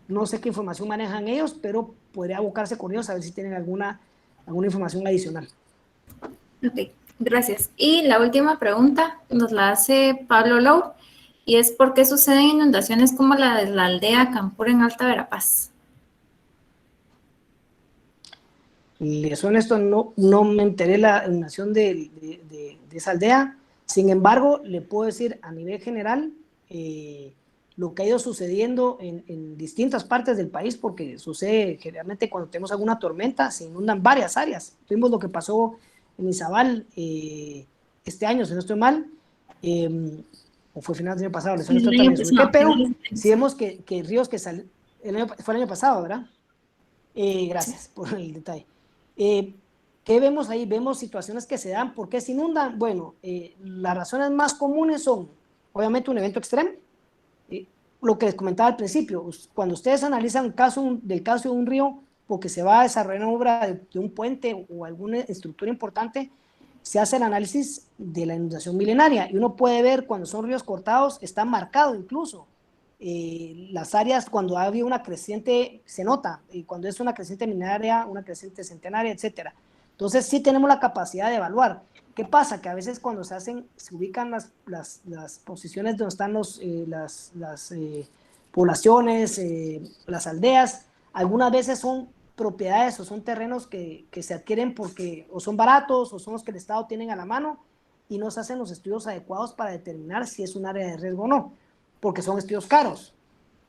No sé qué información manejan ellos, pero podría abocarse con ellos a ver si tienen alguna información adicional. Ok, gracias. Y la última pregunta nos la hace Pablo Lou, y es ¿por qué suceden inundaciones como la de la aldea Campur en Alta Verapaz? Les soy honesto, no me enteré la inundación de esa aldea. Sin embargo, le puedo decir a nivel general lo que ha ido sucediendo en distintas partes del país, porque sucede generalmente cuando tenemos alguna tormenta, se inundan varias áreas. Tuvimos lo que pasó en Izabal este año, si no estoy mal, o fue final del año pasado, les soy honesto, también expliqué, pero si vemos que ríos que salen, fue el año pasado, ¿verdad? Gracias por el detalle. ¿Qué vemos ahí? Vemos situaciones que se dan. ¿Por qué se inundan? Bueno, las razones más comunes son, obviamente, un evento extremo. Lo que les comentaba al principio, cuando ustedes analizan del caso de un río, porque se va a desarrollar una obra de un puente o alguna estructura importante, se hace el análisis de la inundación milenaria y uno puede ver cuando son ríos cortados, está marcado incluso. Las áreas cuando ha habido una creciente se nota, y cuando es una creciente milenaria, una creciente centenaria, etcétera. Entonces sí tenemos la capacidad de evaluar. ¿Qué pasa? Que a veces cuando se ubican las posiciones donde están las poblaciones, las aldeas, algunas veces son propiedades o son terrenos que se adquieren porque o son baratos o son los que el Estado tiene a la mano y no se hacen los estudios adecuados para determinar si es un área de riesgo o no, porque son estudios caros.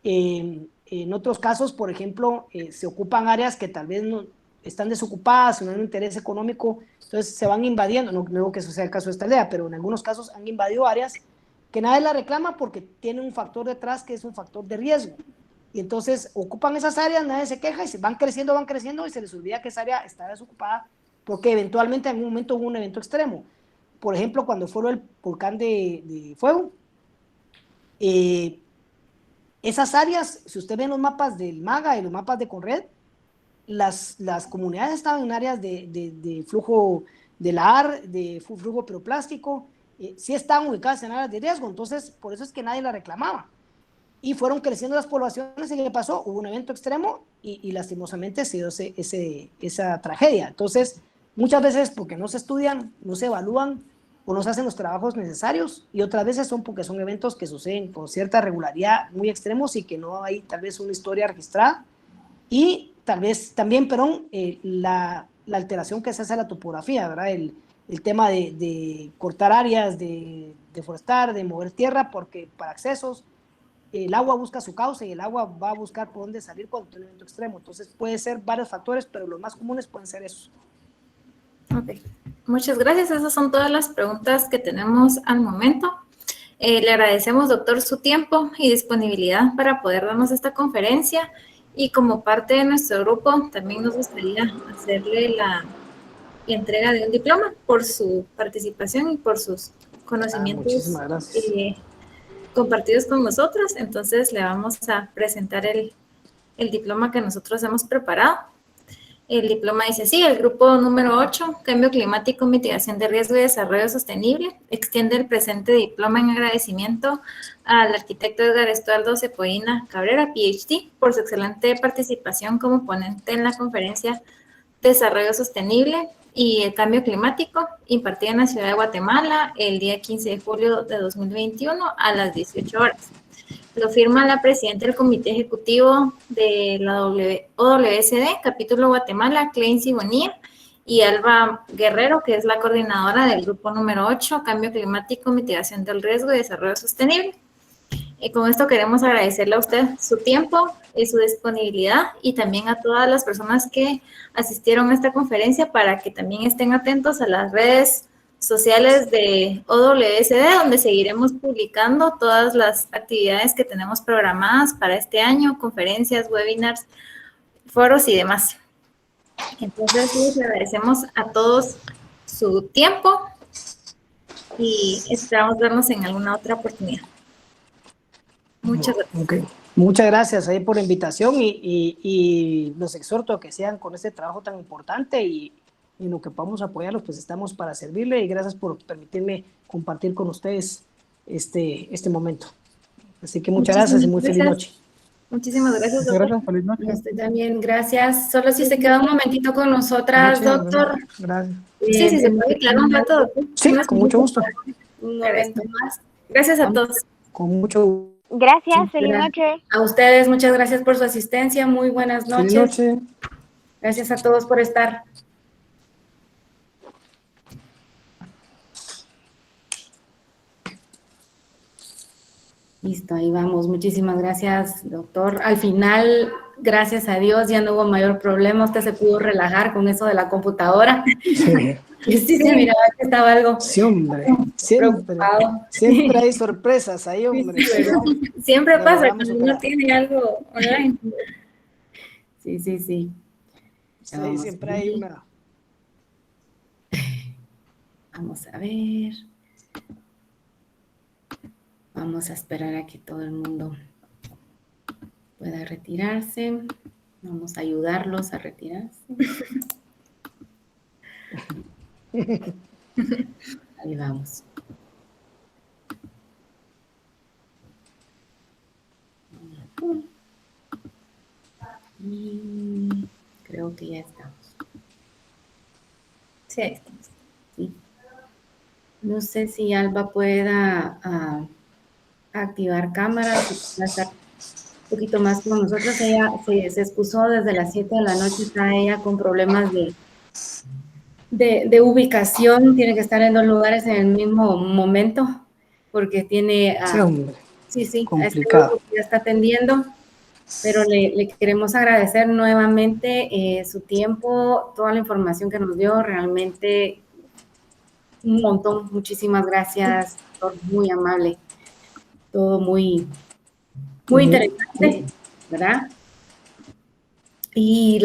En otros casos, por ejemplo, se ocupan áreas que tal vez no están desocupadas, no hay un interés económico, entonces se van invadiendo, no creo que eso sea el caso de esta aldea, pero en algunos casos han invadido áreas que nadie la reclama porque tiene un factor detrás que es un factor de riesgo. Y entonces ocupan esas áreas, nadie se queja y se van creciendo y se les olvida que esa área está desocupada porque eventualmente en algún momento hubo un evento extremo. Por ejemplo, cuando fue el volcán de fuego, esas áreas, si usted ve los mapas del MAGA y los mapas de Conred, las comunidades estaban en áreas de flujo de la AR, de flujo piroplástico, sí estaban ubicadas en áreas de riesgo, entonces por eso es que nadie la reclamaba. Y fueron creciendo las poblaciones y ¿qué pasó? Hubo un evento extremo y lastimosamente se dio esa tragedia. Entonces, muchas veces porque no se estudian, no se evalúan o no se hacen los trabajos necesarios y otras veces son porque son eventos que suceden con cierta regularidad muy extremos y que no hay tal vez una historia registrada y tal vez también, perdón, la alteración que se hace a la topografía, ¿verdad? El tema de cortar áreas, de deforestar, de mover tierra porque para accesos, el agua busca su cauce y el agua va a buscar por dónde salir cuando tiene un evento extremo. Entonces puede ser varios factores, pero los más comunes pueden ser esos. Ok, muchas gracias. Esas son todas las preguntas que tenemos al momento. Le agradecemos, doctor, su tiempo y disponibilidad para poder darnos esta conferencia. Y como parte de nuestro grupo, también nos gustaría hacerle la entrega de un diploma por su participación y por sus conocimientos. Muchísimas gracias. Compartidos con nosotros. Entonces le vamos a presentar el diploma que nosotros hemos preparado. El diploma dice así: el grupo número 8, Cambio Climático, Mitigación de Riesgo y Desarrollo Sostenible, extiende el presente diploma en agradecimiento al arquitecto Edgar Estuardo Cepoina Cabrera, PhD, por su excelente participación como ponente en la conferencia Desarrollo Sostenible y el Cambio Climático, impartida en la ciudad de Guatemala el día 15 de julio de 2021 a las 18 horas. Lo firma la presidenta del Comité Ejecutivo de la OWSD, capítulo Guatemala, Cleansy Bonilla, y Alba Guerrero, que es la coordinadora del grupo número 8, Cambio Climático, Mitigación del Riesgo y Desarrollo Sostenible. Y con esto queremos agradecerle a usted su tiempo y su disponibilidad y también a todas las personas que asistieron a esta conferencia para que también estén atentos a las redes sociales de OWSD, donde seguiremos publicando todas las actividades que tenemos programadas para este año, conferencias, webinars, foros y demás. Entonces, les agradecemos a todos su tiempo y esperamos vernos en alguna otra oportunidad. Muchas gracias. Okay. Muchas gracias ahí por la invitación y los exhorto a que sean con este trabajo tan importante y en lo que podamos apoyarlos, pues estamos para servirle y gracias por permitirme compartir con ustedes este momento. Así que muchas gracias y muy feliz noche. Muchísimas gracias, Muchas doctor. gracias, feliz noche. Usted también, gracias. Solo si se queda un momentito con nosotras, Muchas doctor. gracias. Sí, sí, se puede quedar un rato, doctor. Sí, con mucho gusto. Un momento más. Gracias a todos. Con mucho gusto. Gracias, feliz Gracias. noche. A ustedes, muchas gracias por su asistencia. Muy buenas Feliz noches. noche. Gracias a todos por estar. Listo, ahí vamos. Muchísimas gracias, doctor. Al final, gracias a Dios, ya no hubo mayor problema. Usted se pudo relajar con eso de la computadora. Sí, Sí, se miraba que estaba algo sí, hombre. Siempre, preocupado. siempre hay sorpresas ahí, hombre. Siempre Lo pasa logramos cuando uno superar. tiene algo online. Sí, sí, sí. Sí, Vamos siempre a hay ver. una. Vamos a ver. Vamos a esperar a que todo el mundo pueda retirarse. Vamos a ayudarlos a retirarse. Ahí vamos. Y creo que ya estamos. Sí, ahí estamos. ¿Sí? No sé si Alba pueda activar cámara, si pueda estar un poquito más con nosotros. Ella se excusó desde las 7 de la noche, está ella con problemas de ubicación, tiene que estar en 2 lugares en el mismo momento, porque tiene, Sí, hombre. sí, a este Complicado. grupo que ya está atendiendo, pero le queremos agradecer nuevamente su tiempo, toda la información que nos dio, realmente un montón. Muchísimas gracias, doctor, muy amable, todo muy interesante, ¿verdad? Y